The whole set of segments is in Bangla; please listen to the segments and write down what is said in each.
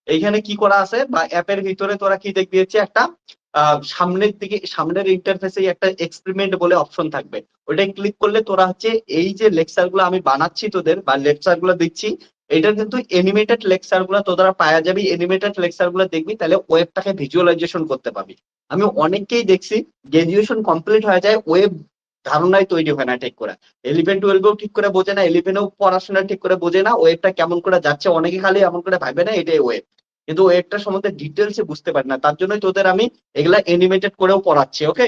এইখানে কি করা আছে বা অ্যাপের ভিতরে তোরা কি দেখবি হচ্ছে একটা সামনের দিকে সামনের ইন্টারফেসে একটা এক্সপেরিমেন্ট বলে অপশন থাকবে। ওটাই ক্লিক করলে তোরা হচ্ছে এই যে লেকচার গুলো আমি বানাচ্ছি তোদের বা লেকচার গুলো দিচ্ছি, এটার কিন্তু এনিমেটেড লেকচার গুলো তোরা পাওয়া যাবি। এনিমেটেড লেকচার গুলো দেখবি, তাহলে ওয়েবটাকে ভিজুয়ালাইজেশন করতে পারবি। আমি অনেককেই দেখছি গ্রাজুয়েশন কমপ্লিট হয়ে যায়, ওয়েব ধারণাই তৈরি হয় না ঠিক করে। 11-12 ঠিক করে বোঝে না, 11-এও পড়াশোনা ঠিক করে বোঝে না, ওয়েবটা কেমন করে যাচ্ছে অনেকে খালি এমন করে ভাবে না এটাই ওয়েব, কিন্তু ওয়েবটার সম্বন্ধে ডিটেলসে বুঝতে পারি না। তার জন্যই তোদের আমি এগুলা এনিমেটেড করেও পড়াচ্ছি। ওকে,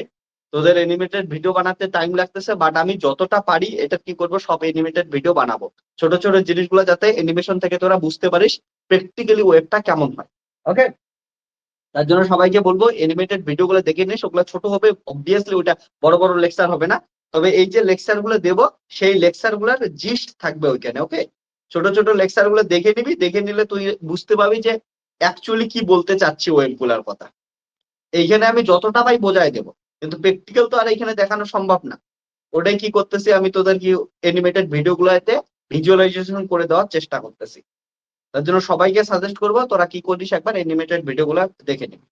তোদের এনিমেটেড ভিডিও বানাতে টাইম লাগতেছে, বাট আমি যতটা পারি এটা কি করব, সব এনিমেটেড ভিডিও বানাবো। ছোট ছোট জিনিসগুলো যাতে এনিমেশন থেকে তোরা বুঝতে পারিস প্র্যাকটিক্যালি ওয়েবটা কেমন হয়। ওকে, তার জন্য সবাইকে বলবো এনিমেটেড ভিডিও গুলো দেখে নিস। ওগুলো ছোট হবে অবভিয়াসলি, ওটা বড় বড় লেকচার হবে না। তবে এই যে লেকচার গুলো দেবো, সেই লেকচার গুলার জিস্ট থাকবে ওইখানে। ওকে, ছোট ছোট লেকচার গুলো দেখে নিবি, দেখে নিলে তুই বুঝতে পারবি যে অ্যাকচুয়ালি কি বলতে চাচ্ছি ওয়েব গুলার কথা। এইখানে আমি যতটা পাই বোঝাই দেবো, কিন্তু প্র্যাকটিক্যাল তো আর এখানে দেখানো সম্ভব না। ওটাই কি করতেছি আমি, তোদের কি এনিমেটেড ভিডিও গুলোতে ভিজুয়ালাইজেশন করে দেওয়ার চেষ্টা করতেছি। তার জন্য সবাইকে সাজেস্ট করবো তোরা কি করিস, একবার এনিমেটেড ভিডিও গুলা দেখে নিবি।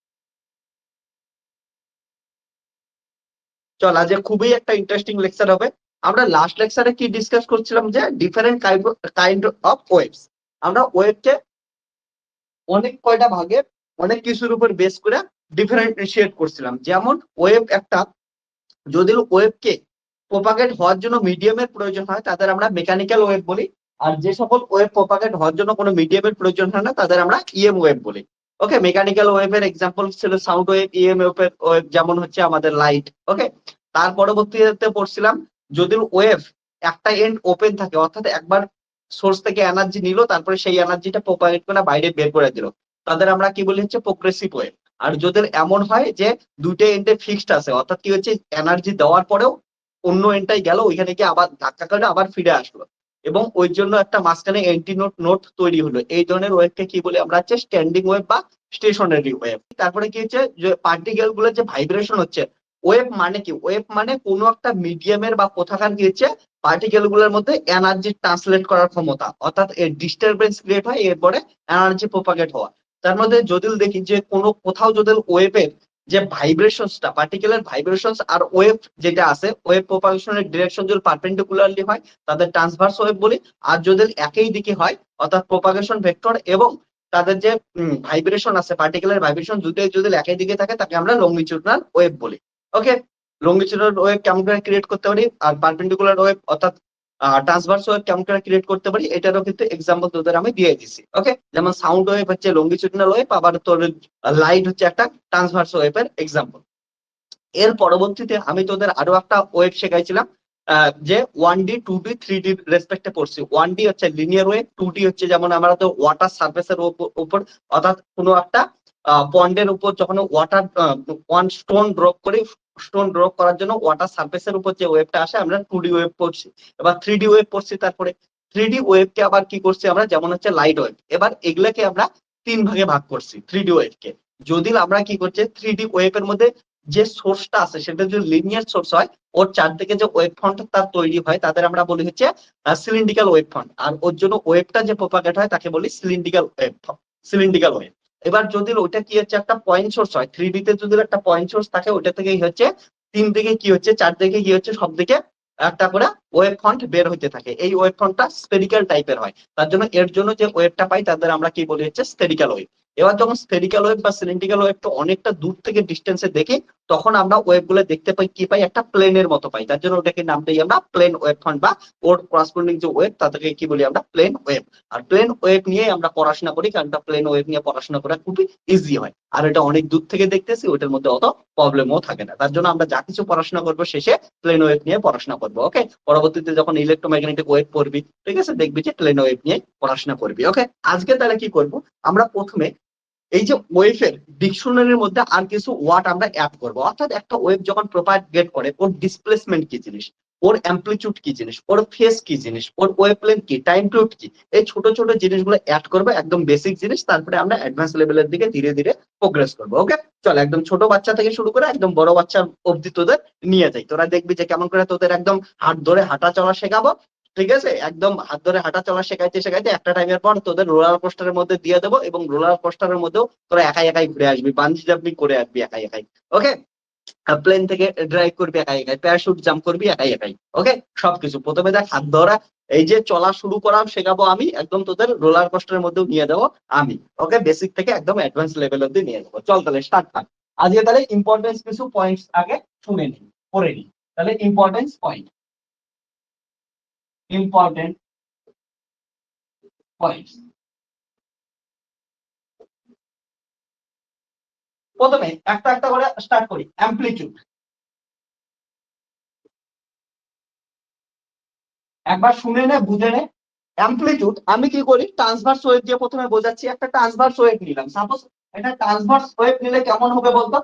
চল, আজ খুবই একটা ইন্টারেস্টিং লেকচার হবে। আমরা লাস্ট লেকচারে কি ডিসকাস করছিলাম যে ডিফারেন্ট কাইন্ড অফ ওয়েবস। আমরা ওয়েবকে অনেক কয়টা ভাগে অনেক কিছুর উপর বেস করে ডিফারেন্সিয়েট করছিলাম। যেমন ওয়েব একটা, যদি ওয়েবকে প্রপাগেট হওয়ার জন্য মিডিয়ামের প্রয়োজন হয় তাদের আমরা মেকানিক্যাল ওয়েব বলি, আর যে সকল ওয়েব প্রপাগেট হওয়ার জন্য কোনো মিডিয়ামের প্রয়োজন হয় না তাদের আমরা ইএম ওয়েব বলি। ওকে, মেকানিক্যাল ওয়েবের এক্সাম্পল ছিল সাউন্ড ওয়েব, ইএম ওয়েবের ওয়েব যেমন হচ্ছে আমাদের লাইট। ওকে, তার পরবর্তীতে পড়ছিলাম যদি ওয়েভ একটা এন্ড ওপেন থাকে, অর্থাৎ একবার সোর্স থেকে এনার্জি নিল, তারপরে সেই এনার্জিটা প্রপাগেট করে বাইরে বের করে দিল, তাদের আমরা কি বলি হচ্ছে প্রোগ্রেসিভ ওয়েভ। আর যদি এমন হয় যে দুইটা এন্ডে ফিক্সড আছে, অর্থাৎ কি হচ্ছে এনার্জি দেওয়ার পরেও অন্য এন্ডটাই গেল, ওইখানে গিয়ে আবার ধাক্কা করে আবার ফিরে আসলো, এবং ওই জন্য একটা মাঝখানে এন্টি নোট নোট তৈরি হলো, এই ধরনের ওয়েভকে কি বলি আমরা হচ্ছে স্ট্যান্ডিং ওয়েভ বা স্টেশনারি ওয়েভ। তারপরে কি হচ্ছে যে পার্টিকেল গুলো যে ভাইব্রেশন হচ্ছে, ওয়েভ মানে কি, ওয়েভ মানে কোনো একটা মিডিয়ামের বা কোথাকার কি হচ্ছে পার্টিকেল গুলোর মধ্যে এনার্জি ট্রান্সলেট করার ক্ষমতা, অর্থাৎ এর ডিস্টারবেন্স ক্রিয়েট হয়, এরপরে এনার্জি প্রপাগেট হওয়া। তার মধ্যে যদি দেখি যে কোনো কোথাও যদি ওয়েভের যে ভাইব্রেশনসটা, পার্টিকুলার ভাইব্রেশনস আর ওয়েভ যেটা আছে, ওয়েভ প্রপাগেশনের ডিরেকশন যদি পারপেন্ডিকুলারলি হয় তাদের ট্রান্সভার্স ওয়েভ বলি। আর যদি একই দিকে হয়, অর্থাৎ প্রপাগেশন ভেক্টর এবং তাদের যে ভাইব্রেশন আছে, পার্টিকুলার ভাইব্রেশন দুটোই যদি একই দিকে থাকে, তাকে আমরা লংগিটিউডনাল ওয়েভ বলি। ওকে, লংগিটিউডনাল ওয়েভ কেমন করে ক্রিয়েট করতে পারি, আর পারপেন্ডিকুলার ওয়েভ অর্থাৎ ট্রান্সভার্স ওয়েভ কেমন করে ক্রিয়েট করতে পারি, এটারও কিন্তু এক্সাম্পল তোদের আমি দিয়ে দিছি। ওকে, যেমন সাউন্ড ওয়েভ হচ্ছে লংগিটিউডনাল ওয়েভ, আবার তোর লাইট হচ্ছে একটা ট্রান্সভার্স ওয়েভের এক্সাম্পল। এর পরবর্তীতে আমি তোদের আরো একটা ওয়েভ শেখাইছিলাম, যে 1D 2D 3D রেসপেক্টে পড়ছি। 1D হচ্ছে লিনিয়ার ওয়েভ, 2D হচ্ছে যেমন আমরা তো ওয়াটার সারফেসের উপর, অর্থাৎ কোনো একটা পন্ডের উপর যখন ওয়াটার ওয়ান স্টোন ড্রপ করি, স্টোন ড্রপ করার জন্য ওয়াটার সারফেসের উপর যে ওয়েভটা আসে আমরা 2D ওয়েভ পড়ছি। এবার 3D ওয়েভ পড়ছি, তারপরে 3D ওয়েভকে আবার কি করছি আমরা, যেমন হচ্ছে লাইট ওয়েভ। এবার এগুলাকে আমরা 3 ভাগে ভাগ করছি 3D ওয়েভকে। যদি আমরা কি করছি 3D ওয়েভের মধ্যে যে সোর্সটা আছে সেটা যদি লিনিয়ার সোর্স হয়, ওর চারদিকে যে ওয়েভ ফ্রন্ট তার তৈরি হয়, তাদের আমরা বলি হচ্ছে সিলিন্ড্রিক্যাল ওয়েভ ফ্রন্ট। আর ওর জন্য ওয়েভটা যে প্রপাগেট হয় তাকে বলি সিলিন্ড্রিক্যাল ওয়েভ, সিলিন্ড্রিক্যাল ওয়েভ। এবার যদি ওইটা কি হচ্ছে একটা পয়েন্ট সোর্স হয়, 3D তে যদি একটা পয়েন্ট সোর্স থাকে, ওইটা থেকেই হচ্ছে তিন দিকে কি হচ্ছে, চারদিকে কি হচ্ছে, সব দিকে একটা করে ওয়েভ ফ্রন্ট বের হইতে থাকে। এই ওয়েভ ফ্রন্টটা স্ফেরিক্যাল টাইপের হয়, তার জন্য এর জন্য যে ওয়েভটা পাই তাদের আমরা কি বলি হচ্ছে স্ফেরিক্যাল ওয়েভ। এবার যখন স্ফেরিক্যাল ওয়েভ বা সিলিন্ড্রিক্যাল ওয়েভটা অনেকটা দূর থেকে ডিস্টেন্সে দেখি, তখন আমরা ওয়েভ গুলো দেখতে পাই কি পাই, একটা প্লেনের মতো পাই, তার জন্য ওটাকে নাম দিই আমরা প্লেন ওয়েভ ফ্রন্ট, বা ওর করাসপন্ডিং যে ওয়েভ তাদেরকে কি বলি আমরা প্লেন ওয়েভ। আর প্লেন ওয়েভ নিয়ে আমরা পড়াশোনা করি, কারণ প্লেন ওয়েভ নিয়ে পড়াশোনা করা খুবই ইজি হয়, আর এটা অনেক দূর থেকে দেখতেছি, ওইটার মধ্যে অত প্রবলেমও থাকে না। তার জন্য আমরা যা কিছু পড়াশোনা করবো শেষে প্লেন ওয়েভ নিয়ে পড়াশোনা করবো। ওকে, পরবর্তীতে যখন ইলেকট্রোম্যাগনেটিক ওয়েভ পড়বি, ঠিক আছে, দেখবি যে প্লেন ওয়েভ নিয়ে পড়াশোনা করবি। ওকে, আজকে তাহলে কি করব, আমরা প্রথমে এই যে ওয়েভের ডিকশনারির মধ্যে আর কিছু ওয়ার্ড আমরা অ্যাড করবো, অর্থাৎ একটা ওয়েভ যখন প্রপাগেট করে ওর ডিসপ্লেসমেন্ট কি জিনিস, ওর অ্যাম্পলিটিউড কি জিনিস, ওর ফেস কি জিনিস, ওর ওয়েভলেন্থ কি, টাইম পিরিয়ড কি, এই ছোট ছোট জিনিসগুলো অ্যাড করবো, একদম বেসিক জিনিস। তারপরে আমরা অ্যাডভান্স লেভেলের দিকে ধীরে ধীরে প্রোগ্রেস করবো। ওকে, চল একদম ছোট বাচ্চা থেকে শুরু করে একদম বড় বাচ্চা অব্দি তোদের নিয়ে যাই, তোরা দেখবি যে কেমন করে তোদের একদম হাত ধরে হাঁটা চলা শেখাবো, ঠিক আছে, একদম হাত ধরে হাঁটা চলা শেখাইতে শেখাইতে একটা টাইমের পর তোদের রোলার কোস্টারের মধ্যে দিয়ে দেবো, এবং রোলার কোস্টারের মধ্যেও তোরা একাই একাই ঘুরে আসবি, বানজি জাম্পিং করে আসবি একাই একাই। ওকে, প্লেন থেকে ড্রাইভ করবি একাই একাই, প্যারাশুট জাম্প করবি একাই একাই। ওকে, সবকিছু প্রথমে দেখ হাত ধরা, এই যে চলা শুরু করা শেখাবো আমি, একদম তোদের রোলার কোস্টারের মধ্যেও নিয়ে দেবো আমি। ওকে, বেসিক থেকে একদম অ্যাডভান্স লেভেল অব্দি নিয়ে দেবো। চল তাহলে স্টার্ট কর আজকে। তাহলে ইম্পর্টেন্স কিছু পয়েন্টস আগে শুনে নি, পড়ে নি। তাহলে ইম্পর্টেন্স পয়েন্ট, ইম্পর্টেন্ট পয়েন্টস। প্রথমে একটা একটা করে স্টার্ট করি। অ্যামপ্লিটিউড, একবার শুনে নে বুঝে নে। অ্যামপ্লিটিউড আমি কি করি, ট্রান্সভার্স ওয়েভ দিয়ে প্রথমে বোঝাচ্ছি। একটা ট্রান্সভার্স ওয়েভ নিলাম, সাপোজ এটা ট্রান্সভার্স ওয়েভ নিলে কেমন হবে বলতো?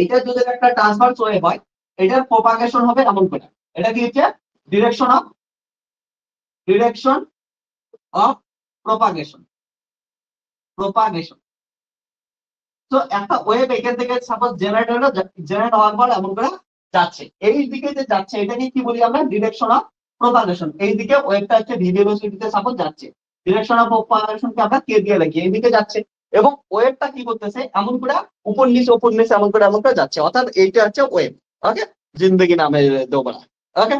এইটা যদি একটা ট্রান্সভার্স ওয়েভ হয়, এটার প্রপাগেশন হবে এমন করে। এটা কি হচ্ছে? Direction of, direction of propagation, propagation. তো একটা ওয়েভ এখান থেকে সাপোজ জেনারেট হলো, জেনারেট হওয়ার পর এমন করে যাচ্ছে, এই দিকে যে যাচ্ছে এটাকে কি বলি আমরা? Direction of propagation. এই দিকে ওয়েভটা হচ্ছে ভি ভেলোসিটিতে সাপোজ যাচ্ছে, ডিরেকশন অফ প্রপাগেশনকে আমরা কে দিয়ে লাগি, এই দিকে যাচ্ছে। এবং ওয়েভটা কি করতেছে? এমন করে উপর নিচে এমন করে যাচ্ছে, অর্থাৎ এইটা হচ্ছে ওয়েভ। ওকে, জিন্দগি নামে দোবরা। ওকে,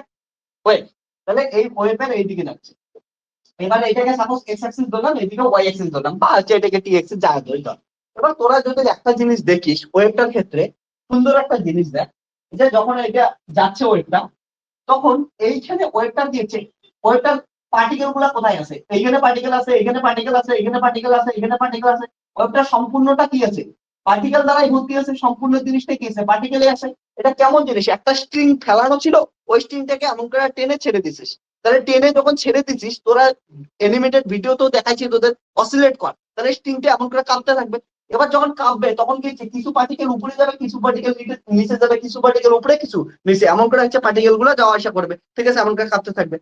ওয়েভ। তাহলে এই ওয়েভের এই দিকে যাচ্ছে। এবার এটাকে সাপোজ এক্স অ্যাক্সিস ধরলাম, এদিকে ওয়াই অ্যাক্সিস ধরলাম, বা হচ্ছে এটাকে টি অ্যাক্সিস যা ধরি ধর। এবার তোরা যদি একটা জিনিস দেখিস ওয়েভটার ক্ষেত্রে, সুন্দর একটা জিনিস দেখ, যে যখন এটা যাচ্ছে ওয়েভটা, তখন এইখানে ওয়েভটা দিয়েছে, ওয়েভটার পার্টিকেল গুলা কোথায় আছে? এইখানে পার্টিকেল আছে, এখানে পার্টিকেল আছে, এখানে পার্টিকেল আছে, এখানে পার্টিকেল আছে। ওয়েভটা সম্পূর্ণটা কি আছে? পার্টিকেল দ্বারাই ভর্তি আছে, সম্পূর্ণ জিনিসটা কি আছে? পার্টিকেলে আছে। এটা কেমন জিনিস? একটা স্ট্রিং ফেলানো ছিল, ওই স্ট্রিংটাকে এমন করে টেনে ছেড়ে দিছিস। তাহলে টেনে যখন ছেড়ে দিছিস, তোরা অ্যানিমেটেড ভিডিও তো দেখাইছি তোদের, অসিলেট কর, তাহলে স্ট্রিংটা এমন করে কাঁপতে থাকবে। এবার যখন কাঁপবে তখন কি হচ্ছে? কিছু পার্টিকেল উপরে যাবে, কিছু পার্টিকেল নিচে যাবে, কিছু পার্টিকেল উপরে, কিছু নিচে, এমন করে হচ্ছে পার্টিকেল গুলো যাওয়া আসা করবে। ঠিক আছে, এমন করে কাঁপতে থাকবে।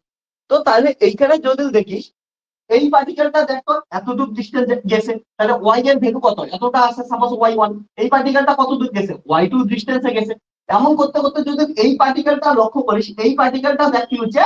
তো তাহলে এইখানে যদি দেখিস, এই পার্টিকেলটা দেখো এতটুকু ডিস্টেন্স গেছে, তাহলে ওয়াই এর ভ্যালু কত? এতটা আছে, সাপোজ ওয়াই ওয়ান। এই পার্টিকেলটা কত দূর গেছে? ওয়াই টু ডিস্টেন্সে গেছে। এমন করতে করতে যদি এই পার্টিকেলটা লক্ষ্য করিস, এই পার্টিকেলটা দেখ কি হচ্ছে?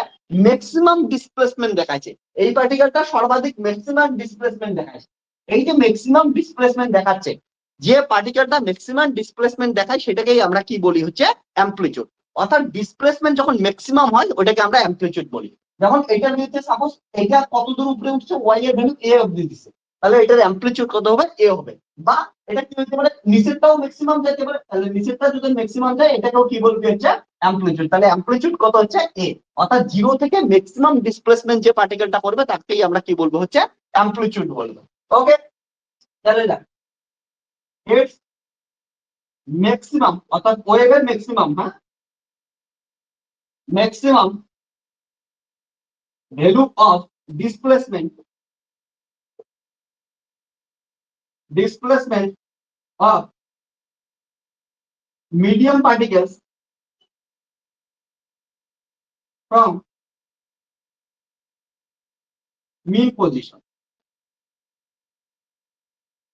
ম্যাক্সিমাম ডিসপ্লেসমেন্ট দেখাচ্ছে। এই পার্টিকেলটা সর্বাধিক ম্যাক্সিমাম ডিসপ্লেসমেন্ট দেখাচ্ছে। এই যে ম্যাক্সিমাম ডিসপ্লেসমেন্ট দেখাচ্ছে, যে পার্টিকেলটা ম্যাক্সিমাম ডিসপ্লেসমেন্ট দেখায়, সেটাকেই আমরা কি বলি? হচ্ছে অ্যামপ্লিটিউড। অর্থাৎ ডিসপ্লেসমেন্ট যখন ম্যাক্সিমাম হয়, ওটাকে আমরা অ্যামপ্লিটিউড বলি। যেমন এটার ভিতরে সাপোজ এটা কত দূর উপরে উঠছে, ওয়াই এর ভ্যালু এ অবধি দিছে, তাহলে এটার অ্যামপ্লিটিউড কত হবে? এ হবে। বা এটা কি হতে পারে? নিচেরটাও ম্যাক্সিমাম যেতে পারে, তাহলে নিচেরটা যদি ম্যাক্সিমাম যায়, এটাকেও কি বলবে? হচ্ছে অ্যামপ্লিটিউড। তাহলে অ্যামপ্লিটিউড কত হচ্ছে? এ। অর্থাৎ জিরো থেকে ম্যাক্সিমাম ডিসপ্লেসমেন্ট যে পার্টিকেলটা করবে, তাকেই আমরা কি বলবো? হচ্ছে অ্যামপ্লিটিউড বলবো। ওকে, তাহলে দেখ, ইটস ম্যাক্সিমাম, অর্থাৎ ওয়েভের ম্যাক্সিমাম, হ্যাঁ, maximum value of displacement, displacement of medium particles from mean position.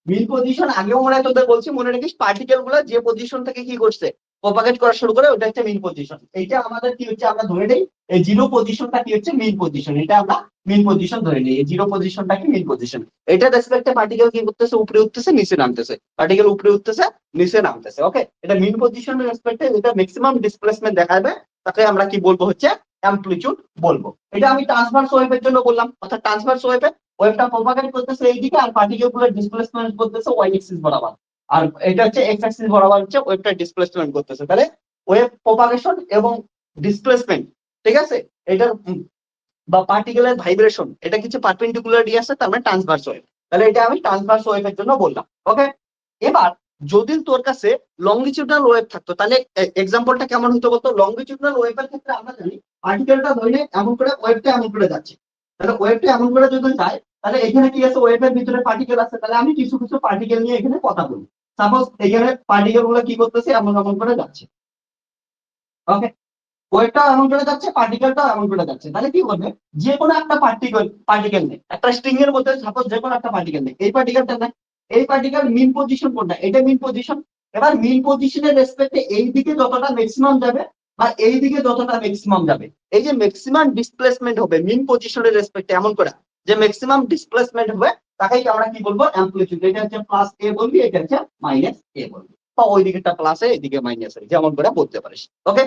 Mean position আগেও মনে হয় তোদের বলছি, মনে রাখিস পার্টিকেল গুলো যে পজিশন থেকে কি করছে, প্রপাগেট করা শুরু করে, ওটা হচ্ছে মিন পজিশন। এইটা আমাদের কি হচ্ছে? আমরা ধরে নেই এই জিরো পজিশনটা কি হচ্ছে? মিন পজিশন। এটা আমরা মিন পজিশন ধরে নিই, এই জিরো পজিশনটা কি? মিন পজিশন। এটা রেসপেক্টে পার্টিকেল কি করতেছে? উপরে উঠতেছে, নিচে নামতেছে, পার্টিকেল উপরে উঠতেছে, নিচে নামতেছে। ওকে, এটা মিন পজিশনের রেসপেক্টে যেটা ম্যাক্সিমাম ডিসপ্লেসমেন্ট দেখাবে, তাকে আমরা কি বলবো? হচ্ছে অ্যামপ্লিটিউড বলবো। এটা আমি ট্রান্সভার্স ওয়েভের জন্য বললাম। অর্থাৎ ট্রান্সভার্স ওয়েভে ওয়েভটা প্রপাগেট করতেছে এইদিকে, আর পার্টিকেল গুলো ডিসপ্লেসমেন্ট করতেছে ওয়াই এক্সিস বরাবর, আর এটা হচ্ছে এক্স অ্যাক্সিস বরাবর হচ্ছে ওয়েভটা ডিসপ্লেসমেন্ট করতেছে। তাহলে ওয়েভ প্রপাগেশন এবং ডিসপ্লেসমেন্ট, ঠিক আছে, এটার বা পার্টিকেলের ভাইব্রেশন, এটা কিছু পারপেন্ডিকুলারলি আছে, তার মানে ট্রান্সভার্স ওয়েভ। তাহলে এটা আমি ট্রান্সভার্স ওয়েভের জন্য বললাম। ওকে, এবার যদি তোর কাছে লংগিটিউডাল ওয়েভ থাকতো, তাহলে এক্সাম্পলটা কেমন হতো বলতো? লংগিটিউডাল ওয়েভের ক্ষেত্রে আমরা জানি পার্টিকেলটা ধরে এমন করে, ওয়েভটা এমন করে যাচ্ছে। তাহলে ওয়েভটা এমন করে যদি যায়, তাহলে এখানে কি আছে? ওয়েভের ভিতরে পার্টিকেল আছে। তাহলে আমি কিছু কিছু পার্টিকেল নিয়ে এখানে কথা বলি। সাপোজ এখানে পার্টিকেল গুলো কি করতেছে? এমন এমন করে যাচ্ছে। ওকে, ওয়েভটা এমন করে যাচ্ছে, পার্টিকেলটা এমন করে যাচ্ছে। তাহলে কি করবে? যে কোনো একটা পার্টিকেল নেই, একটা স্ট্রিং এর মধ্যে সাপোজ যে কোনো একটা পার্টিকেল নেই, এই পার্টিকেলটা নেই, এই পার্টিকেল মিন পজিশন কোনটা? এটা মিন পজিশন। এবার মিন পজিশনের রেসপেক্টে এই দিকে যতটা ম্যাক্সিমাম যাবে, বা এইদিকে যতটা ম্যাক্সিমাম যাবে, এই যে ম্যাক্সিমাম ডিসপ্লেসমেন্ট হবে মিন পজিশনের রেসপেক্টে, এমন করে যে ম্যাক্সিমাম ডিসপ্লেসমেন্ট হবে তাকেই আমরা কি বলবো, অ্যামপ্লিটিউড। এটা হচ্ছে প্লাস এ বলবি, এটা হচ্ছে মাইনাস এ বলবি, বা ওই দিকেটা প্লাস এ এদিকে মাইনাস এ, যেমন করে বলতে পারিস। ওকে,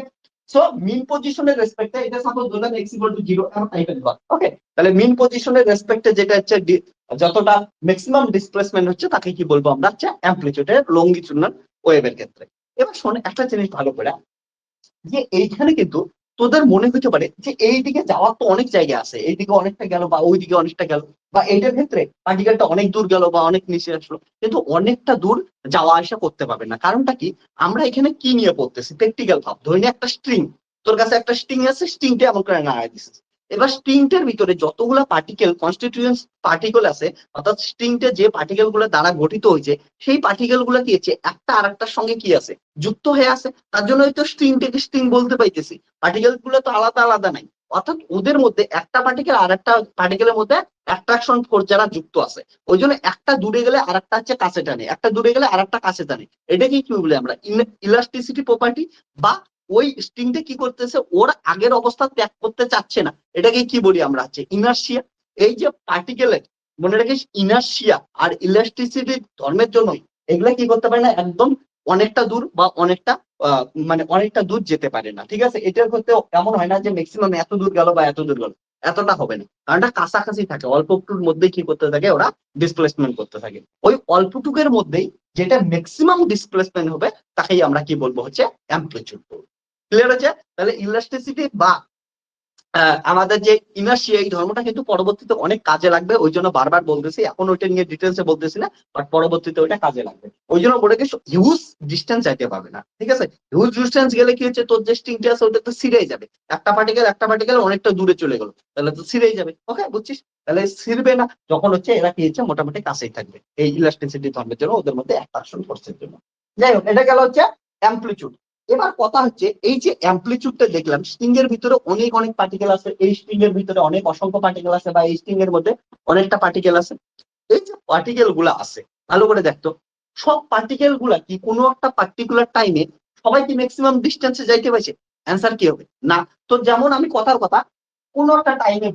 সো মিন পজিশনের রেসপেক্টে এটা সাপোজ ধরলাম x = 0 এমন টাইপের ব্লক। ওকে, তাহলে মিন পজিশনের রেসপেক্টে যেটা হচ্ছে যতটা ম্যাক্সিমাম ডিসপ্লেসমেন্ট হচ্ছে তাকে কি বলবো আমরা, হচ্ছে অ্যামপ্লিটিউডের লংগিটিউডাল ওয়েভের ক্ষেত্রে। এবার শোন একটা জিনিস ভালো করে, যে এইখানে কিন্তু তোদের মনে হতে পারে যে এইদিকে যাওয়ার তো অনেক জায়গা আছে, এইদিকে অনেকটা গেল বা ওইদিকে অনেকটা গেল, বা এইটার ক্ষেত্রে পার্টিকেলটা অনেক দূর গেল বা অনেক নিচে আসলো, কিন্তু অনেকটা দূর যাওয়া আসা করতে পারবে না। কারণটা কি, আমরা এখানে কি নিয়ে পড়তেছি, প্র্যাকটিক্যাল ভাব। ধরে নে একটা স্ট্রিং, তোর কাছে একটা স্ট্রিং আছে, স্ট্রিংটা এমন করে নাড়াই দিছিস। এবার স্ট্রিংটার ভিতরে যতগুলো পার্টিকেল কনস্টিটিউয়েন্ট পার্টিকেল আছে, অর্থাৎ স্ট্রিংটা যে পার্টিকেল গুলো দ্বারা গঠিত হয়েছে, সেই পার্টিকেল গুলো কি আছে, একটা আরেকটার সঙ্গে কি আছে, যুক্ত হয়ে আছে। তার জন্য হয়তো স্ট্রিংটাকে স্ট্রিং বলতে পাইতেছি, পার্টিকেল গুলো তো আলাদা আলাদা নাই। অর্থাৎ ওদের মধ্যে একটা পার্টিকেল আর একটা পার্টিকেলের মধ্যে অ্যাট্রাকশন ফোর্স যারা যুক্ত আছে, ওই জন্য একটা দূরে গেলে আর একটা হচ্ছে কাছে টানে, একটা দূরে গেলে আর একটা কাছে টানে। এটাকে কি বলে আমরা, ইলাস্টিসিটি প্রপার্টি। বা ওই স্ট্রিংটা কি করতেছে, ওর আগের অবস্থা ত্যাগ করতে চাচ্ছে না, এটাকে কি বলি আমরা, হচ্ছে ইনার্সিয়া। এই যে পার্টিকেলের, মনে রাখিস, ইনার্সিয়া আর ইলাস্টিসিটি ধর্মের জন্যই এগুলা কি করতে পারে না, একদম অনেকটা দূর বা অনেকটা মানে অনেকটা দূর যেতে পারে না। ঠিক আছে, এটার ক্ষেত্রে এমন হয় না যে ম্যাক্সিমাম এত দূর গেল বা এত দূর গেল, এতটা হবে না। কারণ এটা কাছাকাছি থাকে, অল্পটুকুর মধ্যেই কি করতে থাকে, ওরা ডিসপ্লেসমেন্ট করতে থাকে। ওই অল্পটুকের মধ্যেই যেটা ম্যাক্সিমাম ডিসপ্লেসমেন্ট হবে তাকেই আমরা কি বলবো, হচ্ছে অ্যামপ্লিটিউড বলবো। ক্লিয়ার হচ্ছে? তাহলে ইলাস্টিসিটি বা আমাদের যে ইনার্সিয়া, এই ধর্মটা কিন্তু পরবর্তীতে অনেক কাজে লাগবে, ওই জন্য বারবার বলতেছি, এখন ওইটা নিয়ে ডিটেলসে বলতেছি না, বাট পরবর্তীতে ওইটা কাজে লাগবে। ওই জন্য বলে গেছো হিউজ ডিস্টেন্স যাইতে পারবে না। ঠিক আছে, হিউজ ডিস্টেন্স গেলে কি হচ্ছে, তোর যে স্ট্রিংটা আছে ওটা তো ছিঁড়েই যাবে, একটা পার্টিকেল অনেকটা দূরে চলে গেল, তাহলে তো ছিঁড়েই যাবে। ওকে, বুঝছিস? তাহলে ছিঁড়বে না যখন হচ্ছে, এরা কি হচ্ছে, মোটামুটি কাছেই থাকবে এই ইলাস্টিসিটি ধর্মের জন্য, ওদের মধ্যে অ্যাট্রাকশন ফোর্সের জন্য। যাই হোক, এটা গেল হচ্ছে অ্যামপ্লিটিউড। এবার কথা হচ্ছে, এই যে অ্যামপ্লিটিউডটা দেখলাম, স্ট্রিং এর ভিতরে অনেক অনেক পার্টিকেল আছে, এই স্ট্রিং এর ভিতরে অনেক অসংখ্য পার্টিকেল আছে, বা এই স্ট্রিং এর মধ্যে অনেকটা পার্টিকেল আছে। এই যে পার্টিকেল গুলা আছে, ভালো করে দেখতো, সব পার্টিকেল গুলা কি কোনো একটা পার্টিকুলার টাইমে সবাই কি ম্যাক্সিমাম ডিস্টেন্সে যাইতে পারছে? অ্যান্সার কি হবে, না। তো যেমন আমি কথার কথা, কোনো একটা টাইমে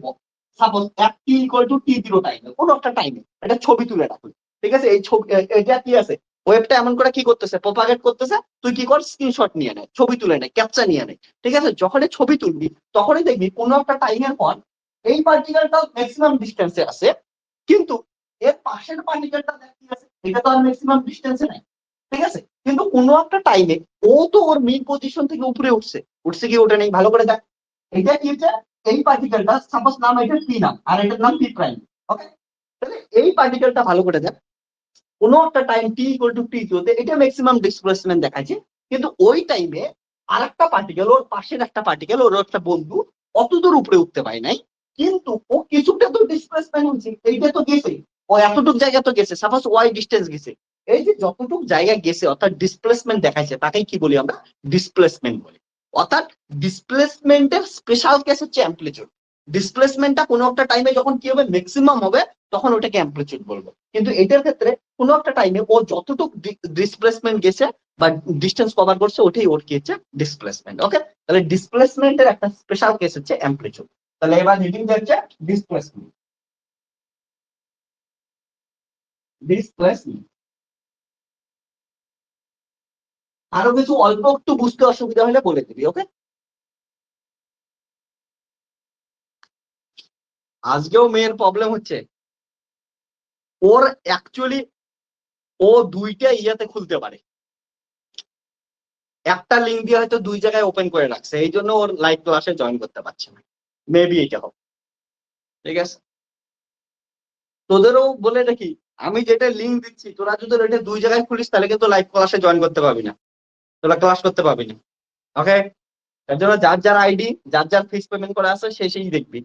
সাপোজ t=t0 টাইমে, কোনো একটা টাইমে একটা ছবি তুলে রাখুন। ঠিক আছে, এই ছবি, এটা কি আছে, ওয়েবটা এমন করে কি করতেছে, প্রপাগেট করতেছে। তুই কি কর, স্ক্রিনশট নিয়ে নে, ছবি তুলে নে, ক্যাপচার নিয়ে নে। ঠিক আছে, যখনই ছবি তুলবি তখনই দেখবি কোনো একটা টাইমের পর এই পার্টিকেলটা ম্যাক্সিমাম ডিস্টেন্সে আছে, কিন্তু এর পাশের পার্টিকেলটা কি আছে, এটা তো আর ম্যাক্সিমাম ডিস্টেন্সে নাই। ঠিক আছে, কিন্তু কোনো একটা টাইমে ও তো ওর মিড পজিশন থেকে উপরে উঠছে, উঠছে কি ওটা নেই, ভালো করে দেখ। এটা কি হচ্ছে, এই পার্টিকেলটা সাপোজ নাম এটা পি নাম, আর এটার নাম পি প্রাইম। ওকে, তাহলে এই পার্টিকেলটা ভালো করে দেখ, কোনো একটা টাইম t=t0 এটা ম্যাক্সিমাম ডিসপ্লেসমেন্ট দেখাচ্ছে, কিন্তু ওই টাইমে আর একটা পার্টিকেল, ওর পাশের একটা পার্টিকেল, ওর একটা বন্ধু অত দূর উপরে উঠতে পারে নাই, কিন্তু ও কিছুটা তো ডিসপ্লেসমেন্ট হচ্ছে, এইটা তো গেছে, ও এতটুক জায়গা তো গেছে, সাপোজ ওয়াই ডিস্টেন্স গেছে। এই যে যতটুক জায়গা গেছে, অর্থাৎ ডিসপ্লেসমেন্ট দেখাচ্ছে, তাকেই কি বলি আমরা, ডিসপ্লেসমেন্ট বলি। অর্থাৎ ডিসপ্লেসমেন্টের স্পেশাল কেস হচ্ছে অ্যামপ্লিটিউড। ডিসপ্লেসমেন্টটা কোনো একটা টাইমে যখন কি হবে, ম্যাক্সিমাম হবে, তখন ওটাকে অ্যামপ্লিটিউড বলবো। কিন্তু এটার ক্ষেত্রে কোনো একটা টাইমে ও যতটুকু ডিসপ্লেসমেন্ট গেছে বা ডিস্টেন্স কভার করছে, ওটাই ওর কি হচ্ছে, ডিসপ্লেসমেন্ট। ওকে, তাহলে ডিসপ্লেসমেন্টের একটা স্পেশাল কেস হচ্ছে অ্যামপ্লিটিউড। তাহলে এবার হিডিং হচ্ছে ডিসপ্লেসমেন্ট। ডিসপ্লেসমেন্ট আরো কিছু অল্প একটু বুঝতে অসুবিধা হলে বলে দিবি। ওকে, আজকেও মেয়ের প্রবলেম হচ্ছে, ওর অ্যাকচুয়ালি ও দুইটা ইয়াতে খুলতে পারে, একটা লিঙ্ক দিয়ে হয়তো দুই জায়গায় ওপেন করে রাখছে, এই জন্য ওর লাইভ ক্লাসে জয়েন করতে পারছে না। মেবি এটা হবে। ঠিক আছে, তোদেরও বলে রাখি, আমি যেটা লিঙ্ক দিচ্ছি, তোরা যদি এটা দুই জায়গায় খুলিস তাহলে কিন্তু লাইভ ক্লাসে জয়েন করতে পারবি না, তোরা ক্লাস করতে পারবি না। ওকে, তার জন্য যার যার আইডি, যার যার ফিস পেমেন্ট করা আছে, সেই দেখবি,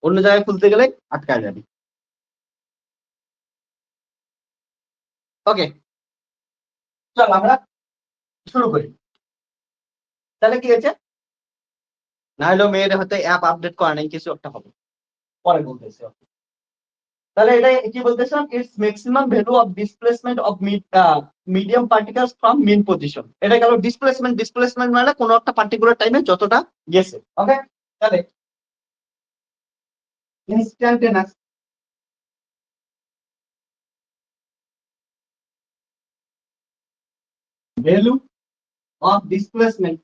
অন্য জায়গায় খুলতে গেলে আটকায় যাবি। ওকে, চল আমরা শুরু করি। তাহলে কি হয়েছে, না হলেও মেয়ের হয়তো অ্যাপ আপডেট করা নেই, কিছু একটা হবে, পরে বলতেছি। তাহলে এটা কি বলতেছিলাম, it's maximum value of displacement of medium particles from mean position. এটা গেল ডিসপ্লেসমেন্ট। ডিসপ্লেসমেন্ট মানে কোনো একটা পার্টিকুলার টাইমে যতটা গেছে। ওকে, তাহলে instantaneous value of displacement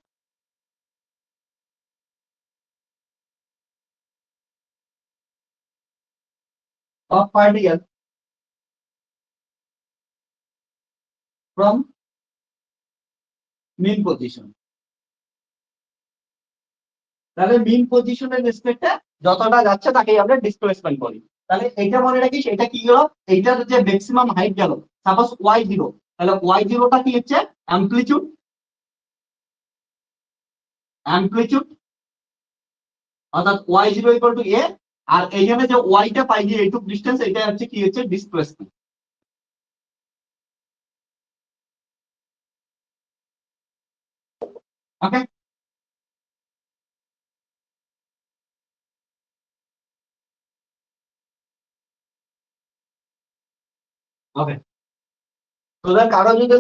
of particle from mean position. তাহলে মিন পজিশনের রেসপেক্টে যতটা যাচ্ছে তাকেই আমরা ডিসপ্লেসমেন্ট বলি। তাহলে এইটা মনে রাখিস, এটা কি গেল, এইটার যে ম্যাক্সিমাম হাইট গেল সাপোজ y0, তাহলে y0টা কি হচ্ছে অ্যামপ্লিটিউড। অ্যামপ্লিটিউড অর্থাৎ y0 ইকুয়াল টু a, আর এইখানে যে ওয়াইটা পাই যে এইটুক ডিসটেন্স, এটা হচ্ছে কি হচ্ছে ডিসপ্লেসমেন্ট। ওকে, ওকে। তোদের কারো যদি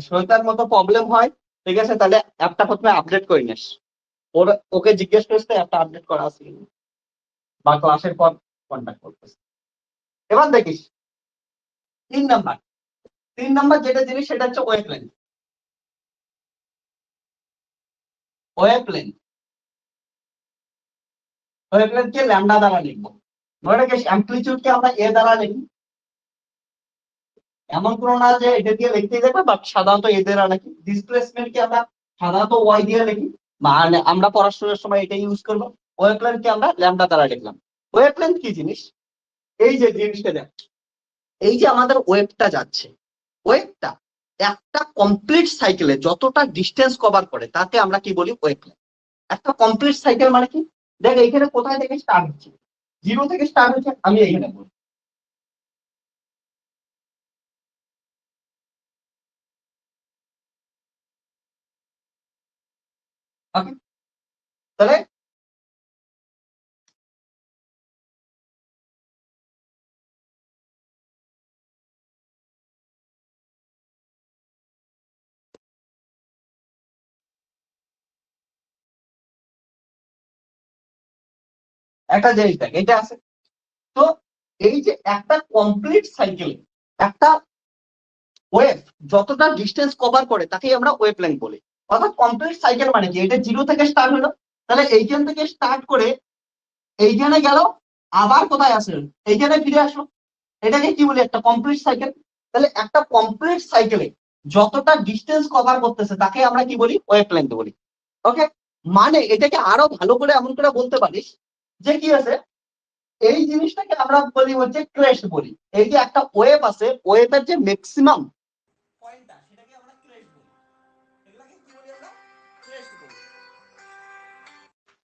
সৈতার মতো প্রবলেম হয়, ঠিক আছে, তাহলে অ্যাপটা প্রথমে আপডেট করে নিস। ওকে জিজ্ঞেস করিস তো অ্যাপটা আপডেট করা আছে কিনা, বা ক্লাসের পর কন্ট্যাক্ট করতেছে। এবার দেখিস 3 নাম্বার। 3 নাম্বার যেটা জিনিস সেটা হচ্ছে wave length. Wavelength, wavelength কে ল্যামডা দ্বারা লিখবো। মনে রাখিস অ্যামপ্লিটিউড কে আমরা এ দ্বারা লিখি। এমন কোনো না যে এটা দিয়ে লিখতেই দেখবে, বাট সাধারণত এ দ্বারা লিখি। ডিসপ্লেসমেন্ট কে আমরা সাধারণত ওয়াই দিয়ে লিখি, মানে আমরা পড়াশোনার সময় এটা ইউজ করবো। ওয়েভ লেন্থ কে আমরা ল্যামডা দ্বারা লিখলাম। ওয়েভ লেন্থ কি জিনিস, এই যে জিনিসটা দেখ, এই যে আমাদের ওয়েভটা যাচ্ছে, ওয়েভটা একটা কমপ্লিট সাইকেলে যতটা ডিস্টেন্স কভার করে তাকে আমরা কি বলি ওয়েভ লেন্থ। একটা কমপ্লিট সাইকেল মানে কি, দেখ এইখানে কোথায় থেকে স্টার্ট হচ্ছে, 0 থেকে স্টার্ট হচ্ছে, আমি এইখানে বলি। ওকে, তাহলে একটা জিনিস দেখ, এটা আছে তো, এই যে একটা কমপ্লিট সাইকেল, একটা ওয়েভ যতটা ডিস্টেন্স কভার করে তাকেই আমরা ওয়েভ লেন্থ বলি। অর্থাৎ কমপ্লিট সাইকেল মানে কি, এটা 0 থেকে স্টার্ট হলো, তাহলে এইখান থেকে স্টার্ট করে এইখানে গেল, আবার কোথায় আসলো, এইখানে ফিরে আসলো, এটাকে কি বলি একটা কমপ্লিট সাইকেল। তাহলে একটা কমপ্লিট সাইকেলে যতটা ডিস্টেন্স কভার করতেছে তাকে আমরা কি বলি ওয়েভ লেন্থ বলি। ওকে, মানে এটাকে আরো ভালো করে এমন করে বলতে পারিস যে কি আছে, এই জিনিসটাকে আমরা বলি হচ্ছে ক্রেস্ট বলি। এই যে একটা ওয়েভ আছে, ওয়েভের যে ম্যাক্সিমাম পয়েন্টটা সেটাকে আমরা ক্রেস্ট বলি। এগুলাকে কি বলি আমরা, ক্রেস্ট বলি।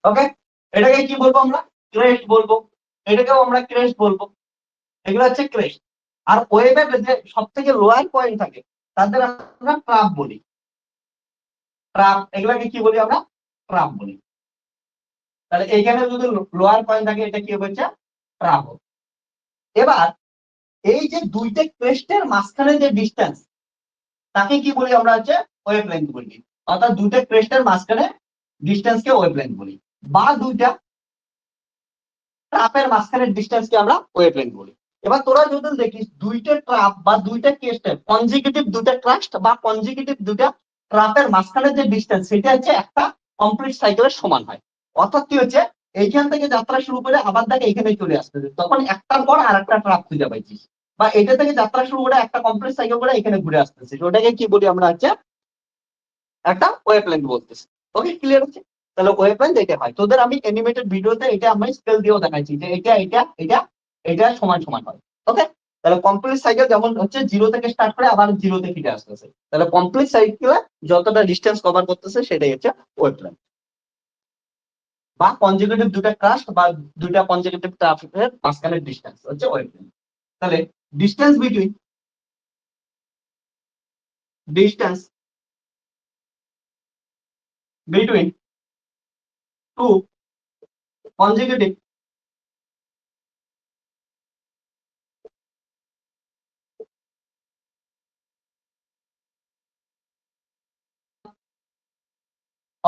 ওকে, এটাকে কি বলবো আমরা, ক্রেস্ট বলবো। এটাকেও আমরা ক্রেস্ট বলবো। এগুলো হচ্ছে ক্রেস্ট। আর ওয়েভের যে সব থেকে লোয়ার পয়েন্ট থাকে তাদের আমরা ট্রাপ বলি। ট্রাপ, এগুলাকে কি বলি আমরা, ট্রাপ বলি। তাহলে এইখানে যদি লোয়ার পয়েন্ট থাকে এটা কি হচ্ছে ট্রাপ। এবার এই যে দুইটা ক্রেস্টের মাঝখানে যে ডিস্টেন্স তাকে কি বলি আমরা হচ্ছে ওয়েভ লেন্থ বলি। অর্থাৎ দুইটা ক্রেস্টের মাঝখানে ডিস্টেন্স কে ওয়েভ লেন্থ বলি, বা দুইটা ট্রাপের মাঝখানের ডিস্টেন্স কে আমরা ওয়েভ লেন্থ বলি। এবার তোরা যদি দেখিস দুইটা ট্রাপ বা দুইটা ক্রেস্টের কনজিকিউটিভ দুইটা ক্রাস্ট বা কনজিকিউটিভ দুইটা ট্রাপের মাঝখানে যে ডিস্টেন্স সেটা হচ্ছে একটা কমপ্লিট সাইকেলের সমান হয়। অর্থাৎ কি হচ্ছে, এইখান থেকে যাত্রা শুরু করে আবার দেখে এখানে চলে আসতেছে, তখন একটার পর আর একটা ট্রাপ খুঁজে পাইছিস। বা এটা থেকে যাত্রা শুরু করে একটা কমপ্লিট সাইকেল করে এখানে ঘুরে আসতেছে, ওটাকে কি বলি আমরা হচ্ছে একটা ওয়েভ লেন্থ বলতেছি। ওকে, ক্লিয়ার হচ্ছে। তাহলে ওয়েভ লেন্থ এটা হয়, তোদের আমি অ্যানিমেটেড ভিডিওতে এটা আমি স্কেল দিয়েও দেখাইছি যে এটা এটা এটা এটা সমান সমান হয়। ওকে, তাহলে কমপ্লিট সাইকেল যেমন হচ্ছে 0 থেকে স্টার্ট করে আবার 0 তে ফিরে আসতেছে, তাহলে কমপ্লিট সাইকেলে যতটা ডিস্টেন্স কভার করতেছে সেটাই হচ্ছে ওয়েভ লেন্থ। বা কনজিকিউটিভ দুটা ক্রাস্ট বা দুইটা কনজিকিউটিভ ট্রাফিকের মাঝখানের ডিস্টেন্স হচ্ছে ওয়েভ লেন্থ। তাহলে distance between, distance between two consecutive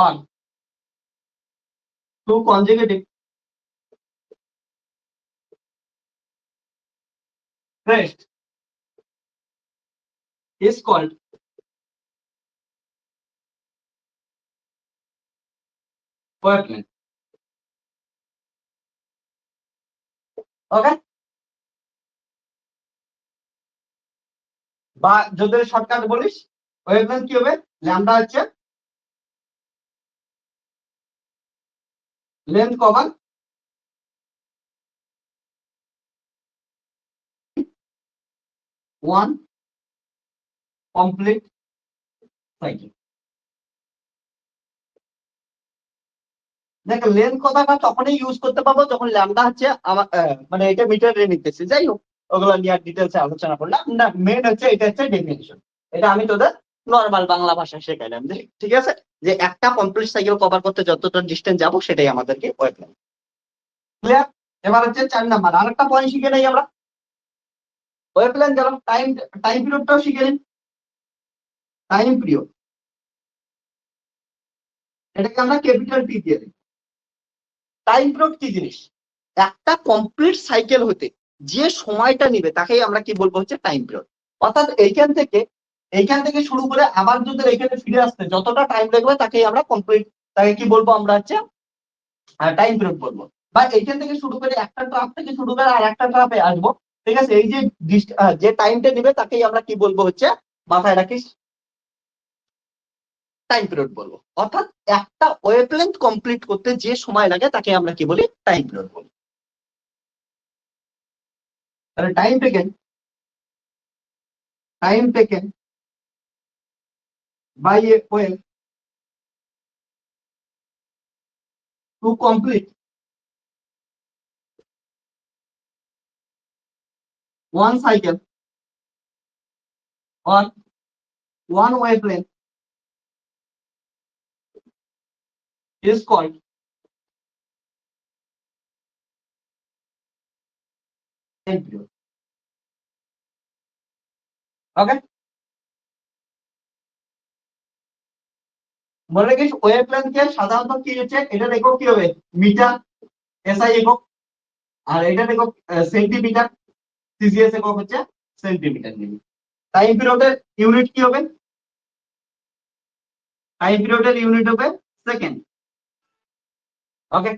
on two consecutive crest is called wavelength. Okay, বা যদি শর্টকাট বলিস ওয়েভলেন্থ কি হবে, ল্যামডা হচ্ছে length cover one complete cycle. দেখ লেন্থ কথাটা তখনই ইউজ করতে পারবো যখন ল্যামডা হচ্ছে আমার মানে এটা মিটারে নিতেছি, যাই হোক ওগুলো নিয়ে আর ডিটেলসে আলোচনা করলাম না, মেন হচ্ছে এটা হচ্ছে ডেফিনিশন। এটা আমি তোদের নর্মাল বাংলা ভাষায় শেখাইলাম, ঠিক আছে, যে একটা কমপ্লিট সাইকেল কভার করতে যতটা ডিস্টেন্স যাবো সেটাই আমাদেরকে ওয়েভলেন্থ। ক্লিয়ার? এবার হচ্ছে 4 নাম্বার আরেকটা পয়েন্ট শিখে নেই আমরা, ওয়েভলেন্থ গেলাম, টাইম পিরিয়ডটাও শিখে নিন। টাইম পিরিয়ড এটাকে আমরা ক্যাপিটাল টি দিয়ে দিই। টাইম পিরিয়ড কি জিনিস, একটা কমপ্লিট সাইকেল হতে যে সময়টা নিবে তাকেই আমরা কি বলবো হচ্ছে টাইম পিরিয়ড। অর্থাৎ এইখান থেকে শুরু করে আবার যদি এখানে ফিরে আসতে যতটা টাইম লাগবে তাকেই আমরা কমপ্লিট, তাকে কি বলবো আমরা হচ্ছে টাইম পিরিয়ড বলবো। বা এইখান থেকে শুরু করে একটা ট্রাপ থেকে শুরু করে আর একটা ট্রাপে আসবো, ঠিক আছে, এই যে টাইমটা নিবে তাকেই আমরা কি বলবো হচ্ছে, মাথায় রাখিস, টাইম পিরিয়ড বলবো। অর্থাৎ একটা ওয়েভলেন্থ কমপ্লিট করতে যে সময় লাগে তাকে আমরা কি বলি, টাইম পিরিয়ড বলি। তাহলে time taken by a wave to complete one cycle on one wavelength is called time period. Okay, মনে রাখিস ওয়েভলেন্থ কে সাধারণত কি হচ্ছে, এটা একক কি হবে, মিটার, এসআই একক, আর এটা একক সেন্টিমিটার, সিজিএস একক হচ্ছে সেন্টিমিটার নিবি। টাইম পিরিয়ডের ইউনিট কি হবে, টাইম পিরিয়ডের ইউনিট হবে সেকেন্ড। ওকে,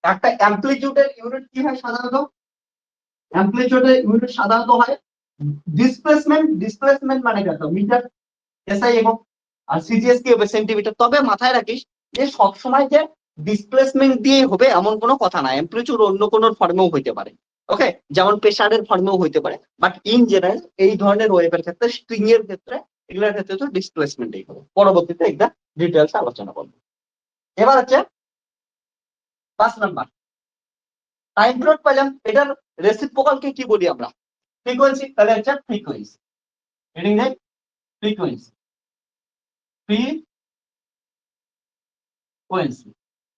একটা অ্যামপ্লিটিউডের ইউনিট কি হয় সাধারণত, অ্যামপ্লিটিউডের ইউনিট সাধারণত হয় ডিসপ্লেসমেন্ট মানে কত মিটার, এসআই একক, আর সিজিএস কি হবে সেন্টিমিটার। তবে মাথায় রাখিস যে সবসময় যে ডিসপ্লেসমেন্ট দিয়ে হবে এমন কোনো কথা না, অ্যামপ্লিটিউড অন্য কোনো ফর্মেও হইতে পারে। ওকে, যেমন প্রেসারের ফর্মেও হইতে পারে, বাট ইন জেনারেল এই ধরনের ওয়েভের ক্ষেত্রে, স্ট্রিং এর ক্ষেত্রে, এগুলোর ক্ষেত্রে তো ডিসপ্লেসমেন্টই হবে। পরবর্তীতে এটা ডিটেলস আলোচনা করব। এবার হচ্ছে 5 নাম্বার টাইম পিরিয়ড পেলাম, এটার রেসিপ্রোকালকে কি বলি আমরা, ফ্রিকোয়েন্সি। তাহলে হচ্ছে ফ্রিকোয়েন্সি, রিডিং নেই ফ্রিকোয়েন্সি,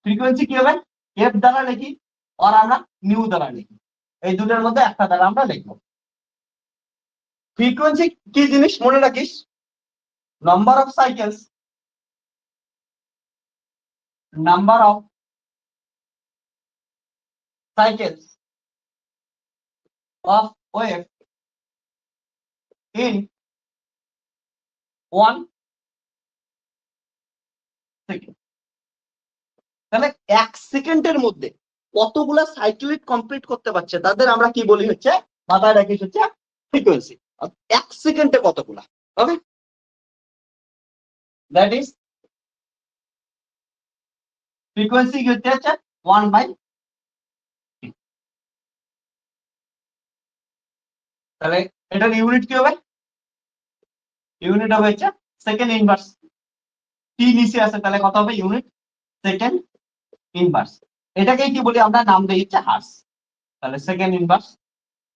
ফ্রিকোয়েন্সি কি হবে, এফ দ্বারা লিখি আর আমরা নিউ দ্বারা লিখি, এই দুটোর মধ্যে একটা দ্বারা আমরা লিখবো। ফ্রিকোয়েন্সি কি জিনিস মনে রাখিস, number of cycles of wave in 1 second। তাহলে 1 সেকেন্ডের মধ্যে কতগুলা সাইকেল কমপ্লিট করতে পারছে তাদের আমরা কি বলি হচ্ছে, মাথায় রাখিস হচ্ছে ফ্রিকোয়েন্সি। 1 সেকেন্ডে কতগুলা, ওকে, দ্যাট ইজ ফ্রিকোয়েন্সি কি হচ্ছে 1/, তাহলে এটার ইউনিট কি হবে, ইউনিট হবে হচ্ছে সেকেন্ড ইনভার্স। টি নিচে আছে তাহলে কত হবে, ইউনিট সেকেন্ড ইনভার্স। এটাকে কি বলি আমরা, নাম দেই হচ্ছে হার্স। তাহলে সেকেন্ড ইনভার্স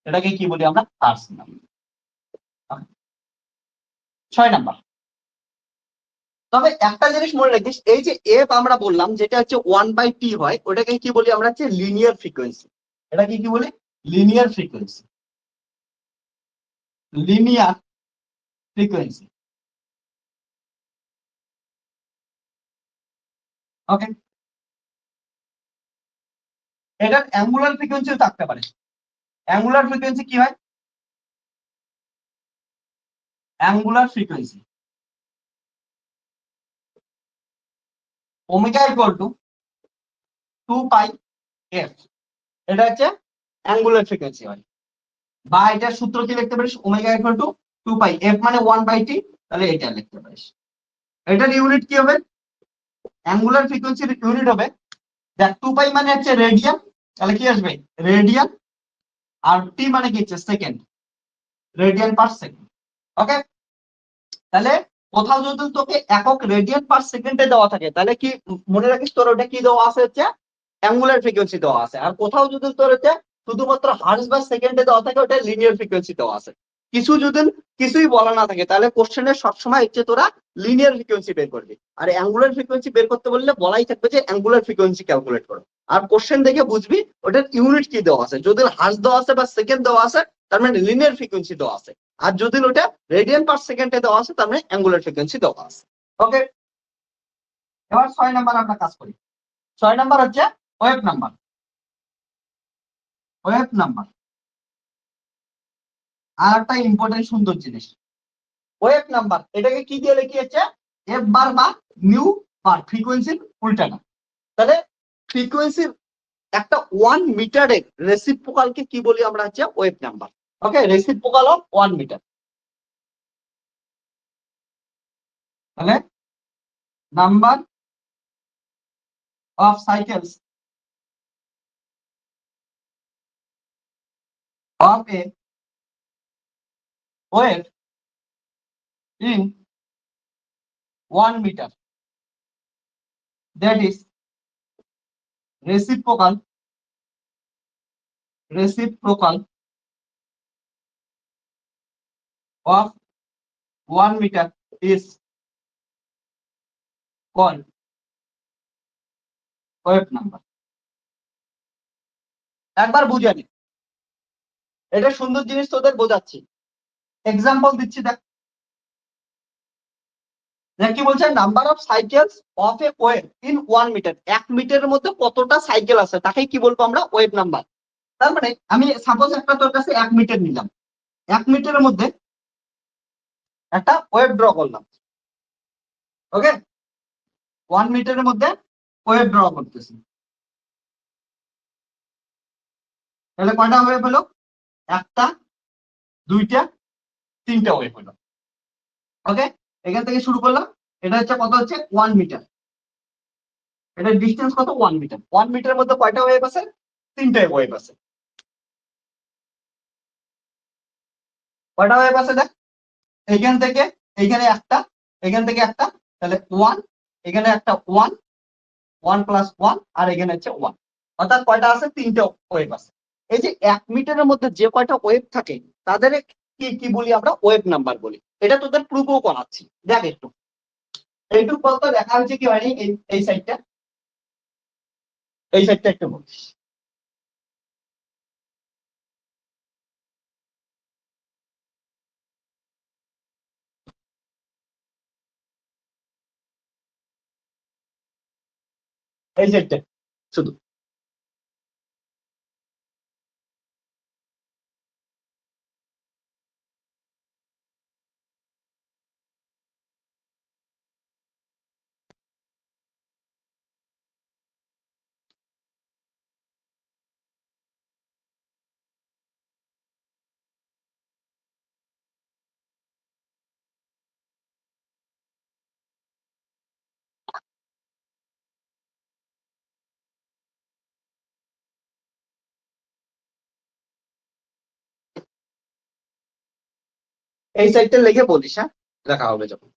এটাকে কি বলি আমরা, হার্স নাম। 6 নাম্বার, তবে একটা জিনিস মনে রাখিস, এই যে এফ আমরা বললাম যেটা হচ্ছে 1/t হয়, ওটাকে কি বলি আমরা হচ্ছে লিনিয়ার ফ্রিকোয়েন্সি। এটাকে কি বলি, লিনিয়ার ফ্রিকোয়েন্সি, লিনিয়ার ফ্রিকোয়েন্সি। ওকে, এটার অ্যাঙ্গুলার ফ্রিকোয়েন্সিও থাকতে পারে। অ্যাঙ্গুলার ফ্রিকোয়েন্সি কি হয়? Angular frequency omega equal to 2 pi F, এটা হচ্ছে অ্যাঙ্গুলার ফ্রিকোয়েন্সি হয়। বা এটার সূত্র কি লিখতে পারিস? Omega equal to 2 pi F মানে 1/t, তাহলে এটা লিখতে পারিস। এটার ইউনিট কি হবে? অ্যাঙ্গুলার ফ্রিকোয়েন্সির ইউনিট হবে, দেখ 2 পাই মানে হচ্ছে রেডিয়ান, তাহলে কি আসবে? রেডিয়ান। আর টি মানে কি হচ্ছে? Second, radian per second. Okay, তাহলে কোথাও যদি তোকে একক রেডিয়ান পার সেকেন্ডে দেওয়া থাকে, তাহলে কি মনে রাখিস তোর ওটা কি দেওয়া আছে? হচ্ছে অ্যাঙ্গুলার ফ্রিকোয়েন্সি দেওয়া আছে। আর কোথাও যদি তোর হচ্ছে শুধুমাত্র হার্জ বা সেকেন্ডে দেওয়া থাকে, ওটা লিনিয়ার ফ্রিকোয়েন্সি দেওয়া আছে। কিছু যদি কিছুই বলা না থাকে, তাহলে কোশ্চেনের সবসময় হচ্ছে তোরা লিনিয়ার ফ্রিকোয়েন্সি বের করবি। আর অ্যাঙ্গুলার ফ্রিকোয়েন্সি বের করতে বললে বলাই থাকবে যে অ্যাঙ্গুলার ফ্রিকোয়েন্সি ক্যালকুলেট করো। আর কোশ্চেন দেখে বুঝবি ওটার ইউনিট কি দেওয়া আছে। যদি হার্জ দেওয়া আছে বা সেকেন্ড দেওয়া আছে, তার মানে লিনিয়ার ফ্রিকোয়েন্সি দেওয়া আছে। আর যদি ওটা রেডিয়ান পার সেকেন্ডে দেওয়া আছে, তার মানে অ্যাঙ্গুলার ফ্রিকোয়েন্সি দেওয়া আছে। ওকে, এবার 6 নাম্বার আমরা কাজ করি। 6 নাম্বার হচ্ছে ওয়েভ নাম্বার। ওয়েভ নাম্বার আর একটা ইম্পর্টেন্ট সুন্দর জিনিস, ওয়েভ নাম্বার এটাকে কি দিয়ে লিখিয়েছে? এফ বার বা নিউ বার, ফ্রিকোয়েন্সির উল্টাটা। তাহলে ফ্রিকোয়েন্সির একটা 1 মিটারের রেসিপ্রোকালকে কি বলি আমরা? হচ্ছে wave number. Okay, reciprocal of 1 metre. তাহলে number of cycles of a wave in 1 metre, that is reciprocal of 1 meter is called wave number. একবার বুঝে নি, এটা সুন্দর জিনিস তোদের বোঝাচ্ছি, এক্সাম্পল দিচ্ছি। দেখ কি বলছে? Number of cycles of a wave in 1 metre, 1 মিটারের মধ্যে কতটা সাইকেল আছে তাকে কি বলবো আমরা? Wave number. তার মানে আমি সাপোজ একটা তোর কাছে 1 মিটার নিলাম, 1 মিটারের মধ্যে একটা ওয়েভ ড্র করলাম। ওকে, 1 মিটারের মধ্যে ওয়েভ ড্র করতেছি, তাহলে কয়টা ওয়েভ হলো? একটা, দুইটা, তিনটা ওয়েভ হলো। ওকে, এখান থেকে শুরু করলাম। এটা হচ্ছে কত? হচ্ছে 1 মিটার। এটার ডিস্টেন্স কত? 1 মিটার। 1 মিটারের মধ্যে কয়টা ওয়েভ আছে? তিনটা ওয়েভ আছে। কয়টা ওয়েভ আছে দেখ, এইখান থেকে এইখানে একটা, এখান থেকে একটা, তাহলে 1, এখানে একটা 1, 1+1, আর এখানে হচ্ছে 1, অর্থাৎ কয়টা আছে? তিনটা ওয়েভ আছে। এই যে 1 মিটারের মধ্যে যে কয়টা ওয়েভ থাকে, তাদের কি কি বলি আমরা? ওয়েভ নাম্বার বলি। এটা তোদের প্রুফও করাচ্ছি, দেখ একটু। এইটুকু বলতো দেখা হচ্ছে কি হয়নি? এই সাইডটা, এই সাইডটা একটু বলিস। এই সাইডটা শুধু। এই সাইডটা লিখে বলিস, হ্যাঁ, লেখা হবে যখন।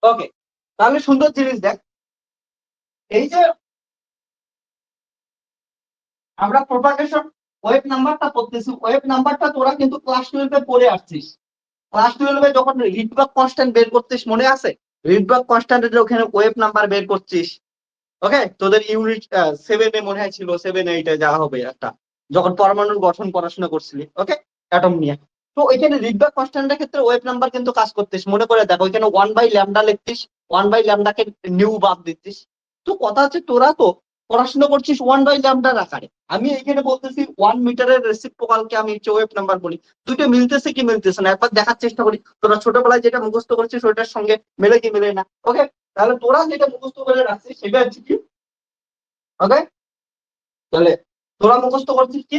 ওকে, তাহলে সুন্দর জিনিস দেখ, এই যে আমরা প্রপাগেশন ওয়েভ নাম্বারটা পড়তেছি, ওয়েভ নাম্বারটা তোরা কিন্তু ক্লাস 12 পড়ে আসছিস। ক্লাস 12 যখন রিডবার্গ কনস্ট্যান্ট বের করছিস মনে আছে? রিডবার্গ কনস্ট্যান্টের ওখানে ওয়েভ নাম্বার বের করছিস। ওকে, তোদের ইউনিট 7 মনে হয় ছিল, 7-8 যা হবে একটা, যখন পরমাণুর গঠন পড়াশোনা করছিলি, ওকে, অ্যাটম নিয়ে। তো ওইখানে রিডবার্গ কনস্ট্যান্টের ক্ষেত্রে ওয়েভ নাম্বার কিন্তু কাজ করতিস, মনে করে দেখো ওইখানে 1/λ লিখতিস, 1/λ-কে নিউ বাদ দিতিস। তো কথা হচ্ছে তোরা তো পড়াশোনা করছিস 1/λ আকারে, আমি এখানে বলতেছি 1 মিটারের রেসিপ্রোকালকে আমি ওয়েভ নাম্বার বলি। দুটো মিলতেছে কি মিলতেছে না একবার দেখার চেষ্টা করি, তোরা ছোটবেলায় যেটা মুখস্থ করছিস ওইটার সঙ্গে মেলে কি মেলে না। ওকে, তাহলে তোরা যেটা মুখস্থ করে রাখছিস সেটা হচ্ছে কি, ওকে, তাহলে তোরা মুখস্থ করছিস কি,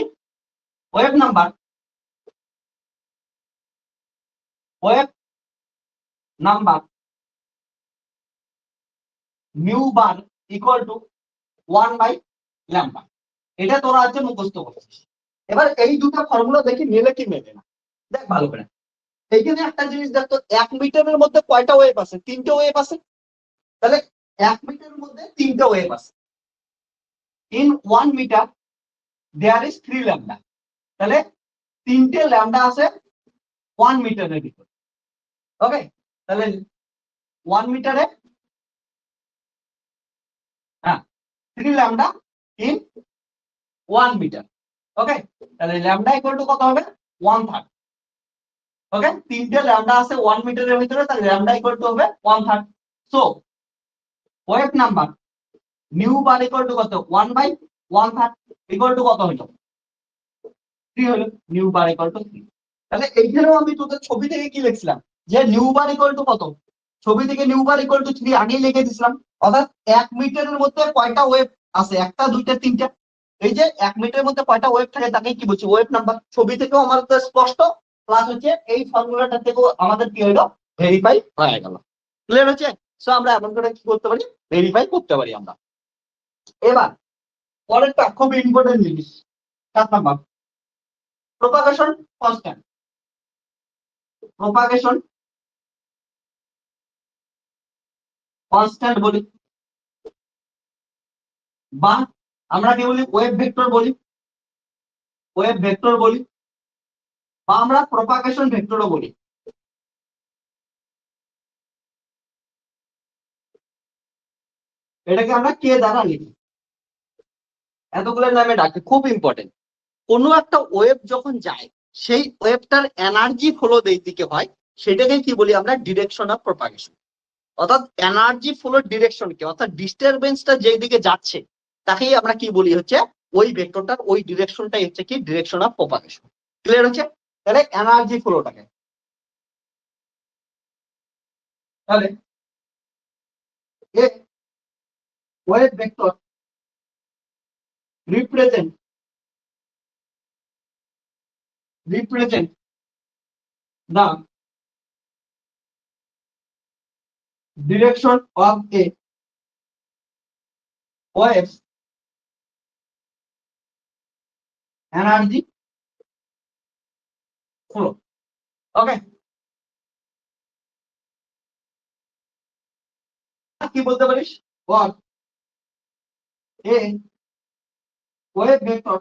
wave number, wave number mu bar equal to 1/λ, এটা তোরা আছে মুখস্থ করছিস। এবার এই দুটো ফর্মুলা দেখি মেলে কি মেলে না, দেখ ভালো করে। এইখানে একটা জিনিস দেখতো, 1 মিটারের মধ্যে কয়টা ওয়েভ আছে? 3টে ওয়েভ আছে। তাহলে 1 মিটারের মধ্যে 3টে ওয়েভ আছে। ইন 1 মিটার দেয়ার ইজ 3λ, তাহলে 3টে ল্যামডা আছে 1 মিটারের ভিতরে। ওকে, তাহলে 1 মিটারে, হ্যাঁ, 3λ ইন 1 মিটার। ওকে, তাহলে ল্যামডা ইকুয়াল টু কত হবে? 1/3। ওকে, 3টে ল্যামডা আছে 1 মিটারের ভিতরে, তাহলে ল্যামডা ইকুয়াল টু হবে 1/3। So wave number new bar equal to কত? 1/1/3 ইকুয়াল টু কত হলো? 3 হলো। নিউ বার ইকুয়াল টু 3। তাহলে এইখানেও আমি তোদের ছবি থেকে কি লিখছিলাম, যে নিউ বার ইকুয়াল টু কত? ছবি থেকে নিউ বার ইকুয়াল টু 3 আগেই লিখে দিছিলাম। অর্থাৎ 1 মিটারের মধ্যে কয়টা ওয়েভ আছে? একটা, দুইটা, তিনটা। এই যে 1 মিটারের মধ্যে কয়টা ওয়েভ থাকে তাকে কি বলছি? Wave number. ছবি থেকেও আমাদের স্পষ্ট, প্লাস হচ্ছে এই ফর্মুলাটা থেকেও আমাদের কি হলো? ভেরিফাই হয়ে গেল। ক্লিয়ার হচ্ছে? সো আমরা এমন করে কি করতে পারি? ভেরিফাই করতে পারি আমরা। এবার পরেরটা খুব ইম্পর্টেন্ট জিনিস, 7 number, propagation constant. Propagation constant বলি, বা আমরা কি বলি? ওয়েভ ভেক্টর বলি, ওয়েভ ভেক্টর বলি, বা আমরা প্রপাগেশন ভেক্টরও বলি। এটাকে আমরা কে দ্বারা লিখি, এতগুলো নামে ডাকি, খুব ইম্পর্টেন্ট। কোনো একটা ওয়েভ যখন যায়, সেই ওয়েভটার এনার্জি ফ্লো যেই দিকে হয় সেটাকে কি বলি আমরা? Direction of propagation. অর্থাৎ এনার্জি ফ্লোর ডিরেকশনকে, অর্থাৎ ডিস্টারবেন্সটা যেই দিকে যাচ্ছে তাকেই আমরা কি বলি? হচ্ছে ওই ভেক্টরটার ওই ডিরেকশনটাই হচ্ছে কি? Direction of propagation. ক্লিয়ার হচ্ছে? তাহলে এনার্জি ফ্লোটাকে, তাহলে wave vector represent the direction of a wave's energy flow. Okay, কি বলতে পারিস? What a wave vector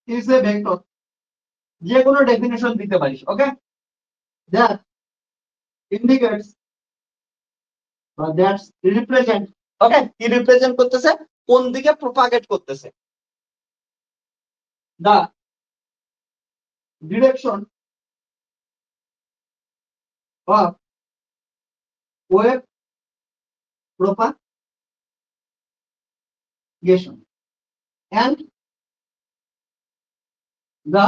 is a vector, যে কোনো ডেফিনেশন দিতে পারিস। ওকে, that indicates বা দ্যাটস রিপ্রেজেন্ট, ওকে, কি রিপ্রেজেন্ট করতেছে? কোন দিকে প্রপাগেট করতেছে? the direction of wave propagation and the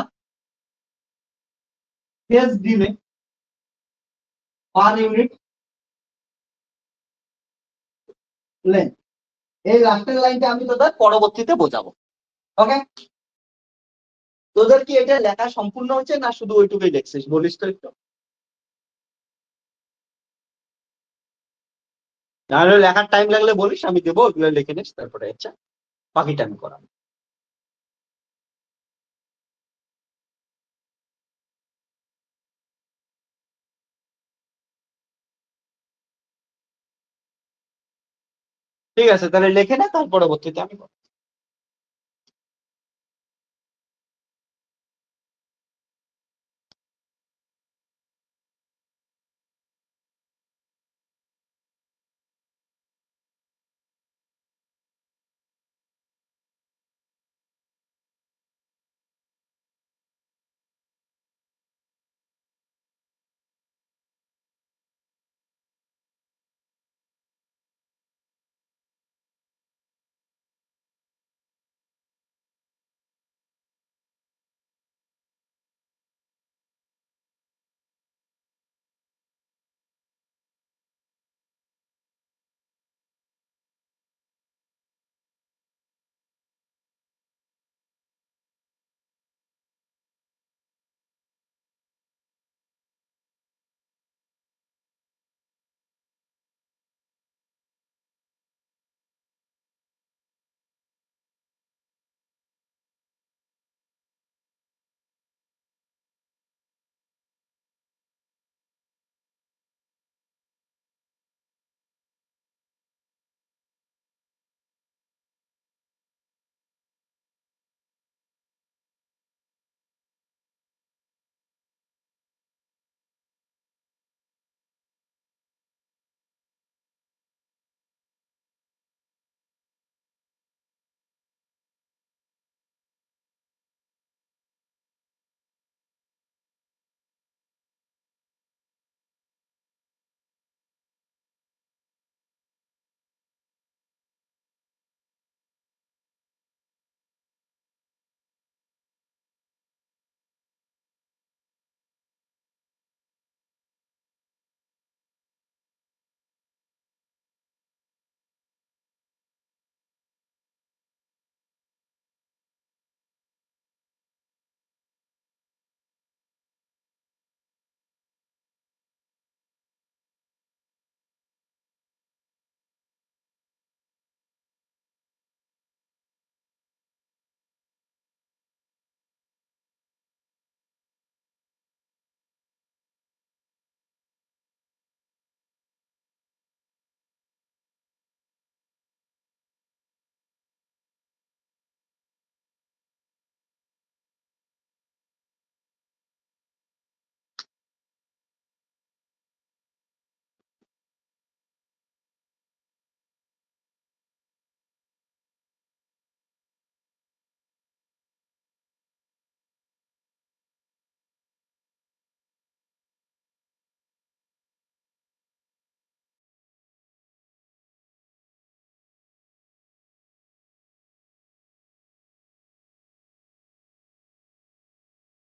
phase delay per unit length। এই লাস্টের লাইনটা আমি তোদের পরবর্তীতে বোঝাবো। ওকে, তোদের কি এটা লেখা সম্পূর্ণ হচ্ছে না শুধু ওইটুকুই দেখছিস? বলিস তো একটু, নাহলে লেখার টাইম লাগলে বলিস, আমি দেবো, ওইগুলো লিখে নিস, তারপরে আচ্ছা বাকিটা আমি করাবো। ঠিক আছে, তাহলে লিখে না, তার পরবর্তীতে আমি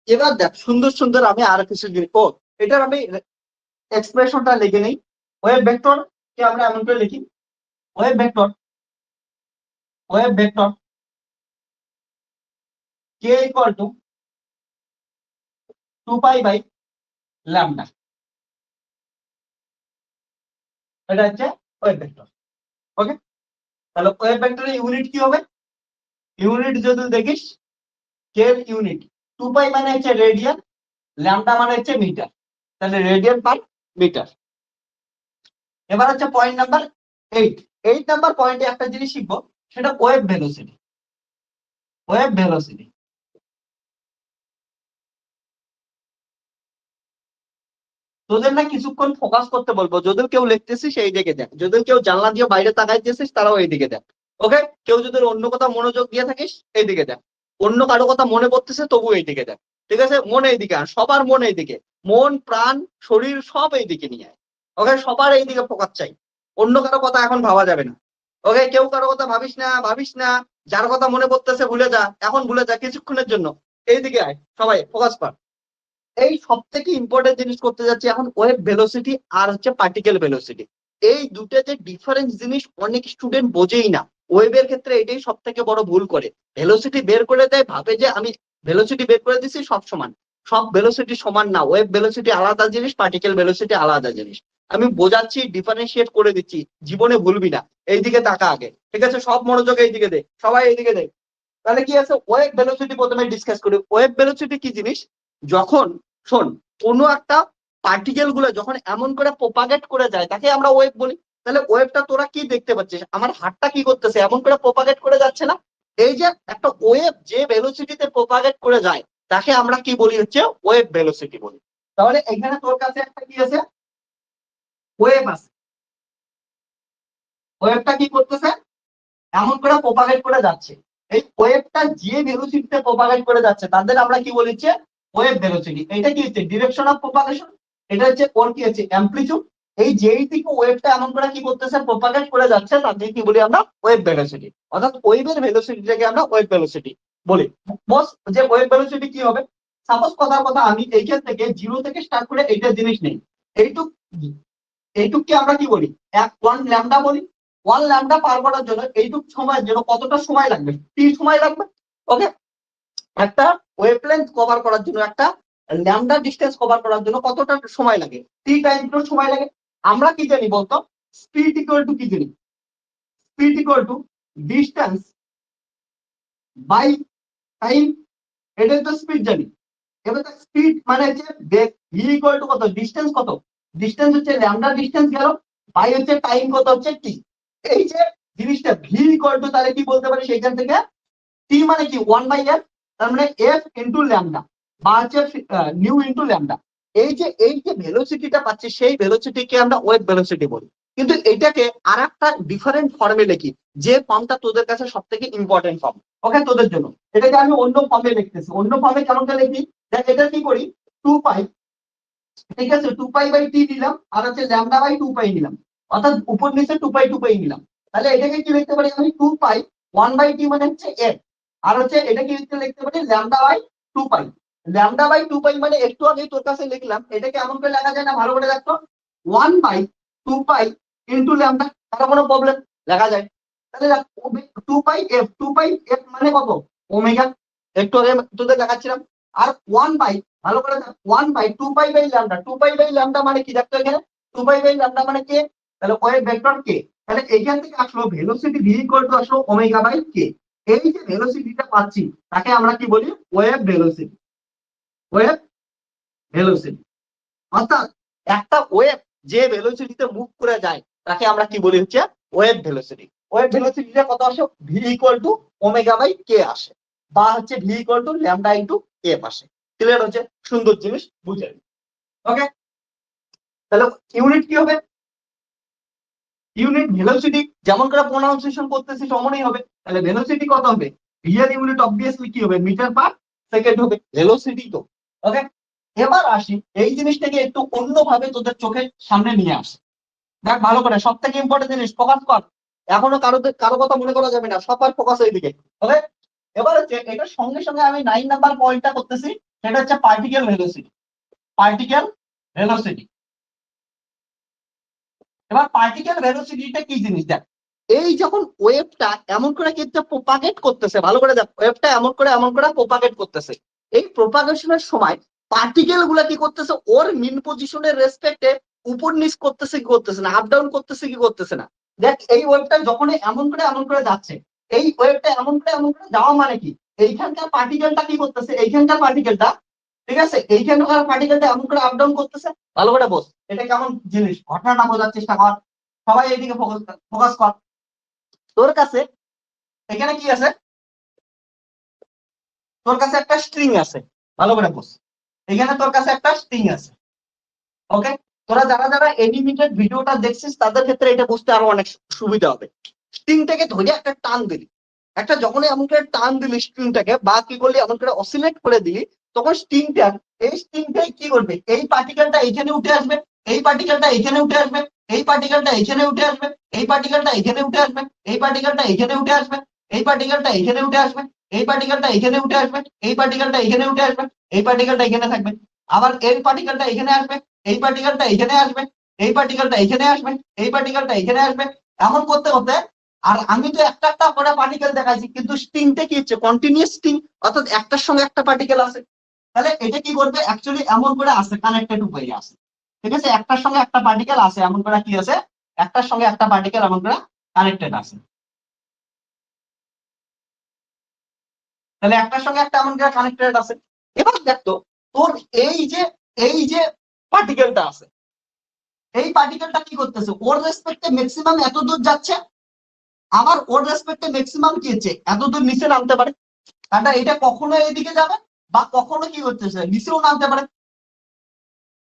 এবার দেখ, সুন্দর সুন্দর আমি আর কিছু ও এটার আমি এক্সপ্রেশনটা লিখে নেই। ওয়েভ ভেক্টর কে আমরা এমন করে লিখি, wave vector k equal to 2π/λ। এটা হচ্ছে ওয়েভ ভেক্টর। ওকে, তাহলে ওয়েভ ভেক্টরের ইউনিট কি হবে? ইউনিট যদি দেখিস, কে এর ইউনিট 2π মানে হচ্ছে রেডিয়ান, ল্যামডা মানে হচ্ছে মিটার, তাহলে রেডিয়ান পার মিটার। এবার হচ্ছে পয়েন্ট নাম্বার 8। 8 নাম্বার পয়েন্টে একটা জিনিস শিখবো, সেটা ওয়েভ ভেলোসিটি। ওয়েভ ভেলোসিটি তোদের না কিছুক্ষণ ফোকাস করতে বলবো, যদি কেউ লিখতেছিস এই দিকে দেখ, যদি কেউ জানলা দিয়ে বাইরে তাকাইতেছিস তারাও এই দিকে দেখ। ওকে, কেউ যদি অন্য কথা মনোযোগ দিয়ে থাকিস এই দিকে দেখ, অন্য কারো কথা মনে পড়তেছে তবু এই দিকে দেখ। ঠিক আছে, মন এইদিকে, আর সবার মন এইদিকে, মন প্রাণ শরীর সব এইদিকে নিয়ে আয়। ওকে, সবার এইদিকে ফোকাস চাই, অন্য কারো কথা এখন ভাবা যাবে না। ওকে, কেউ কারো কথা ভাবিস না, যার কথা মনে পড়তেছে ভুলে যা, এখন ভুলে যা কিছুক্ষণের জন্য, এইদিকে আয়, সবাই ফোকাস কর। এই সব থেকে ইম্পর্টেন্ট জিনিস করতে যাচ্ছি এখন, ওয়েভ ভেলোসিটি আর হচ্ছে পার্টিকেল ভেলোসিটি। এই দুটো যে ডিফারেন্স জিনিস অনেক স্টুডেন্ট বোঝেই না। ওয়েভের ক্ষেত্রে এটাই সব থেকে বড় ভুল করে, ভেলোসিটি বের করে দেয়, ভাবে যে আমি ভেলোসিটি বের করে দিচ্ছি সব সমান। সব ভেলোসিটি সমান না, ওয়েভ ভেলোসিটি আলাদা জিনিস, পার্টিকেল ভেলোসিটি আলাদা জিনিস। আমি বোঝাচ্ছি, ডিফারেন্সিয়েট করে দিচ্ছি, জীবনে ভুলবি না। এইদিকে তাকা আগে, ঠিক আছে, সব মনোযোগ এইদিকে দে, সবাই এইদিকে দে। তাহলে কি আছে, ওয়েভ ভেলোসিটি প্রথমে ডিসকাস করি। ওয়েভ ভেলোসিটি কি জিনিস? যখন, শোন, কোনো একটা পার্টিকেল গুলো যখন এমন করে প্রপাগেট করে যায় তাকে আমরা ওয়েভ বলি। তাহলে ওয়েভটা তোরা কি দেখতে পাচ্ছিস, আমার হাতটা কি করতেছে, এমন করে প্রপাগেট করে যাচ্ছে না? এই যে একটা ওয়েভ যে ভেলোসিটিতে প্রপাগেট করে যায় তাকে আমরা কি বলি, হচ্ছে ওয়েভ ভেলোসিটি বলি। তাহলে এখানে তোর কাছে একটা কি আছে, ওয়েভ আছে। ওয়েভটা কি করতেছে, এমন করে প্রপাগেট করে যাচ্ছে। এই ওয়েভটা যে ভেলোসিটিতে প্রপাগেট করে যাচ্ছে তাদের আমরা কি বলেছি, ওয়েভ ভেলোসিটি। এটা কি হচ্ছে ডিরেকশন অফ প্রপাগেশন, এটা হচ্ছে ওর কি হচ্ছে অ্যামপ্লিটিউড। এই যেই দিকে ওয়েভটা এমন করে কি করতেছে প্রপাগেট করে যাচ্ছে তাকে কি বলি আমরা, ওয়েভ ভেলোসিটি। অর্থাৎ ওয়েভের ভেলোসিটিটাকে আমরা ওয়েভ ভেলোসিটি বলি। বস যে ওয়েভ ভেলোসিটি কি হবে, সাপোজ কথার কথা আমি এইখান থেকে জিরো থেকে স্টার্ট করে এইটা জিনিস নেই, এইটুক এইটুককে আমরা কি বলি, ওয়ান ল্যামডা বলি। ওয়ান ল্যামডা পার করার জন্য এইটুক সময়ের জন্য কতটা সময় লাগবে, টি সময় লাগবে। ওকে, একটা ওয়েভলেন্থ কভার করার জন্য, একটা ল্যামডা ডিস্টেন্স কভার করার জন্য কতটা সময় লাগে, টি টাইম সময় লাগে। আমরা কি জানি বলতো, স্পিড ইকুয়াল টু কি জানি, speed equal to distance by time, এটাই তো স্পিড জানি। এবার স্পিড মানে হচ্ছে বেগ, ভি ইকুয়াল টু কত, ডিস্টেন্স কত, ডিস্টেন্স হচ্ছে ল্যামডা ডিস্টেন্স গেল, বাই হচ্ছে টাইম কত হচ্ছে টি। এই যে জিনিসটা ভি ইকুয়াল টু, তাহলে কি বলতে পারি সেইখান থেকে, টি মানে কি 1/f, তার মানে এফ ইন্টু ল্যামডা বা হচ্ছে নিউ ইন্টু ল্যামডা। এই যে ভেলোসিটিটা পাচ্ছি সেই ভেলোসিটিকে আমরা ওয়েভ ভেলোসিটি বলি। কিন্তু এটাকে আর একটা ডিফারেন্ট ফর্মে লিখি, যে ফর্মটা তোদের কাছে সব থেকে ইম্পর্টেন্ট ফর্ম, ওকে তোদের জন্য। এটাকে আমি অন্য ফর্মে লিখতেছি। অন্য ফর্মে কেমন করে লিখি, দেখ এটা কি করি, 2 পাই, ঠিক আছে, 2 পাই/টি নিলাম, আর হচ্ছে ল্যামডা বাই 2 পাই নিলাম, অর্থাৎ উপর নিচে 2 পাই নিলাম। তাহলে এটাকে কি লিখতে পারি আমি, 2 পাই 1/টি মানে হচ্ছে এফ, আর হচ্ছে এটা কি লিখতে পারি lambda by 2 pi. Lambda by 2 pi মানে একটু আগে তোর কাছে লিখলাম, এটাকে এমন করে লেখা যায় না, ভালো করে দেখো, 1/2 পাই ইন্টু ল্যামডা, তার কোনো প্রবলেম, লেখা যায়। তাহলে 2 পাই এফ মানে কত, ওমেগা, একটু আগে তোদের দেখাচ্ছিলাম। আর 1/, ভালো করে 1/2 পাই/ল্যামডা, 2 পাই/ল্যামডা মানে কি দেখতো এখানে, 2 পাই/ল্যামডা মানে কে, তাহলে ওয়েভ ভেক্টর কে। তাহলে এইখান থেকে আসলো ভেলোসিটি ভি ইকুয়াল টু আসলো ওমেগা বাই কে। এই যে ভেলোসিটিটা পাচ্ছি তাকে আমরা কি বলি, ওয়েভ ভেলোসিটি। ওয়েভ ভেলোসিটি অর্থাৎ একটা ওয়েভ যে ভেলোসিটিতে মুভ করে যায় তাকে আমরা কি বলি, হচ্ছে ওয়েভ ভেলোসিটি। ওয়েভ ভেলোসিটিটা কত আসে, v equal to omega by k আসে, বা হচ্ছে v equal to lambda into f আসে। ক্লিয়ার হচ্ছে, সুন্দর জিনিস বুঝে। ওকে, তাহলে ইউনিট কি হবে, ইউনিট ভেলোসিটি, যেমন করে প্রোনাউন্সিয়েশন করতেছি তেমনই হবে। তাহলে ভেলোসিটি কত হবে, রিয়েল ইউনিট অবভিয়াসলি কি হবে, মিটার পার সেকেন্ড হবে, ভেলোসিটি তো। ওকে, এবার আসি এই জিনিসটাকে একটু অন্যভাবে তোদের চোখের সামনে নিয়ে আসি। দেখ ভালো করে, সব থেকে ইম্পর্টেন্ট জিনিস, ফোকাস কর। এখনো কারো কথা মনে করা যাবে না, সবার ফোকাস এইদিকে। ওকে, এবার হচ্ছে এটার সঙ্গে সঙ্গে আমি 9 নাম্বার পয়েন্টটা করতেছি, সেটা হচ্ছে পার্টিকেল ভেলোসিটি। পার্টিকেল ভেলোসিটি, এবার পার্টিকেল ভেলোসিটিটা কি জিনিস দেখ, এই যখন ওয়েভটা এমন করে কিন্তু প্রপাগেট করতেছে, ভালো করে দেখ, ওয়েভটা এমন করে প্রপাগেট করতেছে, এই প্রপাগেশনের সময় পার্টিকেল গুলা কি করতেছে, ওর মিন পজিশনের রেসপেক্টে উপর নিচ করতেছে কি করতেছে না, আপ ডাউন করতেছে কি করতেছে না। দেখ এই ওয়েভটা যখন এমন করে যাচ্ছে, এই ওয়েভটা এমন করে যাওয়া মানে কি, এইখানকার পার্টিকেলটা কি করতেছে, এইখানকার পার্টিকেলটা, ঠিক আছে, এইখানকার পার্টিকেলটা এমন করে আপ ডাউন করতেছে। ভালো করে বস, এটা কেমন জিনিস, ঘটনাটা বোঝার চেষ্টা কর, সবাই এইদিকে ফোকাস কর। তোর কাছে এখানে কি আছে, তোর কাছে একটা স্ট্রিং আছে, ভালো করে বস, এখানে তোর কাছে একটা স্ট্রিং আছে। ওকে, তোরা যারা যারা এনিমেটেড ভিডিওটা দেখছিস তাদের ক্ষেত্রে এটা বুঝতে আরো অনেক সুবিধা হবে। স্ট্রিংটাকে ধরে একটা টান দিলি, একটা যখন এমন করে টান দিলি স্ট্রিংটাকে, বা কি করলি এমন করে অসিলেট করে দিলি, তখন এই স্ট্রিংটাই কি করবে, এই পার্টিকেলটা এইখানে উঠে আসবে, এই পার্টিকেলটা এইখানে উঠে আসবে, এই পার্টিকেলটা এইখানে উঠে আসবে, এই পার্টিকেলটা এইখানে উঠে আসবে, এই পার্টিকেলটা এইখানে উঠে আসবে, এই পার্টিকেলটা এইখানে উঠে আসবে, এই পার্টিকেলটা এইখানে উঠে আসবে, এই পার্টিকেলটা এইখানে উঠে আসবে, এই পার্টিকেলটা এখানে থাকবে, আবার এই পার্টিকেলটা এখানে আসবে, এই পার্টিকেলটা এখানে আসবে, এই পার্টিকেলটা এখানে আসবে, এই পার্টিকেলটা এখানে আসবে, এমন করতে করতে। আর আমি তো একটা একটা করে পার্টিকেল দেখাইছি, কিন্তু স্ট্রিংটা কি হচ্ছে, কন্টিনিউয়াস স্ট্রিং, অর্থাৎ একটার সঙ্গে একটা পার্টিকেল আছে। তাহলে এটা কি করবে, অ্যাকচুয়ালি এমন করে আছে, কানেক্টেড হয়ে আছে, ঠিক আছে, একটার সঙ্গে একটা পার্টিকেল আছে, এমন করে কি আছে, একটার সঙ্গে একটা পার্টিকেল এমন করে কানেক্টেড আছে। তাহলে একটার সঙ্গে একটা এমন করে কানেক্টেড আছে। এবার দেখতো তোর এই যে পার্টিকেলটা আছে, এই পার্টিকেলটা কি করতেছে, ওর রেসপেক্টে ম্যাক্সিমাম এত দূর যাচ্ছে, আবার ওর রেসপেক্টে ম্যাক্সিমাম কি হচ্ছে, এত দূর নিচে নামতে পারে। কারণ এটা কখনো এদিকে যাবে বা কখনো কি করতেছে নিচেও নামতে পারে,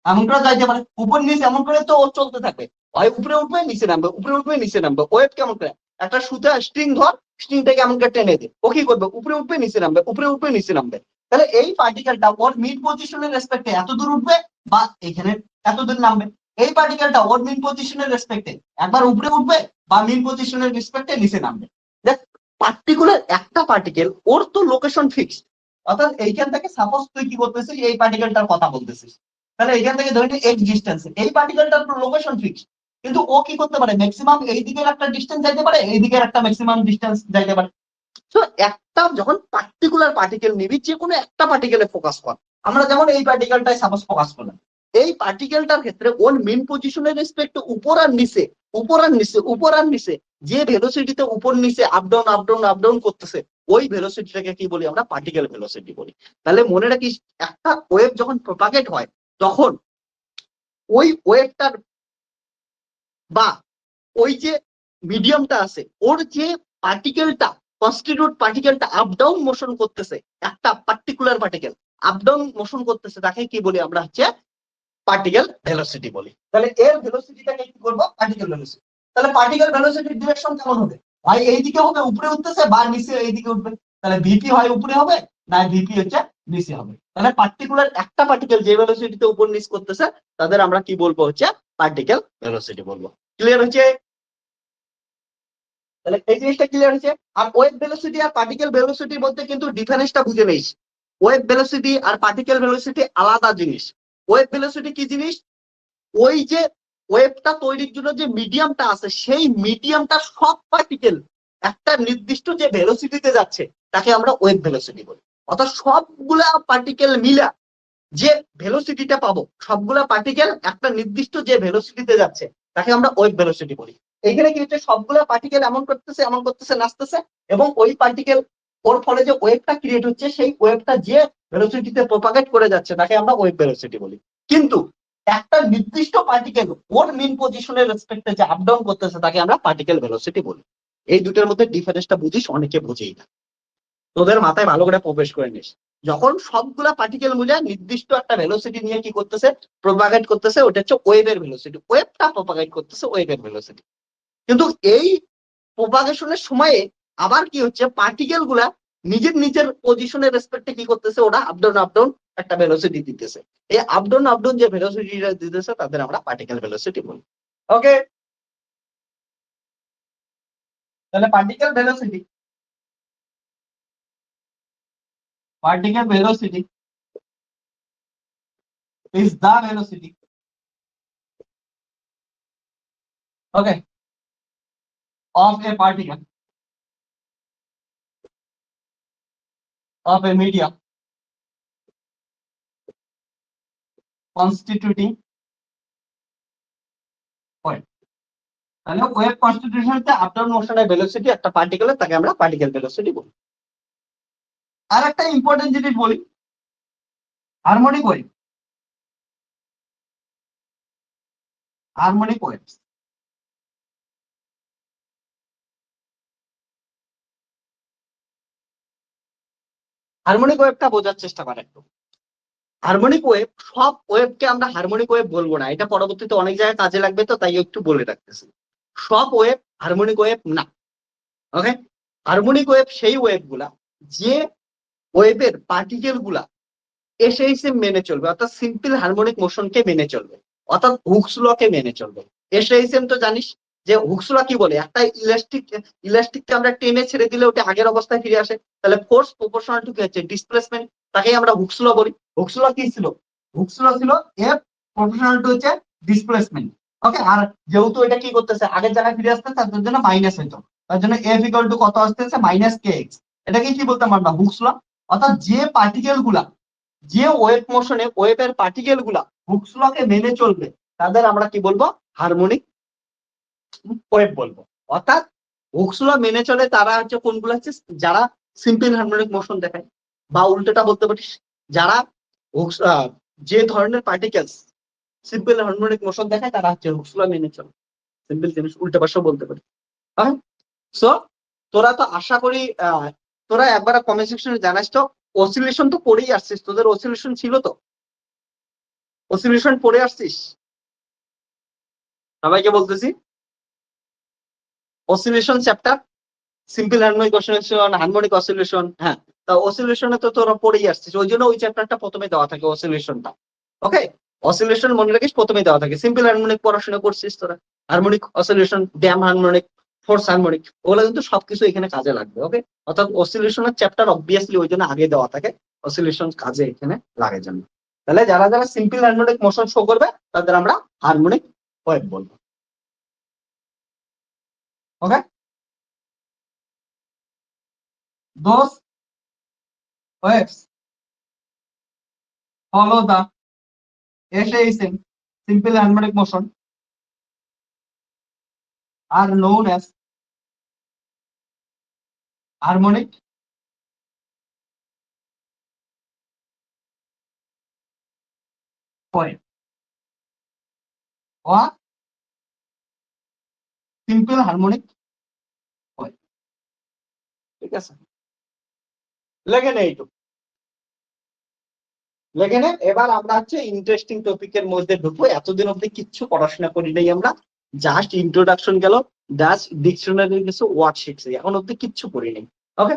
এমন করে যাইতে পারে উপর নিচে, এমন করে তো ও চলতে থাকবে, হয় উপরে উঠবে নিচে নামবে, উপরে উঠবে নিচে নামবে। ওয়েভ কেমন করে, একটা সুতা স্ট্রিং ধর, স্ট্রিংটাকে এমন করে টেনে দে, ও কি করবে, উপরে উঠবে নিচে নামবে, উপরে উঠবে নিচে নামবে। তাহলে এই পার্টিকেলটা ওর মিড পজিশনের রেসপেক্টে এত দূর উঠবে বা এখানে এত দূর নামবে। এই পার্টিকেলটা ওর মিড পজিশনের রেসপেক্টে একবার উপরে উঠবে বা মিড পজিশনের রেসপেক্টে নিচে নামবে। দেখ, পার্টিকুলার একটা পার্টিকেল ওর তো লোকেশন ফিক্সড, অর্থাৎ এইখান থেকে সাপোজ তুই কি করতেছিস, এই পার্টিকেলটার কথা বলতেছিস, তাহলে এখান থেকে ধরে নিই এক্স ডিস্টেন্স, এই পার্টিকেলটার লোকেশন ফিক্স, কিন্তু ও কি করতে পারে, ম্যাক্সিমাম এই দিকের একটা ডিস্টেন্স যাইতে পারে, এই দিকের একটা ম্যাক্সিমাম ডিস্টেন্স যাইতে পারে। তো একটা যখন পার্টিকুলার পার্টিকেল নিবি, যে কোনো একটা পার্টিকেলে ফোকাস কর, আমরা যেমন এই পার্টিকেলটাই সাপোজ ফোকাস করলাম, এই পার্টিকেলটার ক্ষেত্রে ওর মেন পজিশনের রেসপেক্ট উপর আর নিচে, উপর আর নিচে, উপর আর নিচে যে ভেলোসিটিতে উপর নিচে up down up down up down করতেছে, ওই ভেলোসিটিটাকে কি বলি আমরা, পার্টিকেল ভেলোসিটি বলি। তাহলে মনে রাখিস, একটা ওয়েভ যখন প্রপাগেট হয় তখন ওই ওয়েভটার বা ওই যে মিডিয়ামটা আছে, ওর যে পার্টিকেলটা কনস্টিটিউট পার্টিকেলটা আপ ডাউন মোশন করতেছে, একটা particular particle up down motion করতেছে, তাকে কি বলি আমরা, হচ্ছে পার্টিকেল ভেলোসিটি বলি। তাহলে এর ভেলোসিটিটাকে কি করবো, পার্টিকেল ভেলোসিটি। তাহলে পার্টিকেল ভেলোসিটির ডিরেকশন কেমন হবে, হয় এইদিকে হবে উপরে উঠতেছে বা নিচে এইদিকে উঠবে, তাহলে ভিপি হয় উপরে হবে না ভিপি হচ্ছে নিচে হবে। তাহলে পার্টিকুলার একটা পার্টিকেল যে ভেলোসিটিতে উপর নিচ করতেছে তাদের আমরা কি বলবো, হচ্ছে পার্টিকেল ভেলোসিটি বলবো। ক্লিয়ার হচ্ছে? তাহলে এই জিনিসটা ক্লিয়ার হচ্ছে। আর ওয়েভ ভেলোসিটি আর পার্টিকেল ভেলোসিটির মধ্যে কিন্তু ডিফারেন্সটা বুঝে নেই। ওয়েভ ভেলোসিটি আর পার্টিকেল ভেলোসিটি আলাদা জিনিস। ওয়েভ ভেলোসিটি কি জিনিস, ওই যে ওয়েভটা তৈরির জন্য যে মিডিয়ামটা আছে, সেই মিডিয়ামটা সব পার্টিকেল একটা নির্দিষ্ট যে ভেলোসিটিতে যাচ্ছে তাকে আমরা ওয়েভ ভেলোসিটি বলি। অর্থাৎ সবগুলা পার্টিকেল মিলা যে ভেলোসিটিটা পাবো, সবগুলা পার্টিকেল একটা নির্দিষ্ট যে ভেলোসিটিতে যাচ্ছে তাকে আমরা ওয়েভ ভেলোসিটি বলি। এখানে কি হচ্ছে, সবগুলা পার্টিকেল এমন করতেছে নাচতেছে, এবং ওই পার্টিকেল ওর ফলে যে ওয়েভটা ক্রিয়েট হচ্ছে, সেই ওয়েভটা যে ভেলোসিটিতে প্রপাগেট করে যাচ্ছে তাকে আমরা ওয়েভ ভেলোসিটি বলি। কিন্তু একটা নির্দিষ্ট পার্টিকেল ওর মেইন পজিশনের রেসপেক্টে যে আপ ডাউন করতেছে তাকে আমরা পার্টিকেল ভেলোসিটি বলি। এই দুটোর মধ্যে ডিফারেন্সটা বুঝিস, অনেকে বুঝেই না, তোদের মাথায় ভালো করে প্রবেশ করে নিস। যখন সবগুলা পার্টিকেল মিলে নির্দিষ্ট একটা ভেলোসিটি নিয়ে কি করতেছে, প্রপাগেট করতেছে, ওটা হচ্ছে ওয়েভের ভেলোসিটি, ওয়েভটা প্রপাগেট করতেছে ওয়েভের ভেলোসিটি। কিন্তু এই প্রপাগেশনের সময়ে আবার কি হচ্ছে, পার্টিকেল গুলা নিজের নিজের পজিশনের রেসপেক্টে কি করতেছে, ওরা আপ ডাউন একটা ভেলোসিটি দিতেছে। এই আপ ডাউন যে ভেলোসিটিটা দিতেছে তাদের আমরা পার্টিকেল ভেলোসিটি বলি। ওকে, তাহলে particle velocity is the velocity, okay, of a particle of a medium constituting wave। তাহলে ওয়েভ কনস্টিটিউশনতে আপ ডাউন মোশনের ভেলোসিটি একটা পার্টিকেলের, তাকে আমরা পার্টিকেল ভেলোসিটি বলি। আর একটা ইম্পর্টেন্ট জিনিস বলি, harmonic wave. Harmonic waves, harmonic ওয়েভটা বোঝার চেষ্টা করে একটু। হারমোনিক ওয়েভ, সব ওয়েভকে আমরা হারমোনিক ওয়েভ বলবো না, এটা পরবর্তীতে অনেক জায়গায় কাজে লাগবে, তো তাই একটু বলে রাখতেছি। সব ওয়েভ হারমোনিক ওয়েভ না। ওকে, হারমোনিক ওয়েভ সেই ওয়েভ গুলা যে ওয়েভের পার্টিকেল গুলা এসএইচএম মেনে চলবে, অর্থাৎ সিম্পল হারমোনিক মোশনকে মেনে চলবে, অর্থাৎ হুকস ল কে মেনে চলবে। এসএইচএম তো জানিস যে হুকস ল কি বলে, একটা ইলাস্টিককে আমরা টেনে ছেড়ে দিলে ওটা আগের অবস্থায় ফিরে আসে, তাহলে ফোর্স প্রপোর্শনাল টু কি হচ্ছে, ডিসপ্লেসমেন্ট, তাকেই আমরা হুকস ল বলি। হুকস ল কি ছিল, হুকস ল ছিল এফ প্রপোর্শনাল টু হচ্ছে ডিসপ্লেসমেন্ট। ওকে, আর যেহেতু এটা কি করতেছে, আগের জায়গায় ফিরে আসতেছে, তার জন্য মাইনাস হইতো, তার জন্য এফ ইকুয়াল টু কত আসতেছে, মাইনাস কে এক্স। এটাকে কি বলতাম আমরা, হুকস ল। অর্থাৎ যে পার্টিকেল গুলা যে ওয়েভ মোশনে ওয়েভের পার্টিকেল গুলা হুকস ল কে মেনে চলবে তাদের আমরা কি বলবো, হারমোনিক ওয়েভ বলবো। অর্থাৎ হুকস ল মেনে চলে তারা হচ্ছে কোনগুলো, হচ্ছে যারা সিম্পল হারমোনিক মোশন দেখায়, বা উল্টোটা বলতে পারিস, যারা যে ধরনের পার্টিকেলস সিম্পল হারমোনিক মোশন দেখায় তারা হচ্ছে রুলসগুলো মেনে চলে। সিম্পল জিনিস উল্টা পাশাও বলতে পারি। হ্যাঁ, সো তোরা তো আশা করি তোরা একবার কমেন্ট সেকশনে জানাস তো অসিলেশন তো পড়েই আসছিস, তোদের অসিলেশন ছিল তো, অসিলেশন পড়ে আসছিস সবাইকে বলতেছি, oscillation chapter, simple harmonic oscillation, harmonic oscillation, হ্যাঁ, তা অসিলেশনে তো তোরা পড়েই আসছিস, ওই জন্য ওই চ্যাপ্টারটা প্রথমে দেওয়া থাকে অসিলেশনটা। ওকে, অসিলেশন মনে রাখিস প্রথমে দেওয়া থাকে। সিম্পল হারমোনিক পড়াশোনা করছিস তোরা, harmonic oscillation, damp harmonic, force harmonic, ওগুলো কিন্তু সবকিছু এখানে কাজে লাগবে। ওকে, অর্থাৎ অসিলেশনের চ্যাপ্টার অবভিয়াসলি ওই জন্য আগে দেওয়া থাকে, অসিলেশন কাজে এখানে লাগে জন্য। তাহলে যারা যারা সিম্পল হারমোনিক মোশন শো করবে তাদের আমরা হারমোনিক ওয়েভ বলবো। ওকে, those waves follow the SASM, simple harmonic motion, are known as harmonic wave or simple harmonic wave। ঠিক আছে, লেগে নে এইটুকু, লেগে নে। এবার আমরা হচ্ছে ইন্টারেস্টিং টপিকের মধ্যে ঢুকবো। এতদিন অব্দি কিচ্ছু পড়াশোনা করি নাই আমরা, জাস্ট ইন্ট্রোডাকশন গেল, জাস্ট ডিকশনারির কিছু ওয়ার্ড শিখছি, এখন অব্দি কিচ্ছু করি নাই। ওকে,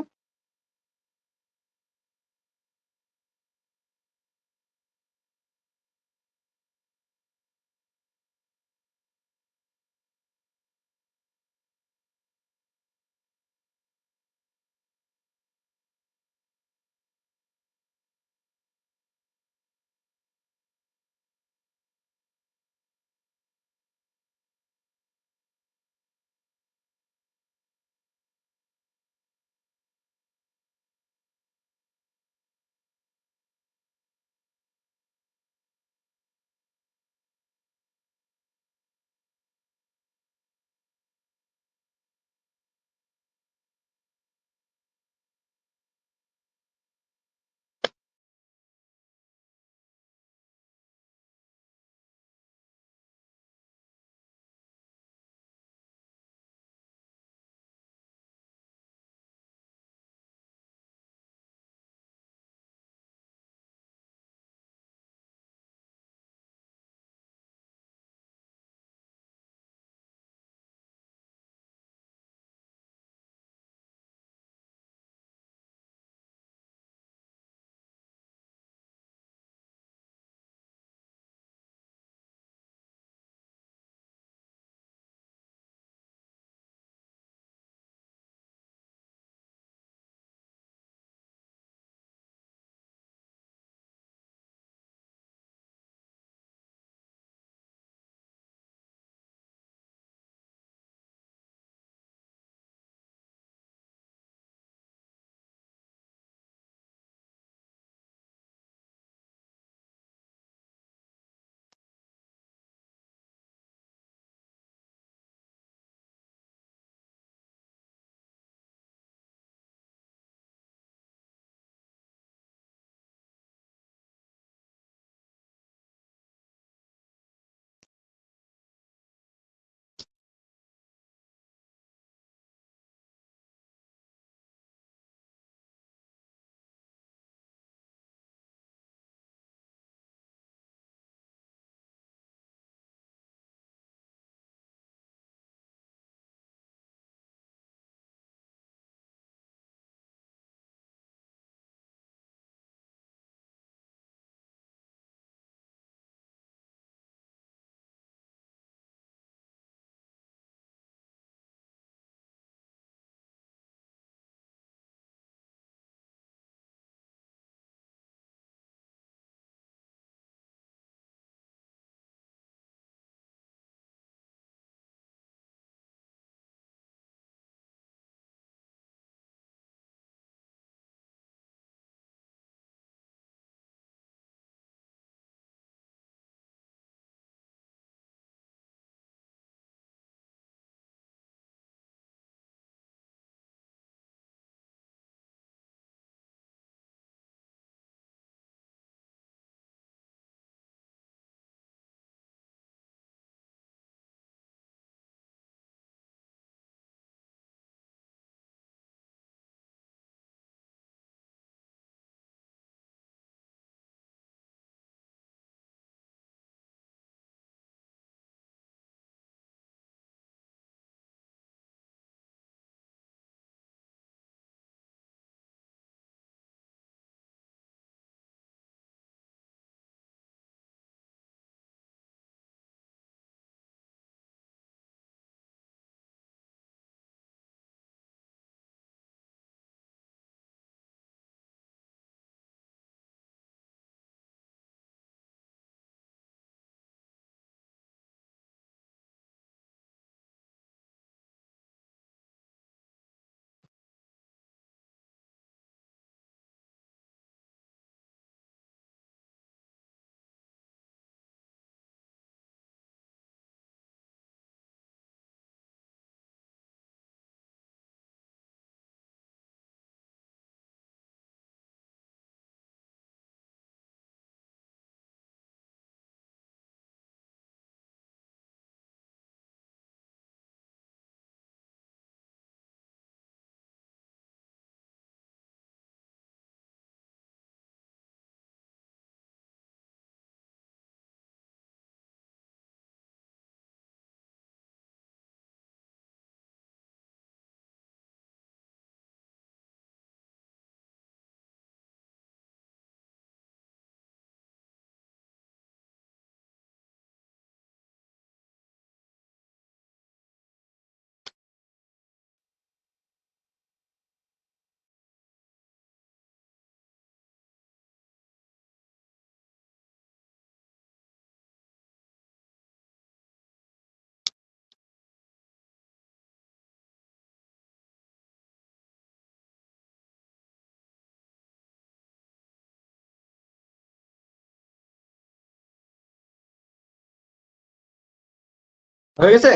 হয়ে গেছে?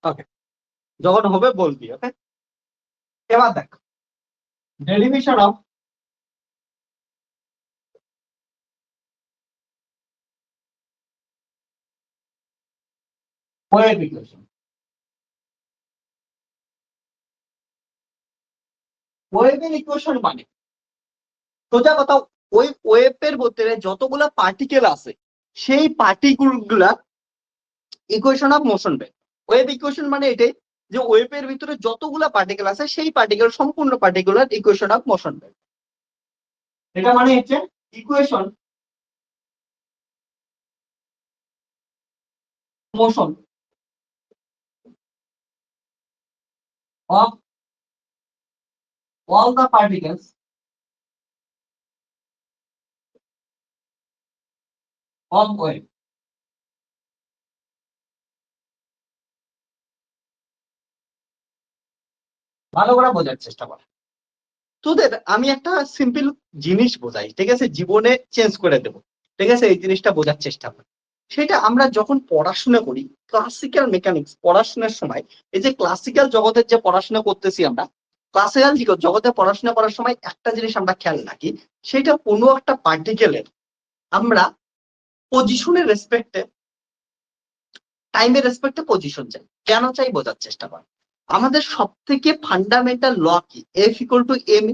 ওকে, যখন হবে বলবি। ওকে, এবার দেখ, ডেরিভেশন অফ ওয়েভ ইকুয়েশন। ওয়েভের ইকুয়েশন মানে সোজা কথা, ওই ওয়েভের ভিতরে যতগুলা পার্টিকেল আছে সেই পার্টিকেল গুলা ইকুয়েশন অফ মোশন বের। ওয়েভ ইকুয়েশন মানে এটাই যে ওয়েভের ভিতরে যতগুলা পার্টিকেল আছে সেই পার্টিকেল সম্পূর্ণ পার্টিকুলার ইকুয়েশন অফ মোশন বের। এটা মানে হচ্ছে equation motion of all the particles of wave। ভালো করে বোঝার চেষ্টা কর। তোদের আমি একটা সিম্পল জিনিস বোঝাই, ঠিক আছে, জীবনে চেঞ্জ করে দেবো, ঠিক আছে, এই জিনিসটা বোঝার চেষ্টা কর। সেটা আমরা যখন পড়াশোনা করি ক্লাসিক্যাল মেকানিক্স পড়াশোনার সময়, এই যে ক্লাসিক্যাল জগতের যে পড়াশোনা করতেছি আমরা, ক্লাসিক্যাল জগতে পড়াশোনা করার সময় একটা জিনিস আমরা খেয়াল রাখি, সেটা কোনো একটা পার্টিকেলের আমরা পজিশনের রেসপেক্টে, টাইমের রেসপেক্টে পজিশন চাই। কেন চাই বোঝার চেষ্টা কর। আমাদের সব থেকে ফান্ডামেন্টাল ল কি? F equal to m.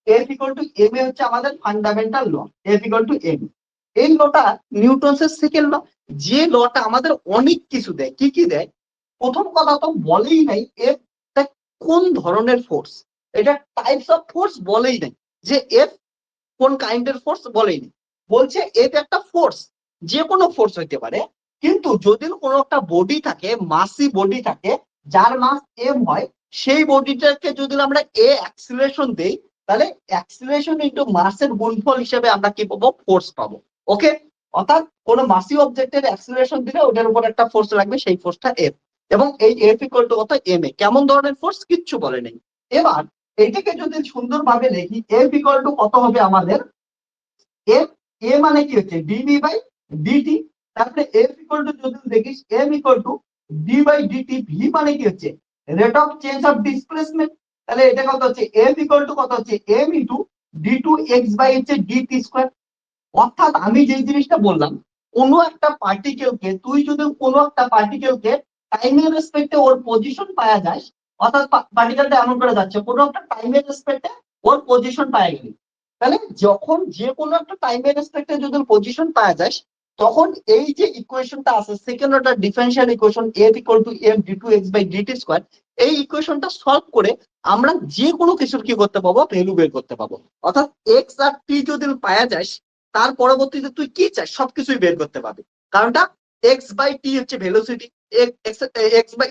F equal to m a হচ্ছে আমাদের fundamental law, F equal to m. এই লটা নিউটনসের সেকেন্ড ল, যে লটা আমাদের অনেক কিছু দেয়। কি কি দেয়? প্রথম কথা তো বলেই নাই এফ কোন ধরনের ফোর্স, এটা টাইপস অফ ফোর্স বলেই নাই, যে এফ কোন কাইন্ডের ফোর্স বলেই নাই। বলছে এফ একটা ফোর্স, যে কোনো ফোর্স হইতে পারে, কিন্তু যদি কোনো একটা বডি থাকে, মাসি বডি থাকে, যার মাস এম হয়, সেই বডিটাকে যদি আমরা এ অ্যাক্সিলারেশন দেই, তাহলে অ্যাক্সিলারেশন ইনটু মাসের গুণফল হিসেবে আমরা কি পাবো? ফোর্স পাবো। ওকে, অর্থাৎ কোন মাসি অবজেক্টের অ্যাক্সিলারেশন দিলে ওটার উপর একটা ফোর্স লাগবে, সেই ফোর্সটা এফ। এবং এই এফ ইকুয়াল টু কত? M A. কেমন ধরনের ফোর্স? কিচ্ছু বলে নেই। এবার এইটাকে যদি সুন্দরভাবে লিখি, এফ ইকুয়াল টু কত হবে আমাদের? এফ, এ মানে কি হচ্ছে ডিবি বাই ডিটি। তারপরে এফ ইকুয়াল টু যদি দেখিস M equal to D by DT. V মানে কি হচ্ছে? Rate of change of displacement. তাহলে এটা কত হচ্ছে? এফ ইকুয়াল টু কত হচ্ছে? M into D two X by হচ্ছে ডিটি স্কোয়ার। অর্থাৎ আমি যে জিনিসটা বললাম, কোনো একটা পার্টিকেলকে, তুই যদি কোনো একটা পার্টিকেলকে টাইমের রেসপেক্টে ওর পজিশন পাওয়া যায়, অর্থাৎ পার্টিকেলটা এমন করে যাচ্ছে কোনো একটা টাইমের রেসপেক্টে ওর পজিশন পাওয়া গেল, তাহলে যখন যে কোনো একটা টাইমের রেসপেক্টে যদি পজিশন পাওয়া যায়, তখন এই যে ইকুয়েশনটা আছে second order differential equation F equal to M D two X by DT square, এই ইকুয়েশনটা সলভ করে আমরা যে কোনো কিছুর কি করতে পাবো? ভ্যালু বের করতে পাবো। অর্থাৎ এক্স আর টি যদি পাওয়া যায়, তার পরবর্তীতে তুই কি চাস সবকিছুই বের করতে পারবি। কারণটা এক্স বাই টি হচ্ছে velocity, x by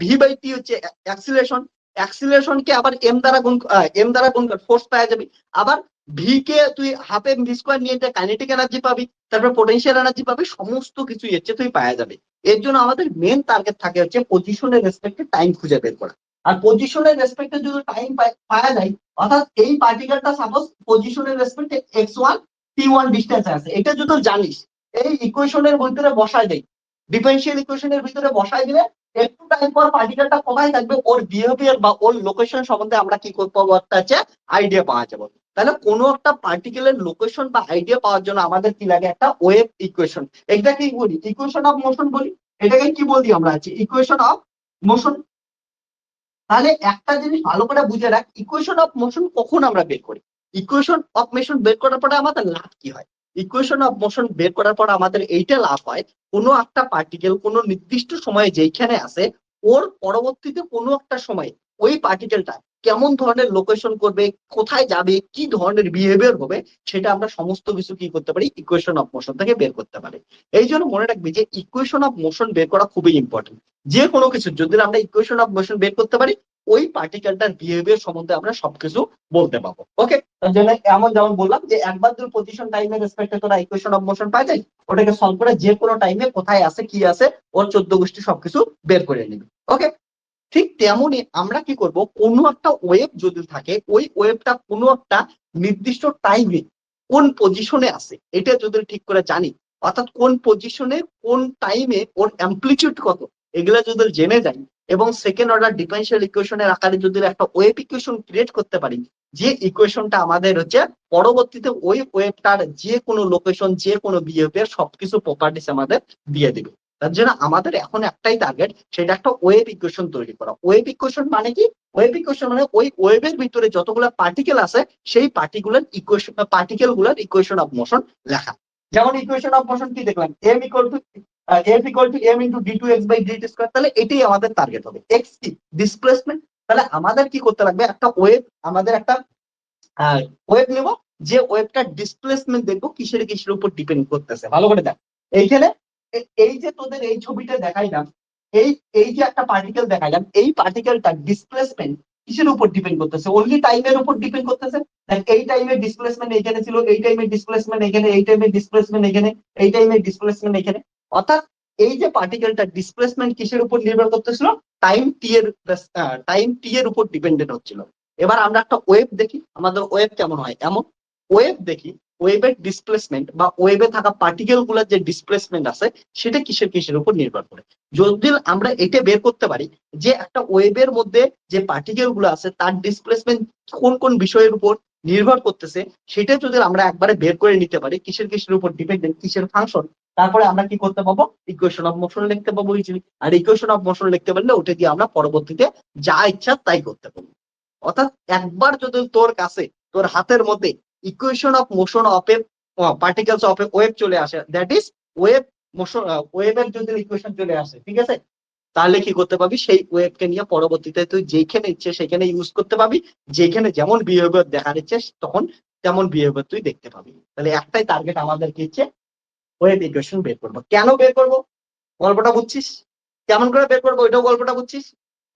v by t হচ্ছে অ্যাক্সিলারেশন, অ্যাক্সিলারেশনকে আবার এম দ্বারা গুণ ফোর্স পাওয়া যাবে। আবার ভি কে তুই হাফ এম ভি স্কোয়ার নিয়ে কাইনেটিক এনার্জি পাবি, তারপর পোটেনশিয়াল এনার্জি পাবি, সমস্ত কিছু হচ্ছে তুই পাওয়া যাবে। এর জন্য আমাদের মেন টার্গেট থাকে হচ্ছে পজিশনের রেসপেক্টে টাইম খুঁজে বের করা। আর পজিশনের রেসপেক্টে যদি টাইম পাওয়া যায়, অর্থাৎ এই পার্টিকেলটা সাপোজ পজিশনের রেসপেক্টে x one t one distance আছে, এটা যদি জানিস, এই ইকুয়েশনের ভিতরে বসায় দেয়, ডিফারেনশিয়াল ইকুয়েশনের ভিতরে বসায় দিলে একটু টাইম পর পার্টিকেলটা কোথায় থাকবে, ওর বিহেভিয়ার বা ওর লোকেশন সম্বন্ধে আমরা কি করতে পারবো? একটা হচ্ছে আইডিয়া পাওয়া যাবে। তাহলে কোনো একটা পার্টিকুলার লোকেশন বা আইডিয়া পাওয়ার জন্য আমাদের কি লাগে? একটা ওয়েভ ইকুয়েশন। এটাকে কি বলি? ইকুয়েশন অফ মোশন বলি। এটাকে কি বলি আমরা? আছে ইকুয়েশন অফ মোশন। তাহলে একটা জিনিস ভালো করে বুঝে রাখ, ইকুয়েশন অফ মোশন কখন আমরা বের করি? ইকুয়েশন অফ মোশন বের করার পরে আমাদের লাভ কি হয়? ইকুয়েশন অফ মোশন বের করার পর আমাদের এইটা লাভ হয়, কোনো একটা পার্টিকেল কোনো নির্দিষ্ট সময়ে যেখানে আছে, ওর পরবর্তীতে কোনো একটা সময় ওই পার্টিকেলটা কেমন ধরনের লোকেশন করবে, কোথায় যাবে, কি ধরনের বিহেভিয়ার হবে, সেটা আমরা সমস্ত কিছু কি করতে পারি? ইকুয়েশন অফ মোশন থেকে বের করতে পারি। এই জন্য মনে রাখবি যে ইকুয়েশন অফ মোশন বের করা খুবই ইম্পর্টেন্ট। যে কোনো কিছু যদি আমরা ইকুয়েশন অফ মোশন বের করতে পারি, ওই পার্টিকেলটার বিহেভিয়ার সম্বন্ধে আমরা সবকিছু বলতে পারবো। ওকে, তার জন্য এমন যেমন বললাম যে একবার যদি পজিশন টাইমের রেসপেক্টে তোরা ইকুয়েশন অফ মোশন পাই যাই, ওটাকে সলভ করে যে কোনো টাইমে কোথায় আছে কি আছে ওর 14 গোষ্ঠী সবকিছু বের করে নিবি। ওকে, ঠিক তেমনই আমরা কি করব, কোনো একটা ওয়েভ যদি থাকে ওই ওয়েভটা কোনো একটা নির্দিষ্ট টাইমে কোন পজিশনে আছে এটা যদি ঠিক করে জানি, অর্থাৎ কোন পজিশনে কোন টাইমে ওর অ্যাম্পলিটিউড কত, এগুলা যদি জেনে যাই এবং সেকেন্ড অর্ডার ডিফারেনশিয়াল ইকুয়েশনের আকারে যদি একটা ওয়েভ ইকুয়েশন ক্রিয়েট করতে পারি, যে ইকুয়েশনটা আমাদের হচ্ছে পরবর্তীতে ওই ওয়েভটার যে কোনো লোকেশন যে কোনো বিহেভিয়ার সবকিছু প্রপার্টিস আমাদের দিয়ে দিবে। তার জন্য আমাদের এখন একটাই টার্গেট, সেটা একটা ওয়েভ ইকুয়েশন তৈরি করা। ওয়েভ ইকুয়েশন মানে কি? ওয়েভ ইকুয়েশন মানে ওই ওয়েভের ভিতরে যতগুলো পার্টিকেল আছে সেই পার্টিকেল গুলার ইকুয়েশন অফ মোশন লেখা। যেমন ইকুয়েশন অফ মোশন কি দেখলাম, m equal to f equal to m into d2x by dt square, তাহলে এটাই আমাদের টার্গেট হবে। x কি? ডিসপ্লেসমেন্ট। তাহলে আমাদের কি করতে লাগবে, একটা ওয়েভ, আমাদের একটা ওয়েভ নেব, যে ওয়েভটা ডিসপ্লেসমেন্ট দেখবো কিসের কিসের উপর ডিপেন্ড করতেছে। ভালো করে দেখ, এইখানে এই যে তোদের এই ছবিটা দেখাইলাম, এই এই যে একটা পার্টিকেল দেখাইলাম, এই পার্টিকেলটা ডিসপ্লেসমেন্ট কিসের উপর ডিপেন্ড করতেছে? অনলি টাইমের উপর ডিপেন্ড করতেছে। দেখ, এই টাইমের ডিসপ্লেসমেন্ট এখানে ছিল, এই টাইমের ডিসপ্লেসমেন্ট এখানে, এই টাইমের ডিসপ্লেসমেন্ট এখানে, এই টাইমের ডিসপ্লেসমেন্ট এখানে। অর্থাৎ এই যে পার্টিকেলটা ডিসপ্লেসমেন্ট কিসের উপর নির্ভর করতেছিল? টাইম টি এর উপর ডিপেন্ডেন্ট হচ্ছিল। এবার আমরা একটা ওয়েভ দেখি, আমাদের ওয়েভ কেমন হয়, এমন ওয়েভ দেখি। ওয়েভের ডিসপ্লেসমেন্ট বা ওয়েভে থাকা পার্টিকেল গুলোর যে ডিসপ্লেসমেন্ট আছে সেটা কিসের কিসের উপর নির্ভর করে। যদি আমরা এটা বের করতে পারি যে একটা ওয়েভের মধ্যে যে পার্টিকেল গুলো আছে তার ডিসপ্লেসমেন্ট কোন কোন বিষয়ের উপর নির্ভর করতেছে, সেটা যদি আমরা একবারে বের করে নিতে পারি কিসের কিসের উপর ডিপেন্ডেন্ট, কিসের ফাংশন, তারপরে আমরা কি করতে পাবো, ইকুয়েশন অফ মোশন লিখতে পাবো ইজিলি। আর ইকুয়েশন অফ মোশন লিখতে পারলে ওটা দিয়ে আমরা পরবর্তীতে যা ইচ্ছা তাই করতে পারবো। অর্থাৎ একবার যদি তোর কাছে তোর হাতের মধ্যে equation of motion of A particles of a wave চলে আসে, দ্যাট ইজ ওয়েভ মোশন, ওয়েভের যদি ইকুয়েশন চলে আসে, ঠিক আছে, তাহলে কি করতে পারবি, সেই ওয়েভকে নিয়ে পরবর্তীতে তুই যেখানে ইচ্ছে সেখানে ইউজ করতে পারবি, যেখানে যেমন বিহেভিয়ার দেখার ইচ্ছে তখন তেমন বিহেভিয়ার তুই দেখতে পাবি। তাহলে একটাই টার্গেট আমাদের কি ইচ্ছে, ওয়েভ ইকুয়েশন বের করবো। কেন বের করবো গল্পটা বুঝছিস? কেমন করে বের করবো এটাও গল্পটা বুঝছিস?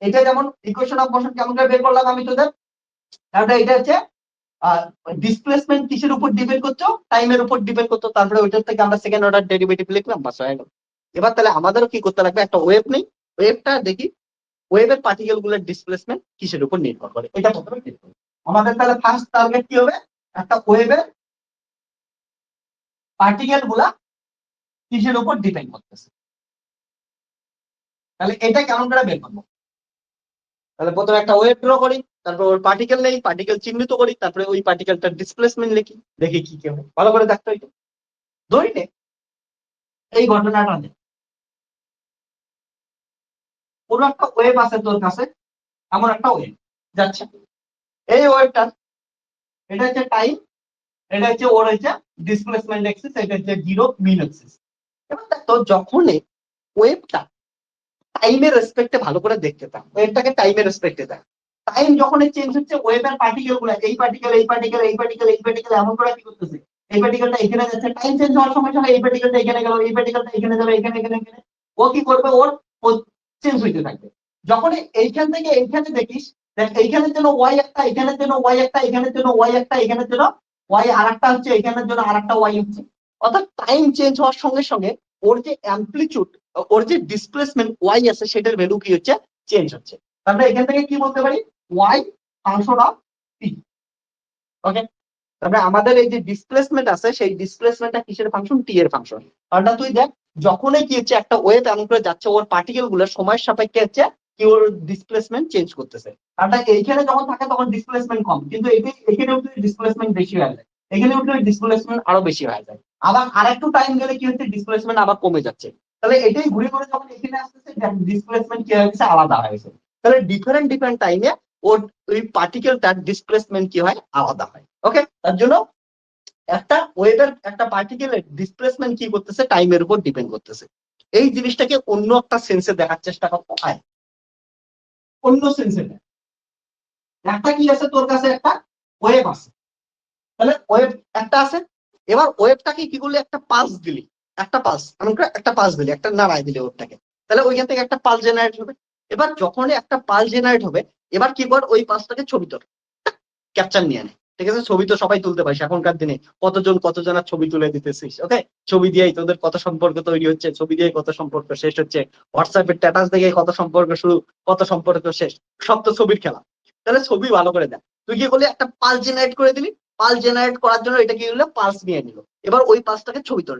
এটা যেমন ইকুয়েশন অফ মোশন কেমন করে বের করলাম আমি তোদের, তাহলে এটা হচ্ছে ডিসপ্লেসমেন্ট কিসের উপর ডিপেন্ড করছো, টাইমের উপর ডিপেন্ড করতো, তারপরে ওইটার থেকে আমরা সেকেন্ড অর্ডার ডেরিভেটিভ লিখলাম, বাস হয়ে গেল। এবার তাহলে আমাদেরও কি করতে লাগবে, একটা ওয়েভ নেই, ওয়েভটা দেখি ওয়েভের পার্টিকেল গুলোর ডিসপ্লেসমেন্ট কিসের উপর নির্ভর করে, এটা প্রথমে বের করি। আমাদের তাহলে ফার্স্ট টার্গেট কি হবে, একটা ওয়েভের পার্টিকেল গুলা কিসের উপর ডিপেন্ড করতেছে। তাহলে এটা কেমন করে বের করবো, তাহলে প্রথমে একটা ওয়েভ ড্র করি, তারপর ওর পার্টিকেল নেই, পার্টিকেল চিহ্নিত করি, তারপরে ওই পার্টিকেলটার ডিসপ্লেসমেন্ট লিখি, দেখি কি কি হয়। ভালো করে দেখতে হইতো। ধরি নে এই ঘটনাটা নেই, কোন একটা ওয়েভ আছে তোর কাছে, এমন একটা ওয়েভ যাচ্ছে, এই ওয়েভটা এটা হচ্ছে টাইম, এটা হচ্ছে ওর হচ্ছে ডিসপ্লেসমেন্ট এক্সিস, এটা হচ্ছে জিরো মিন এক্সিস। এবার দেখো যখনই ওয়েভটা টাইমের রেসপেক্টে ভালো করে দেখতে থাক, ওয়েভটাকে টাইমের রেসপেক্টে দেখ, টাইম যখন চেঞ্জ হচ্ছে ওয়েভের পার্টিকেল গুলো এই পার্টিকেল এই পার্টিকেল এই পার্টিকেল এই পার্টিকেল এমন করে কি করতেছে, এই পার্টিকেলটা এখানে যাচ্ছে, টাইম চেঞ্জ হওয়ার সময় সময় এই পার্টিকেলটা এখানে গেল, এই পার্টিকেলটা এখানে যাবে, এখানে এখানে এখানে, ও কি করবে, ওর চেঞ্জ হইতে থাকবে। যখন এইখান থেকে এইখানে দেখিস, দেখ এইখানের জন্য ওয়াই একটা, এখানের জন্য ওয়াই একটা, এখানের জন্য ওয়াই একটা, এখানের জন্য ওয়াই আর একটা হচ্ছে, এখানের জন্য আর একটা ওয়াই হচ্ছে। অর্থাৎ টাইম চেঞ্জ হওয়ার সঙ্গে সঙ্গে ওর যে অ্যাম্পলিটিউড, ওর যে ডিসপ্লেসমেন্ট ওয়াই আছে সেটার ভ্যালু কি হচ্ছে, চেঞ্জ হচ্ছে। তাহলে এখান থেকে কি বলতে পারি, ওয়াই ফাংশন অফ টি। ওকে, তারপরে আমাদের এই যে ডিসপ্লেসমেন্ট আছে সেই ডিসপ্লেসমেন্টটা কিসের ফাংশন, টি এর ফাংশন। অর্থাৎ তুই দেখ যখনই কি হচ্ছে একটা ওয়েভ এমন করে যাচ্ছে ওর পার্টিকেল গুলো সময়ের সাপেক্ষে হচ্ছে কি ওর ডিসপ্লেসমেন্ট চেঞ্জ করতেছে। অর্থাৎ এইখানে যখন থাকে তখন ডিসপ্লেসমেন্ট কম, কিন্তু এখানে উঠলে ডিসপ্লেসমেন্ট বেশি হয়ে যায়, এখানে উঠলে ডিসপ্লেসমেন্ট আরো বেশি হয়ে যায়, আবার আরেকটু টাইম গেলে কি হচ্ছে ডিসপ্লেসমেন্ট আবার কমে যাচ্ছে। তাহলে এটাই ঘুরে ঘুরে যখন এখানে আসতেছে ডিসপ্লেসমেন্ট কি হয়ে গেছে, আলাদা হয়ে গেছে। তাহলে ডিফারেন্ট ডিফারেন্ট টাইমে ওর ওই পার্টিকেলটার ডিসপ্লেসমেন্ট কি হয়, আলাদা হয়। ওকে, তার জন্য একটা ওয়েভের একটা পার্টিকেলের ডিসপ্লেসমেন্ট কি করতেছে, টাইমের উপর ডিপেন্ড করতেছে। এই জিনিসটাকে অন্য একটা সেন্সে দেখার চেষ্টা করতে হয়, অন্য সেন্সে একটা কি আছে তোর কাছে, একটা ওয়েভ আছে, তাহলে ওয়েভ একটা আছে, এবার ওয়েভটাকে কি করলে একটা পালস দিলি, একটা পালস আমরা একটা পালস দিলি, একটা নাড়াই দিলি ওটাকে, তাহলে ওইখান থেকে একটা পালস জেনারেট হবে। এবার যখনই একটা পালস জেনারেট হবে এবার কি কর, ওই পাঁচটাকে ছবি তোর, ক্যাপচার নিয়ে নে। ঠিক আছে, ছবি তো সবাই তুলতে পারিস এখনকার দিনে, কতজনের ছবি তুলে দিতেছিস। ওকে, ছবি দিয়েই তোদের কত সম্পর্ক তৈরি হচ্ছে, ছবি দিয়ে কত সম্পর্ক শেষ হচ্ছে, হোয়াটসঅ্যাপের স্ট্যাটাস দেখে কত সম্পর্ক শুরু, কত সম্পর্ক শেষ, সব তো ছবির খেলা। তাহলে ছবি ভালো করে দেখ। তুই কি করলি, একটা পালস জেনারেট করে দিলি, পালস জেনারেট করার জন্য এটা কি হলো, পালস নিয়ে নিল। এবার ওই পালসটাকে ছবি তোল।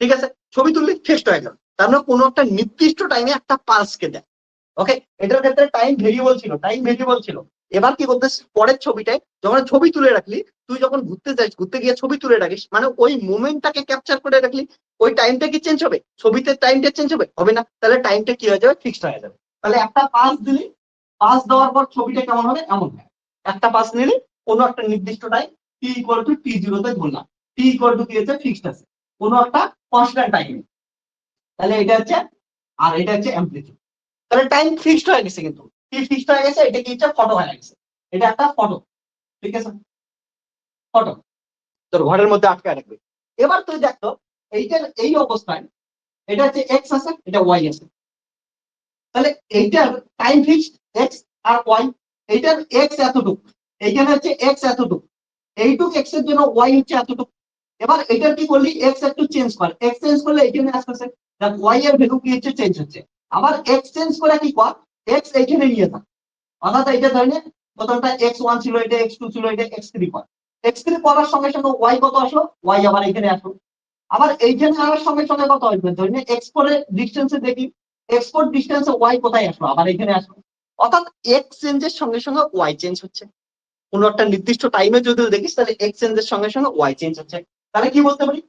ঠিক আছে, ছবি তুললি, ফিক্সড হয়ে গেল। তার মানে কোনো একটা নির্দিষ্ট টাইমে একটা পালসকে দেয়। ওকে, এটার ক্ষেত্রে টাইম ভেরিয়েবল ছিল। এবার কি করতে, পরের ছবিটায় যখন ছবি তুলে রাখলি, তুই যখন ঘুরতে যাস, ঘুরতে গিয়ে ছবি তুলে রাখিস, মানে ওই মোমেন্টটাকে ক্যাপচার করে রাখলি, ওই টাইমটা কি চেঞ্জ হবে, ছবিতে টাইমটা চেঞ্জ হবে না। তাহলে টাইমটা কি হয়ে যাবে, ফিক্সড হয়ে যাবে। তাহলে একটা পাস দিলি, পাস দেওয়ার পর ছবিটা কেমন হবে, এমন হবে। একটা পাস নিলি, কোনো একটা নির্দিষ্ট টাইম t=t0 তে ধরলাম, t= কি হচ্ছে, ফিক্সড আছে, কোনো একটা কনস্ট্যান্ট টাইম। তাহলে এটা হচ্ছে, আর এটা হচ্ছে অ্যামপ্লিটিউড। তাহলে টাইম ফিক্সড হয়ে গেছে, কিন্তু কি ফিক্সড হয়ে গেছে, এটা কি হচ্ছে, ফটো হয়ে গেছে। এটা একটা ফটো। ঠিক আছে, ফটো তোর ঘরের মধ্যে আটকায় রাখবে। এবার তুই দেখতো, এইটার এই অবস্থায় এটা হচ্ছে এক্স আছে, এটা ওয়াই আছে। তাহলে এইটার টাইম ফিক্সড এক্স আর ওয়াই। এইটার এক্স এতটুকু, এইখানে হচ্ছে এক্স এতটুকু, এইটুক এক্স এর জন্য ওয়াই হচ্ছে এতটুকু। এবার এটার কি করলি, এক্স একটু চেঞ্জ কর, এক্স চেঞ্জ করলে এইখানে আসতেছে, দেখ ওয়াই এর ভ্যালু কি হচ্ছে, চেঞ্জ হচ্ছে। আবার এক্স চেঞ্জ করে কি কর, এক্স এইখানে নিয়ে থাক, অর্থাৎ এটা ধরে নে প্রথমটা x1 ছিল, এটা x2 ছিল, এটা x3 কর। x3 করার সঙ্গে সঙ্গে y কত আসলো, y আবার এখানে আসলো। আবার এইখানে আসার সঙ্গে সঙ্গে কত আসবে, ধরে নে x4 এর ডিসটেন্সে দেখি, x4 ডিসটেন্সে y কোথায় আসলো, আবার এখানে আসলো। অর্থাৎ x চেঞ্জের সঙ্গে সঙ্গে y চেঞ্জ হচ্ছে। কোনো একটা নির্দিষ্ট টাইমে যদি দেখিস, তাহলে x চেঞ্জের সঙ্গে সঙ্গে y চেঞ্জ হচ্ছে। তাহলে কি বলতে পারি,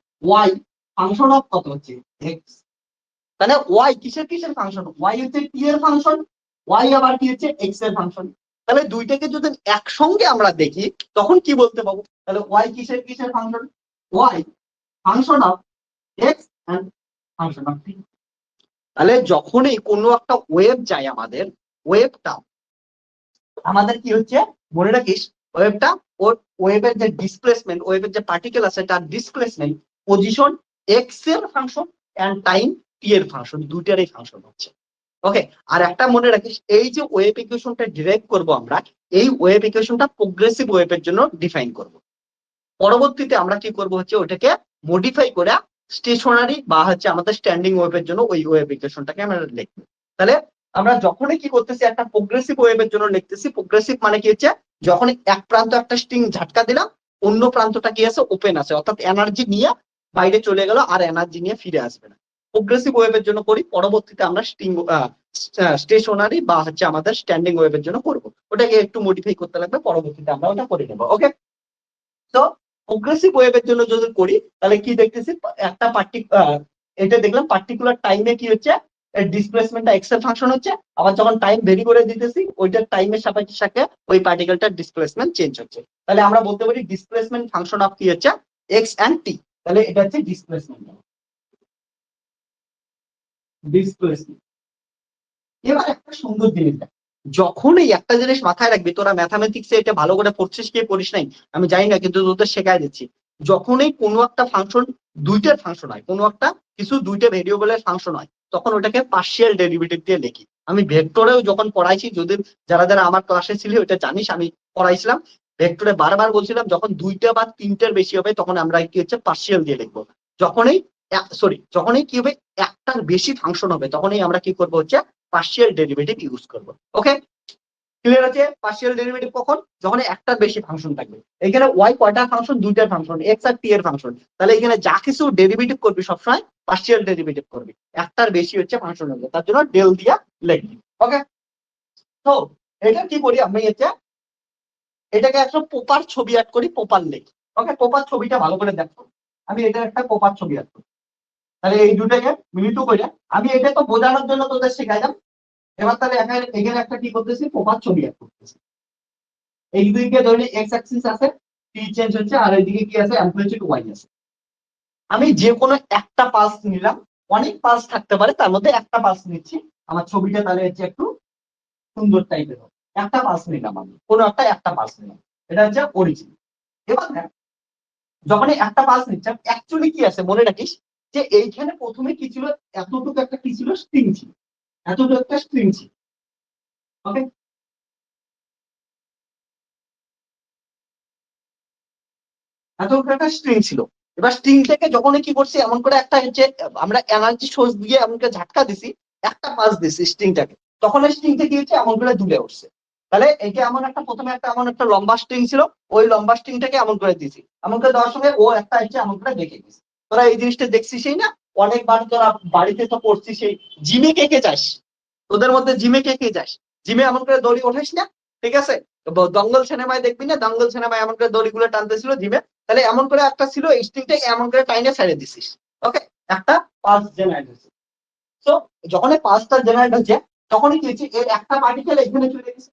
y ফাংশন অফ কত হচ্ছে, x। তাহলে y কিসের ফাংশন, y হচ্ছে t এর ফাংশন, y আবার কি হচ্ছে, x এর ফাংশন। তাহলে দুইটাকে যদি একসঙ্গে আমরা দেখি, তখন কি বলতে পাবো, তাহলে y কিসের function, y function of x and function of t। তাহলে যখনই কোনো একটা ওয়েভ যায়, আমাদের ওয়েভটা আমাদের কি হচ্ছে, মনে রাখিস, ওয়েভটা ওর ওয়েভের যে ডিসপ্লেসমেন্ট, ওয়েভের যে পার্টিকেল আছে তার ডিসপ্লেসমেন্ট, পজিশন এক্স এর ফাংশন এন্ড টাইম টি এর ফাংশন, দুইটারই ফাংশন হচ্ছে। ওকে, আর একটা মনে রাখিস, এই যে ওয়েভ ইকুয়েশনটা ডিরাইভ করব আমরা, এই ওয়েভ ইকুয়েশনটা প্রোগ্রেসিভ ওয়েভের জন্য ডিফাইন করব। পরবর্তীতে আমরা কি করব হচ্ছে, ওটাকে মডিফাই করে স্টেশনারি বা হচ্ছে আমাদের স্ট্যান্ডিং ওয়েভের জন্য ওই ওয়েভ ইকুয়েশনটাকে আমরা লিখবো। তাহলে আমরা যখনই কি করতেছি, একটা প্রোগ্রেসিভ ওয়েভের জন্য লিখতেছি। প্রোগ্রেসিভ মানে কি হচ্ছে, যখন এক প্রান্ত একটা স্ট্রিং ঝাটকা দিলাম, অন্য প্রান্তটা কি আছে, ওপেন আছে, অর্থাৎ এনার্জি নিয়ে বাইরে চলে গেল, আর এনার্জি নিয়ে ফিরে আসবে না। প্রোগ্রেসিভ ওয়েভের জন্য করি, পরবর্তীতে আমরা স্টেশনারি বা হচ্ছে আমাদের স্ট্যান্ডিং ওয়েভের জন্য করবো। ওটাকে একটু মডিফাই করতে লাগবে, পরবর্তীতে আমরা ওটা করে নেবো। ওকে, তো প্রোগ্রেসিভ ওয়েভের জন্য যদি করি, তাহলে কি দেখতেছি, একটা এটা দেখলাম পার্টিকুলার টাইমে কি হচ্ছে, ডিসপ্লেসমেন্টটা এক্স এর ফাংশন হচ্ছে। আবার যখন টাইম ভেরি করে দিতেছি, ওইটার টাইমের সাপেক্ষে ওই পার্টিকেলটার ডিসপ্লেসমেন্ট চেঞ্জ হচ্ছে। তাহলে আমরা বলতে পারি ডিসপ্লেসমেন্ট ফাংশন অফ কি হচ্ছে, এক্স এন্ড টি। তাহলে এটা হচ্ছে ডিসপ্লেসমেন্ট। এবার একটা সুন্দর জিনিস দেখ, যখনই একটা জিনিস মাথায় রাখবি, তোরা ম্যাথামেটিক্সে এটা ভালো করে পড়ছিস কি পড়িস নাই আমি জানি না, কিন্তু তোদের শেখাই দিচ্ছি। যখনই কোনো একটা ফাংশন দুইটার ফাংশন হয়, কোনো একটা কিছু দুইটা ভেরিয়েবলের ফাংশন হয়, তখন ওটাকে পার্শিয়াল ডেরিভেটিভ দিয়ে লিখি। আমি ভেক্টরেও যখন পড়াইছি, যদি যারা যারা আমার ক্লাসে ছিলি ওটা জানিস, আমি পড়াইছিলাম ভেক্টরে, বারবার বলছিলাম যখন দুইটা বা তিনটার বেশি হবে, তখন আমরা কি হচ্ছে, পার্শিয়াল দিয়ে লিখবো। যখনই যখনই কি হবে, একটার বেশি ফাংশন হবে, তখনই আমরা কি করবো হচ্ছে, পার্শিয়াল ডেরিভেটিভ ইউজ করব। ওকে, ক্লিয়ার আছে? পার্শিয়াল ডেরিভেটিভ কখন, যখন একটার বেশি ফাংশন থাকবে। এখানে ওয়াই কয়টা ফাংশন, দুইটার ফাংশন, এক্স আর টি এর ফাংশন। তাহলে এখানে যা কিছু ডেরিভেটিভ করবি সবসময় পার্শিয়াল ডেরিভেটিভ করবি, একটার বেশি হচ্ছে ফাংশন হবে, তার জন্য ডেল দিয়া লিখবি। ওকে, তো এটা কি করি আমি হচ্ছে, এটাকে একটা প্রপার ছবি অ্যাড করি, প্রপার লিখি। ওকে, প্রপার ছবিটা ভালো করে দেখো, আমি এটার একটা প্রপার ছবি অ্যাড করি। তাহলে এই দুটাকে মিলিত করে, আমি এটা তো বোঝানোর জন্য তোদের শেখাইলাম। এবার তাহলে এখানে একটা কি করতেছি, প্রপার ছবি অ্যাড করতেছি। এই দিকে ধরে এক্স অ্যাক্সিস আছে, টি চেঞ্জ হচ্ছে, আর এইদিকে কি আছে, অ্যামপ্লিটিউড ওয়াই আছে। আমি যে কোনো একটা পালস নিলাম, অনেক পালস থাকতে পারে, তার মধ্যে একটা পালস নিচ্ছি। আমার ছবিটা তাহলে হচ্ছে একটু সুন্দর টাইপের হবে। একটা পালস নিলাম, আমি কোনো একটা পালস নিলাম, এটা হচ্ছে অরিজিন। এবার দেখ, যখন একটা পালস নিচ্ছি, অ্যাকচুয়ালি কি আছে মনে রাখিস, যে এইখানে প্রথমে কি ছিল, এতটুকু একটা কি ছিল, স্ট্রিং ছিল, এতটুকু একটা স্ট্রিং ছিল। ওকে, এত একটা স্ট্রিং ছিল। এবার স্ট্রিং থেকে যখনই কি করছি, এমন করে একটা হচ্ছে আমরা এনার্জি সোর্স দিয়ে এমন করে ঝাটকা দিছি, একটা পাস দিছি স্ট্রিংটাকে, তখন এই স্ট্রিংটা কি হচ্ছে এমন করে দুলে উঠছে। তাহলে এটা এমন একটা প্রথমে একটা এমন একটা লম্বা স্ট্রিং ছিল, ওই লম্বা স্ট্রিংটাকে এমন করে দিছি, এমন করে দেওয়ার সঙ্গে ও একটা হচ্ছে এমন করে দেখে গেছে। তোরা এই জিনিসটা দেখছিস সেই না, অনেকবার তোরা বাড়িতে তো পড়ছিস, সেই জিমে কে কে যাস, তোদের মধ্যে জিমে কে কে যাস, জিমে এমন করে দড়ি ওঠাস না, ঠিক আছে? দঙ্গল সিনেমায় দেখবি না, দঙ্গল সিনেমায় এমন করে দড়িগুলো টানতেছিল জিমে, তাহলে এমন করে একটা ছিল স্ট্রিংটা এমন করে টাইনে ছেড়ে দিছিস, ওকে, একটা পালস জেনারেট হয়েছে। তো যখন এই পালসটা জেনারেট হচ্ছে, তখনই কি হচ্ছে, এর একটা পার্টিকেল এখানে চলে গেছে,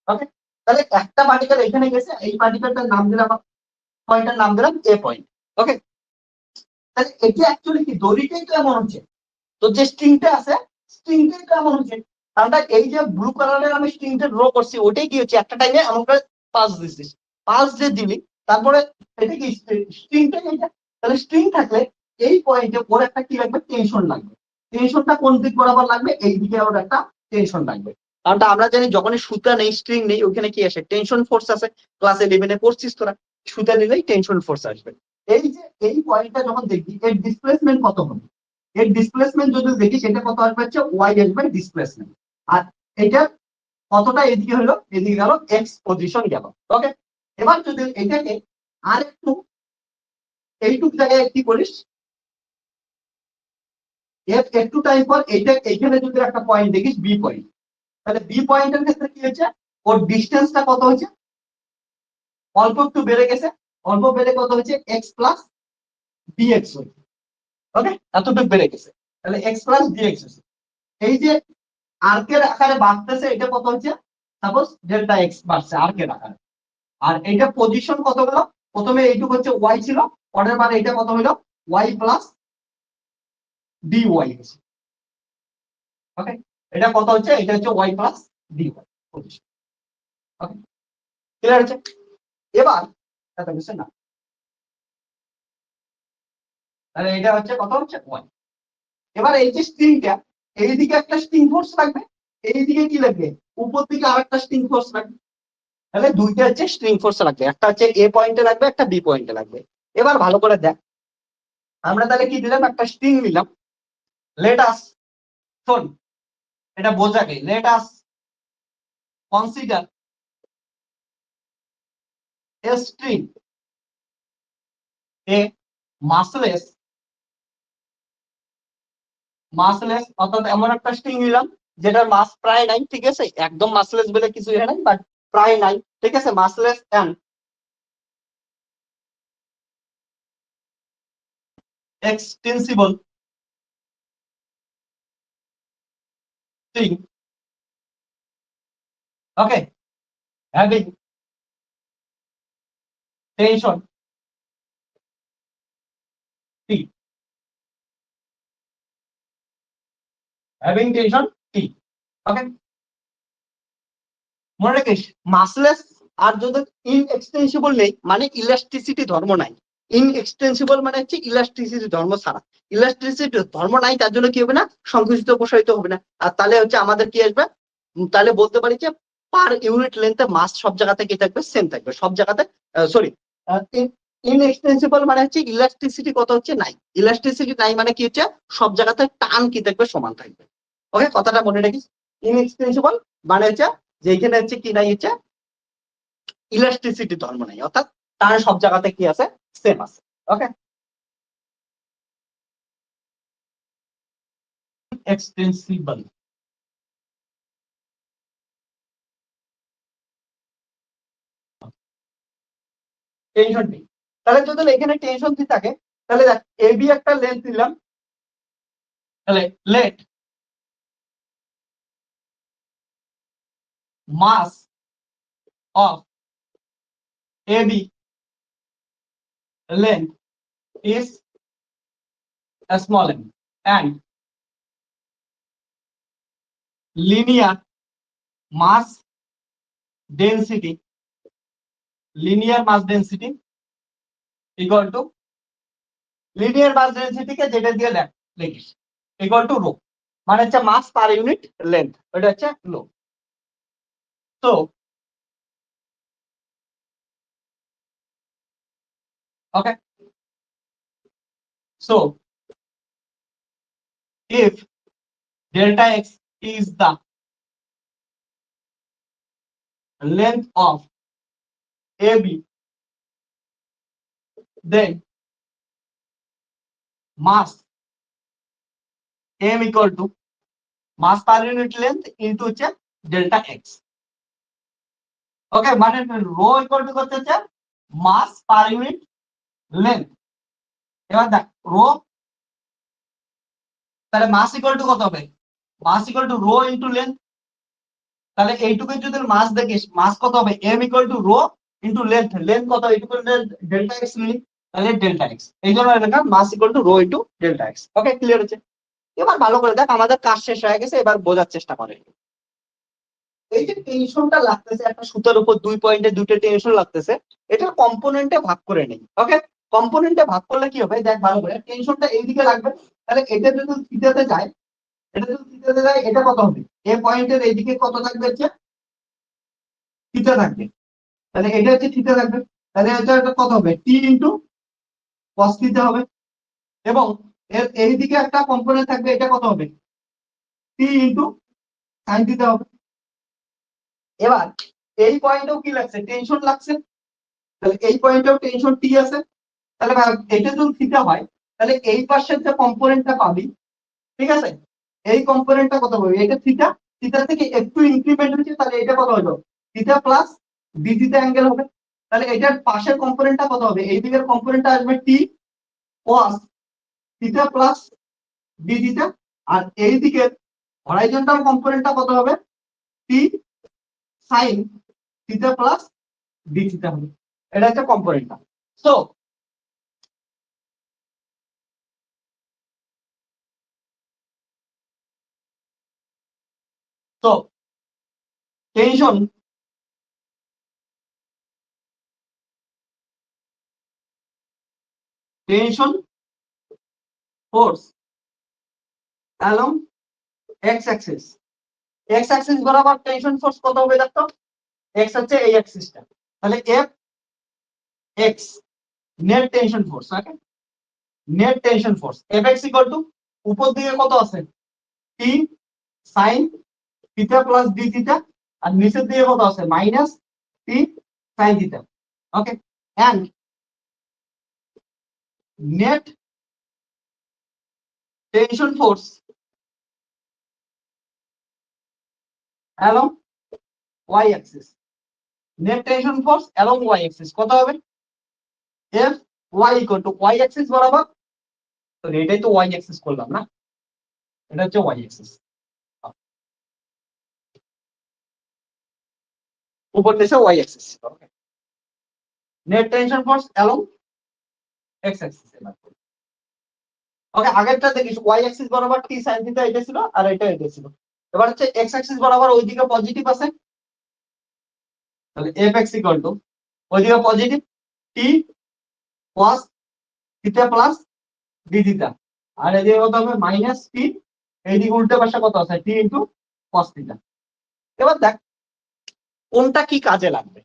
ওকে। তাহলে একটা পার্টিকেল এখানে গেছে, এই পার্টিকেলটার নাম দিলাম, পয়েন্টের নাম দিলাম এ পয়েন্ট, ওকে। তাহলে এটি অ্যাকচুয়ালি কি, দড়িটাই তো এমন হচ্ছে, তো যে স্ট্রিংটা আছে স্ট্রিংটাই তো এমন হচ্ছে, কারণ এই যে ব্লু কালারের আমি স্ট্রিংটা ড্র করছি, ওটাই কি হচ্ছে একটা টাইমে এমন করে পাস দিচ্ছিস, পাস যে দিলি, তারপরে এটা কি স্ট্রিংটা এইটা, তাহলে স্ট্রিং থাকলে এই পয়েন্টে ওর একটা কি লাগবে, টেনশন লাগবে। টেনশনটা কোন দিক বরাবর লাগবে, এই দিকে ওর একটা টেনশন লাগবে। কারণটা আমরা জানি যখনই সুতা নেই, স্ট্রিং নেই, ওইখানে কি আসে, টেনশন ফোর্স আছে। ক্লাস 11-এ পড়ছিস তোরা, সুতা নিলেই টেনশন ফোর্স আসবে। এই যে এই পয়েন্টটা যখন দেখবি, এর ডিসপ্লেসমেন্ট কত হবে, এর ডিসপ্লেসমেন্ট যদি দেখি, সেটা কত আসবে, হচ্ছে ওয়াই আসবে ডিসপ্লেসমেন্ট। আর এটা কতটা এদিকে হলো, এদিকে গেল এক্স পজিশন গেল, ওকে। এবার যদি এটাকে আর একটু এইটুক জায়গায় কি করিস, একটু টাইম পর এইটা এখানে যদি একটা পয়েন্ট দেখিস, বি পয়েন্ট, তাহলে বি পয়েন্টের ক্ষেত্রে কি হচ্ছে, ওর ডিস্টেন্সটা কত হয়েছে, অল্প একটু বেড়ে গেছে, অল্প বেড়ে কত হয়েছে, এক্স প্লাস ডিএক্স হয়েছে, ওকে, এতটুকু বেড়ে গেছে, তাহলে এক্স প্লাস ডিএক্স হয়েছে। এই যে আর্কের আকারে বাড়তেছে, এটা কত হচ্ছে, সাপোজ ডেল্টা এক্স বাড়ছে আর্কের আকারে। আর এইটা পজিশন কত হলো, প্রথমে এইটুকু হচ্ছে ওয়াই ছিল, পরের বার এটা কত হলো, ওয়াই প্লাস ডি ওয়াই হচ্ছে, ওকে। এটা কত হচ্ছে, এটা হচ্ছে y plus d y position, okay, clear হচ্ছে? এবার এটা বুঝছে না, তাহলে এটা হচ্ছে কত হচ্ছে ওয়াই। এবার এই যে স্ট্রিংটা, এইদিকে একটা স্ট্রিং ফোর্স লাগবে, এইদিকে কি লাগবে, উপর দিকে আরেকটা স্ট্রিং ফোর্স লাগবে। তাহলে দুইটা হচ্ছে স্ট্রিং ফোর্স লাগবে, একটা হচ্ছে এ পয়েন্টে লাগবে, একটা বি পয়েন্টে লাগবে। এবার ভালো করে দেখ, আমরা তাহলে কি দিলাম, একটা স্ট্রিং নিলাম, লেট আস, শোন এটা বোঝাকে, let us consider a string, a massless, massless অর্থাৎ এমন একটা স্ট্রিং নিলাম যেটার মাস প্রায় নাই, ঠিক আছে, একদম মাসলেস বলে কিছু নাই, বাট প্রায় নাই, ঠিক আছে, massless and extensible string, okay, having tension T, having tension T, okay. মনে রাখিস, মাসলেস আর যদি ইনএক্সটেন্সিবল নেই মানে ইলাস্টিসিটি ধর্ম নাই, ইনএক্সটেন্সিবল মানে হচ্ছে ইলাস্টিসিটি ধর্ম ছাড়া, ইলাস্টিসিটি ধর্ম নাই, তার জন্য কি হবে না, সংকুচিত প্রসারিত হবে না। আর তাহলে হচ্ছে আমাদের কি আসবে, তাহলে বলতে পারি যে পার ইউনিট লেন্থে মাস সব জায়গাতে কি থাকবে, সেম থাকবে সব জায়গাতে, সরি, ইনএক্সটেন্সিবল মানে হচ্ছে ইলাস্টিসিটি কত হচ্ছে নাই, ইলাস্টিসিটি নাই মানে কি হচ্ছে সব জায়গাতে টান কি থাকবে, সমান থাকবে, ওকে, কথাটা মনে রাখিস। ইনএক্সটেন্সিবল মানে হচ্ছে যেখানে হচ্ছে কি নাই, হচ্ছে ইলাস্টিসিটি ধর্ম নাই, অর্থাৎ তার সব জায়গাতে কি আছে, সেম আছে, ওকে। এক্সটেন্সিবল, টেনশন নেই, তাহলে যদি এখানে টেনশন কি থাকে, তাহলে দেখ এবি একটা লেন্থ নিলাম, তাহলে let mass of AB length is small m and linear mass density, linear mass density equal to, linear mass ডেনসিটিকে যেটা দিয়ে লিখিস ইকুয়াল টু রো, মানে হচ্ছে মাস পার ইউনিট লেন্থ, ওটা হচ্ছে রো। তো Okay, so if delta x is the length of AB, then mass m equal to mass per unit length into delta x. Okay, মানে rho equal to কত হচ্ছে mass per unit length। এবার দেখ rho তাহলে mass equal to কত হবে, mass equal to rho into length। তাহলে এইটুকু যদি মাস দেখিস মাস কত হবে m equal to rho into length, length কত এইটুকু ডেল্টা x নিলি তাহলে ডেল্টা x, এই জন্য লেখা মাস equal to rho into delta x। Okay, clear হচ্ছে? এবার ভালো করে দেখ, আমাদের কাজ শেষ হয়ে গেছে, এবার বোঝার চেষ্টা করে। এই যে টেনশনটা লাগতেছে একটা সুতার উপর 2 পয়েন্টে দুটো টেনশন লাগতেছে, এটা কম্পোনেন্টে ভাগ করে নেই। ওকে, কম্পোনেন্টে ভাগ করলে কি হবে দেখ ভালো করে, টেনশনটা এইদিকে লাগবে, তাহলে এটা যদি থিটাতে যায়, এটা যদি থিটাতে যায় এটা কত হবে, এ পয়েন্টের এইদিকে কত থাকবে হচ্ছে থিটা থাকবে, তাহলে এটা হচ্ছে থিটা থাকবে, তাহলে এটা কত হবে টি ইনটু cos থিটা হবে, এবং এর এইদিকে একটা কম্পোনেন্ট থাকবে, এটা কত হবে টি ইনটু sin থিটা হবে। এবার এই পয়েন্টেও কি লাগছে টেনশন লাগছে, তাহলে এই পয়েন্টেও টেনশন টি আছে, তাহলে এটা যদি থিটা হয় তাহলে এই পাশের যে কম্পোনেন্টটা পাবি, ঠিক আছে, এই কম্পোনেন্টটা কত হবে, এটা থিটা, থিটা থেকে একটু ইনক্রিমেন্ট হচ্ছে, তাহলে এটা কত হলো theta plus D theta angle হবে। তাহলে এটার পাশের কম্পোনেন্টটা কত হবে, এই দিকের কম্পোনেন্টটা আসবে T cos theta plus D theta, আর এই দিকের হরাইজন্টাল কম্পোনেন্টটা কত হবে T sin theta plus D theta হবে। এটা হচ্ছে কম্পোনেন্টটা। সো তো tension force along x axis, x axis বরাবর টেনশন ফোর্স কত হবে দেখো, x হচ্ছে এই অ্যাক্সিসটা, তাহলে f x net tension force. Okay, net tension force fx equal to উপর দিকে কত আছে t sin theta plus d theta, আর নিচের দিকে কত আছে minus t sin theta. Okay, and net tension force along y axis, net tension force along y axis কত হবে f y equal to y axis বরাবর, তো এটাই তো y axis করলাম না, এটা হচ্ছে y axis, উপর নিচে y axis। Okay, net tension force along x axis। Okay, আগেরটা দেখিস y axis বরাবর t sin থিটা এটা ছিল, আর এটা ছিল। এবার হচ্ছে x axis বরাবর ওইদিকে পজিটিভ আছে, তাহলে fx ইকুয়াল টু ওইদিকে positive t cos theta plus d theta, আর এদিকে কত হবে মাইনাস t, এইদিকে উল্টো পাশে কত আছে t ইনটু cos থিটা। এবার দেখ কোনটা কি কাজে লাগবে,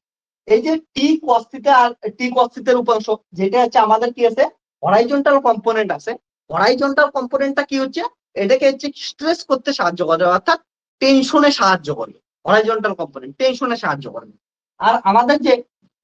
এই যে t cos থিটা আর t cos থিটার উপাংশ, যেটা হচ্ছে আমাদের কি আছে হরাইজন্টাল কম্পোনেন্ট আছে, হরাইজন্টাল কম্পোনেন্টটা কি হচ্ছে এটাকে হচ্ছে স্ট্রেস করতে সাহায্য করে, অর্থাৎ টেনশনে সাহায্য করবে, হরাইজন্টাল কম্পোনেন্ট টেনশনে সাহায্য করবে। আর আমাদের যে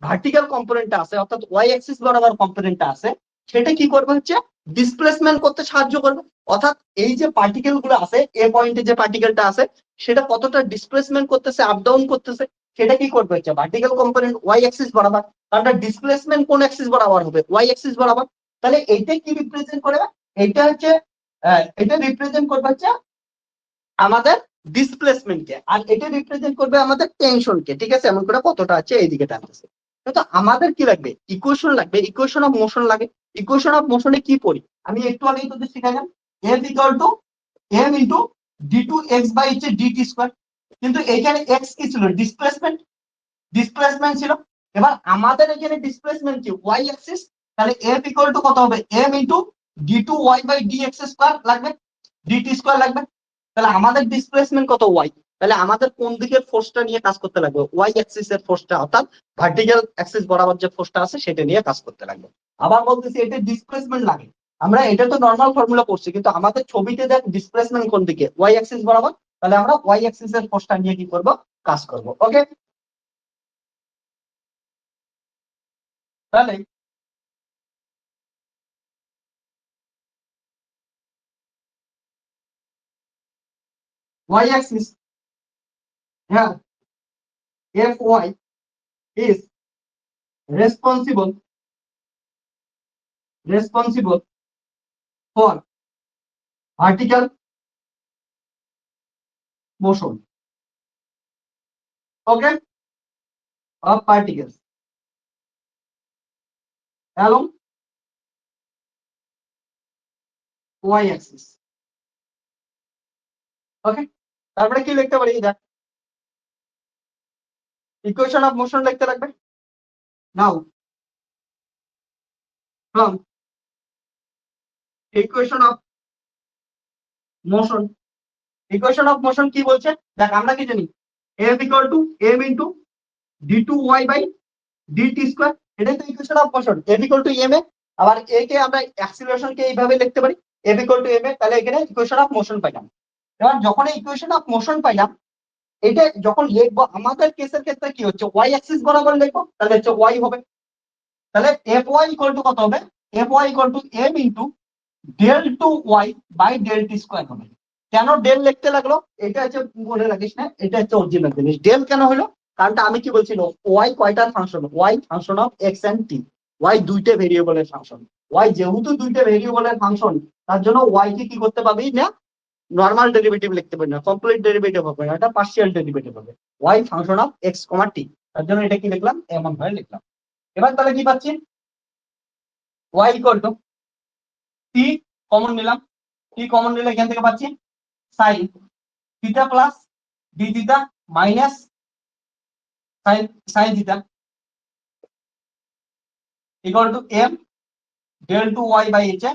ভার্টিক্যাল কম্পোনেন্টটা আছে অর্থাৎ ওয়াই অ্যাক্সিস বরাবর কম্পোনেন্টটা আছে, সেটা কি করবে হচ্ছে ডিসপ্লেসমেন্ট করতে সাহায্য করবে, অর্থাৎ এই যে পার্টিকেল গুলো আছে এ পয়েন্টে যে পার্টিকেলটা আছে সেটা কতটা ডিসপ্লেসমেন্ট করতেছে আপ ডাউন করতেছে, সেটা কি করবে হচ্ছে ভার্টিক্যাল কম্পোনেন্ট ওয়াই অ্যাক্সিস বরাবর, কারণ ডিসপ্লেসমেন্ট কোন অ্যাক্সিস বরাবর হবে ওয়াই অ্যাক্সিস বরাবর। তাহলে এইটা কি রিপ্রেজেন্ট করবে, এটা হচ্ছে এটা রিপ্রেজেন্ট করবে হচ্ছে আমাদের ডিসপ্লেসমেন্টকে, আর এটা রিপ্রেজেন্ট করবে আমাদের টেনশনকে। ঠিক আছে, এমন করে কতটা আছে এইদিকে টানতেছে, কিন্তু আমাদের কি লাগবে ইকুয়েশন লাগবে, ইকুয়েশন অফ মোশন লাগে। ইকুয়েশন অফ মোশনে কি পড়ি আমি একটু আগেই তোদের শিখালাম, f equal to m into d2x by হচ্ছে dt স্কয়ার, কিন্তু এইখানে x কি ছিল ডিসপ্লেসমেন্ট, ডিসপ্লেসমেন্ট ছিল। এবার আমাদের এখানে ডিসপ্লেসমেন্ট কি y অ্যাক্সিস, তাহলে f ইকুয়াল টু কত হবে m into d2y by dx square লাগবে, dt স্কয়ার লাগবে। তাহলে আমাদের ডিসপ্লেসমেন্ট কত y, তাহলে আমাদের কোন দিকের ফোর্সটা নিয়ে কাজ করতে লাগবে? ওয়াই অ্যাক্সিস এর ফোর্সটা, অর্থাৎ ভার্টিক্যাল অ্যাক্সিস বরাবর যে ফোর্সটা আছে সেটা নিয়ে কাজ করতে লাগবে। আবার বলতেছি এটা ডিসপ্লেসমেন্ট লাগে, আমরা এটা তো নর্মাল ফর্মুলা করছি, কিন্তু আমাদের ছবিতে দেখ ডিসপ্লেসমেন্ট কোন দিকে, ওয়াই অ্যাক্সিস বরাবর, তাহলে আমরা ওয়াই অ্যাক্সিস এর ফোর্সটা নিয়ে কি করব, কাজ করব। ওকে, তাহলে ওয়াই অ্যাক্সিস, হ্যাঁ, F Y is responsible for vertical motion, okay, of particles along y axis. ওকে, তারপরে কি লিখতে পারি, দেখ ইকুয়েশন অফ মোশন লিখতে লাগবে। Now from equation of motion, equation of motion কি বলছে, দেখ আমরা কি জানি, f equal to m into d2y by dt square, এটাই তো equation of motion, f equal to m A. আবার a কে আমরা অ্যাক্সিলারেশন কে এইভাবে লিখতে পারি, f ইকুয়াল টু m এ, তাহলে এখানে ইকুয়েশন অফ মোশন পাইলাম। এবার যখন এই ইকুয়েশন অফ মোশন পাইলাম, এটা যখন লিখবো আমাদের কেসের ক্ষেত্রে কি হচ্ছে, ওয়াই অ্যাক্সিস বরাবর লিখবো, তাহলে হচ্ছে ওয়াই হবে। তাহলে এফ ওয়াই ইকুয়াল টু কত হবে, F Y equal to M into del two Y by del T square হবে। কেন ডেল লিখতে লাগলো, এটা হচ্ছে মনে রাখিস না, এটা হচ্ছে অরিজিনাল জিনিস। ডেল কেন হলো, কারণটা আমি কি বলছিল, ওয়াই কয়টার function, Y function of x and T, Y দুইটা ভেরিয়েবলের ফাংশন। ওয়াই যেহেতু দুইটা ভেরিয়েবলের ফাংশন, তার জন্য ওয়াই কে কি করতে পারবি না, নর্মাল ডেরিভেটিভ লিখতে পারি না, কমপ্লিট ডেরিভেটিভ হবে না, এটা পার্শিয়াল ডেরিভেটিভ হবে, ওয়াই ফাংশন অফ এক্স কমা টি। তার জন্য এটা কি লিখলাম, এমন ভাবে লিখলাম। এবার তাহলে কি পাচ্ছি, y equal to T, common নিলাম, টি কমন নিলে এখান থেকে পাচ্ছি sine theta plus D theta minus sine theta equal to m del two Y by h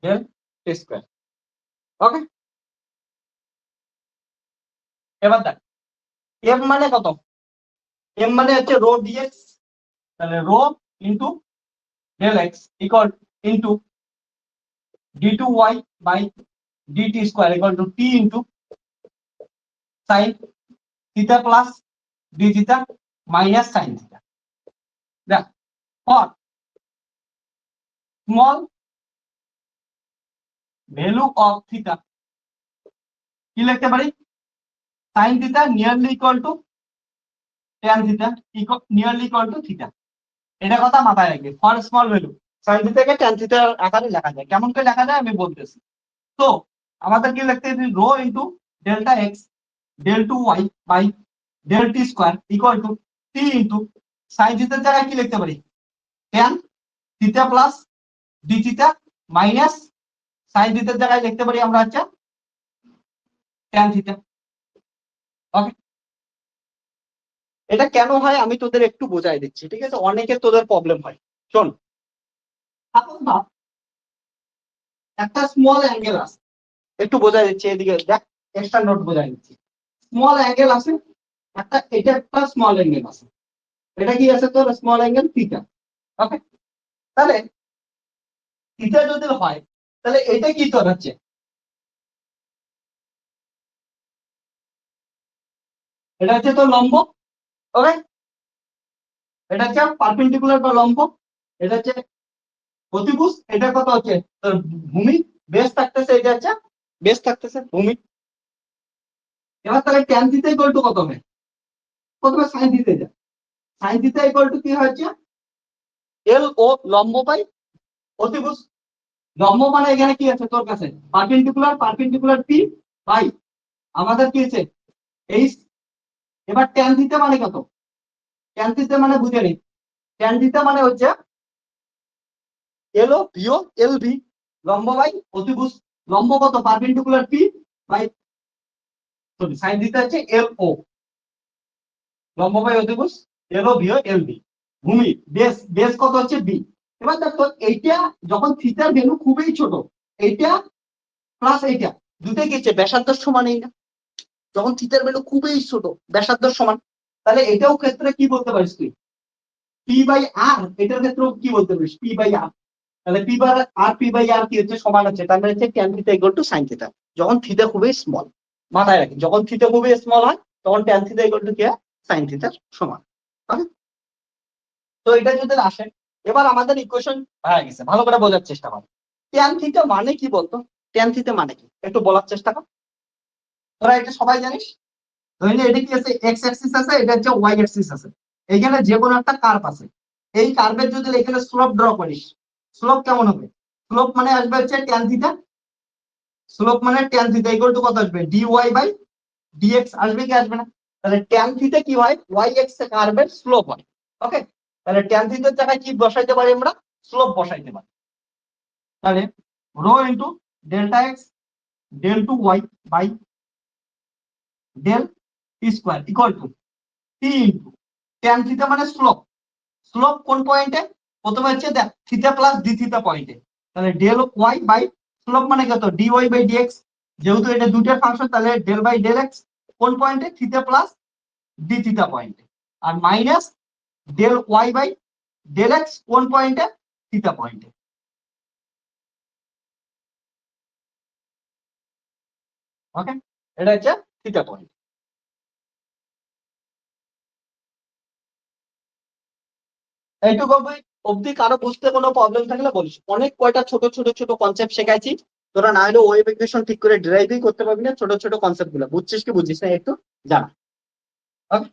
del T square. Okay, এবার দেখ এম মানে কত, এম মানে হচ্ছে রো ডিএক্স, তাহলে rho into del x equal into D two Y by dt square equal to T into sine theta plus D theta minus sine theta. দেখ for small value of theta কি লিখতে পারি, sine theta nearly equal to tan theta nearly equal to theta. এটা কথা মাথায় রাখবে, ফর স্মল ভ্যালু সাইন থিটাকে ট্যান থিটার আকারে লেখা যায়। কেমন করে লেখা যায় আমি বলতেছি। তো আমাদের কি লিখতে হবে, rho into delta X del two Y by del T square equal to T into sine থিটার জায়গায় কি লিখতে পারি, tan theta plus D theta minus sine থিটার জায়গায় লিখতে পারি আমরা হচ্ছে ট্যান থিটা। ওকে, এটা কেন হয় আমি তোদের একটু বোঝাই দিচ্ছি, ঠিক আছে, অনেকের তোদের প্রবলেম হয়। শোন, একটা স্মল অ্যাঙ্গেল আছে, একটু বোঝাই দিচ্ছি, এদিকে দেখ, এক্সট্রা নোট বোঝাই দিচ্ছি। স্মল অ্যাঙ্গেল আছে একটা, এটা একটা স্মল অ্যাঙ্গেল আছে, এটা কি আছে তোর স্মল অ্যাঙ্গেল থিটা। ওকে, তাহলে থিটা যদি হয়, তাহলে এটা কি তোর হচ্ছে, এটা হচ্ছে তোর লম্ব। ওকে, এটা হচ্ছে পারপেন্ডিকুলার বা লম্ব, এটা হচ্ছে অতিভুজ, এটা কত হচ্ছে তোর ভূমি, বেস থাকতেছে, এটা হচ্ছে বেস থাকতেছে ভূমি। এবার তাহলে ট্যান থিটা ইকুয়াল টু কত হবে, প্রথমে সাইন থিটা যা, সাইন থিটা ইকুয়াল টু কি হচ্ছে এল ও লম্ব বাই অতিভুজ। লম্ব মানে এখানে কি আছে তোর কাছে, পারপেন্ডিকুলার, পারপেন্ডিকুলার পি বাই আমাদের কি আছে এইচ। এবার ট্যান থিটা মানে কত, ট্যান থিটা মানে বুঝে নি, ট্যান থিটা মানে হচ্ছে এল ও বিয়োগ এল ভি, লম্ব বাই অতিভুজ। লম্ব কত, perpendicular P by sorry sine theta হচ্ছে এল ও, লম্ব বাই অতিভুজ এল ও বিয়োগ এল ভি। ভূমি বেস, বেস কত হচ্ছে বি। এবার দেখো এইটা যখন থিটার ভ্যালু খুবই ছোট, এইটা প্লাস এইটা দুটোই কি হচ্ছে ব্যাসার্ধের সমানই না, যখন থিটার ভ্যালু খুবই ছোট, ব্যাসার্ধের সমান, তাহলে এটাও ক্ষেত্রে কি বলতে পারিস তুই, পি বাই আর, এটার ক্ষেত্রেও কি বলতে পারিস, পি বাই আর। তাহলে p by r, p by r কি হচ্ছে, সমান হচ্ছে, তার মানে হচ্ছে tan theta equal to sine theta, যখন থিটা খুবই স্মল। মাথায় রাখি, যখন থিটা খুবই স্মল হয় তখন ট্যান থিটা ইকুয়াল টু কি হয়, সাইন থিটার সমান। ওকে, তো এটা যদি আসে, এবার আমাদের ইকুয়েশন হয়ে গেছে, ভালো করে বোঝার চেষ্টা কর। ট্যান থিটা মানে কি বলতো, ট্যান থিটা মানে কি একটু বলার চেষ্টা কর। তোরা এটা সবাই জানিস, ধরে নে এটা কি আছে, এক্স অ্যাক্সিস আছে, এটা হচ্ছে ওয়াই অ্যাক্সিস আছে, এইখানে যে কোনো একটা কার্ভ আছে, এই কার্ভের যদি এখানে স্লোপ ড্র করিস, স্লোপ কেমন হবে, স্লোপ মানে আসবে হচ্ছে ট্যান থিটা, স্লোপ মানে ট্যান থিটা ইকুয়াল টু কত আসবে, ডি ওয়াই বাই ডিএক্স, আসবে কি আসবে না? তাহলে ট্যান থিটা কি হয়, ওয়াই এক্স কার্ভের স্লোপ হয়। ওকে, তাহলে ট্যান থিটার জায়গায় কি বসাইতে পারি আমরা, স্লোপ বসাইতে পারি। তাহলে rho into delta X del two Y by del T square equal to T into tan theta মানে স্লোপ, স্লোপ কোন পয়েন্টে, প্রথমে হচ্ছে দেখ থিটা প্লাস ডি থিটা পয়েন্টে, তাহলে ডেল ওয়াই বাই স্লোপ মানে কত, ডি ওয়াই বাই ডিএক্স, যেহেতু এটা দুইটার ফাংশন তাহলে ডেল বাই ডেল এক্স কোন পয়েন্টে, থিটা প্লাস ডি থিটা পয়েন্টে, আর minus del Y by del x কোন পয়েন্টে, থিটা পয়েন্টে। ওকে, এটা হচ্ছে থিটা পয়েন্ট। এইটুকু অব্দি কারো বুঝতে কোনো প্রবলেম থাকলে বলিস, অনেক কয়টা ছোট ছোট ছোট কনসেপ্ট শেখাইছি, তোরা না হলে ওয়েভ ইকুয়েশন ঠিক করে ডেরাইভই করতে পারবি না, ছোট ছোট কনসেপ্ট গুলো বুঝছিস কি বুঝছিস না একটু জানা। ওকে,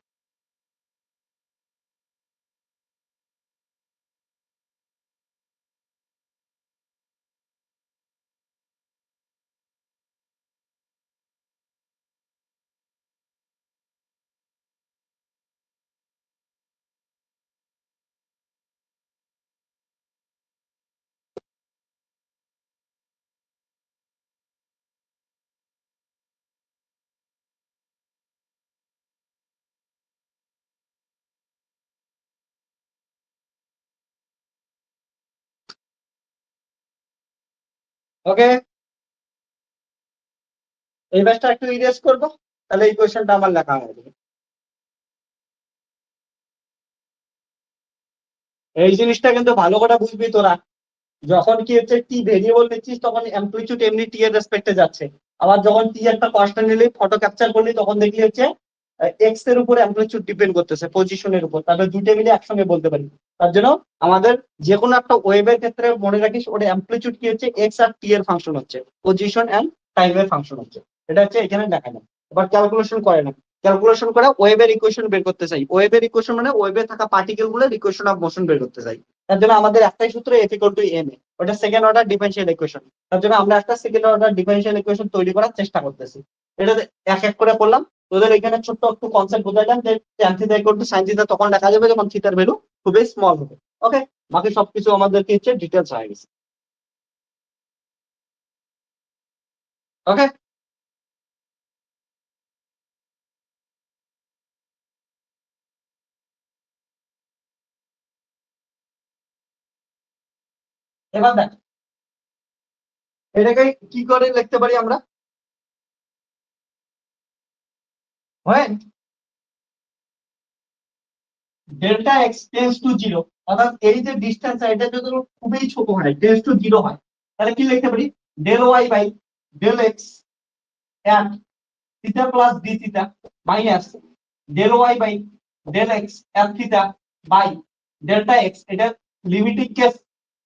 ওকে, এই ব্যাচটা একটু ইরেজ করবো, তাহলে এই কোয়েশ্চেনটা আমার লেখা হয়ে যাবে। এই জিনিসটা কিন্তু ভালো করে বুঝবি তোরা, যখন কি হচ্ছে টি ভেরিয়েবল নিচ্ছিস তখন অ্যামপ্লিটিউড এমনি টি এর রেসপেক্টে যাচ্ছে, আবার যখন টি একটা কনস্ট্যান্ট নিলি ফটো ক্যাপচার করলি তখন দেখলি হচ্ছে এক্স এর উপর অ্যামপ্লিটিউড ডিপেন্ড করতেছে পজিশনের উপর, তাহলে দুইটা মিলে একসঙ্গে বলতে পারি। তার জন্য আমাদের যে কোনো একটা ওয়েভের ক্ষেত্রে মনে রাখিস ওটা অ্যামপ্লিটিউড কি হচ্ছে, এক্স আর টি এর ফাংশন হচ্ছে, পজিশন এন্ড টাইমের ফাংশন হচ্ছে, এটা হচ্ছে এখানে দেখা যায়। এবার ক্যালকুলেশন করে না, ক্যালকুলেশন করে ওয়েভের ইকুয়েশন বের করতে চাই, ওয়েভের ইকুয়েশন মানে ওয়েভে থাকা পার্টিকেল গুলোর ইকুয়েশন অফ মোশন বের করতে চাই, তার জন্য আমাদের একটাই সূত্র, এফ ইকুয়াল টু এম এ, ওটা সেকেন্ড অর্ডার ডিফারেনশিয়াল ইকুয়েশন, তার জন্য আমরা একটা সেকেন্ড অর্ডার ডিফারেনশিয়াল ইকুয়েশন তৈরি করার চেষ্টা করতেছি। এটা এক এক করে করলাম, তোদের এখানে ছোট্ট একটু কনসেপ্ট বোঝাইলাম যে tan theta equal to sine theta তখন দেখা যাবে যখন থিটার ভ্যালু খুবই স্মল হবে। ওকে, বাকি সবকিছু আমাদেরকে হচ্ছে ডিটেলস হয়ে গেছে। ওকে, এবার দেখ এটাকে কি করে লিখতে পারি আমরা, হয় delta X tends to zero, অর্থাৎ এই যে ডিস্টেন্স এটা যদি খুবই ছোট হয়, টেন্স টু জিরো হয়, তাহলে কি লিখতে পারি, del Y by del X at theta plus D theta minus del Y by del X at theta by delta X, এটা লিমিটিং কেস,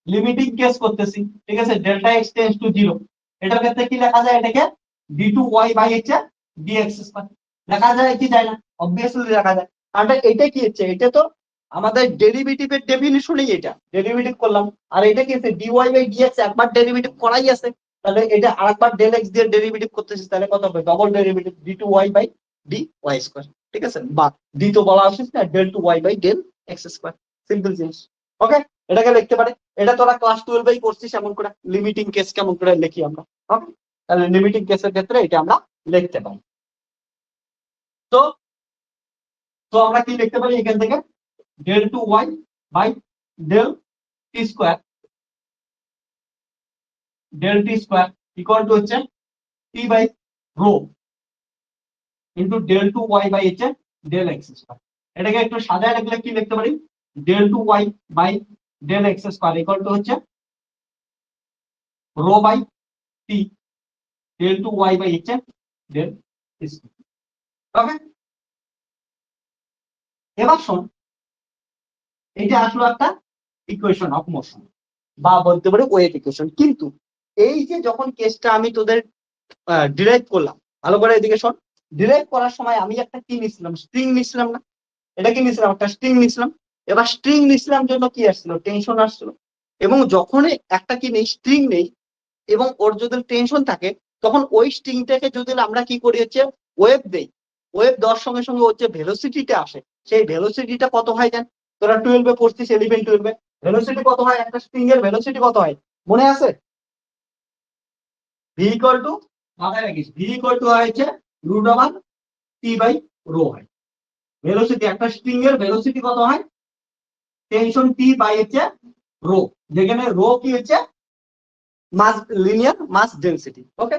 লিমিটিং কেস করতেছি, ঠিক আছে, delta X tends to zero, এটার ক্ষেত্রে কি লেখা যায়, এটাকে ডি টু ওয়াই বাই হচ্ছে ডিএক্স স্কয়ার, লেখা যায় কি যায় না, অবভিয়াসলি লেখা যায়, কারণ এটা কি হচ্ছে, এটা তো আমাদের ডেরিভেটিভের ডেফিনিশনই, এটা ডেরিভেটিভ করলাম, আর এটা কি হচ্ছে ডিওয়াই বাই ডিএক্স, একবার ডেরিভেটিভ করাই আছে, তাহলে এটা আরেকবার ডেল এক্স দিয়ে ডেরিভেটিভ করতেছি, তাহলে কত হবে, double derivative D two Y by D Y square, ঠিক আছে, বা ডি তো বলা আসিস না, del two Y by del X square, simple জিনিস। ওকে, এটাকে লিখতে পারে, এটা তোরা ক্লাস 12 করছিস এমন করে, লিমিটিং কেস কেমন করে লিখি আমরা। ওকে, তাহলে লিমিটিং কেসের ক্ষেত্রে এটা আমরা লিখতে পারি। তো তো আমরা কি লিখতে পারি এখান থেকে, del two Y by del T square, del T square equal to হচ্ছে T by rho, into del two Y by হচ্ছে ডেল এক্স স্কোয়ার। এটাকে একটু সাজায় রাখলে কি লিখতে পারি, del two Y by del x square equal to হচ্ছে rho by T del two Y by হচ্ছে ডেল স্কোয়ার। ওকে, এবার শোন, এইটা আসলে একটা ইকুয়েশন অফ মোশন বা বলতে পারি ওয়েভ ইকুয়েশন। কিন্তু এই যে যখন কেসটা আমি তোদের ডিরাইভ করলাম, ভালো করে এদিকে শোন, ডিরাইভ করার সময় আমি একটা কি নিছিলাম, স্ট্রিং নিছিলাম না? এটা কি নিছিলাম? একটা স্ট্রিং নিছিলাম। এবার স্ট্রিং নিছিলাম জন্য কি আসছিল, টেনশন আসছিল। এবং যখনই একটা কি নেই, স্ট্রিং নেই, এবং ওর যদি টেনশন থাকে, তখন ওই স্ট্রিংটাকে যদি আমরা কি করি হচ্ছে ওয়েভ দেই, ওয়েভ দেওয়ার সঙ্গে সঙ্গে হচ্ছে ভেলোসিটিটা আসে। সেই ভেলোসিটিটা কত হয় জান? তোরা 12 পড়ছিস, 11-12 ভেলোসিটি কত হয়? একটা স্ট্রিং এর ভেলোসিটি কত হয় মনে আছে? ভি ইকুয়াল টু, মাথায় রাখিস, ভি ইকুয়াল টু হচ্ছে root over T by rho হয়। ভেলোসিটি, একটা স্ট্রিং এর ভেলোসিটি কত হয়? টেনশন টি বাই হচ্ছে রো, যেখানে রো কি হচ্ছে মাস, লিনিয়ার মাস ডেনসিটি। ওকে,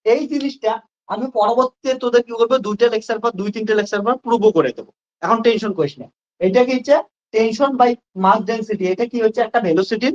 এই জিনিসটা আমি পরবর্তীতে তোদের কি করবো, 2টা লেকচার পর 2-3টে লেকচার পর প্রুভও করে দেবো। এখন টেনশন করিস না। এটা কি হচ্ছে টেনশন বাই মাস ডেনসিটি, এটা কি হচ্ছে একটা ভেলোসিটির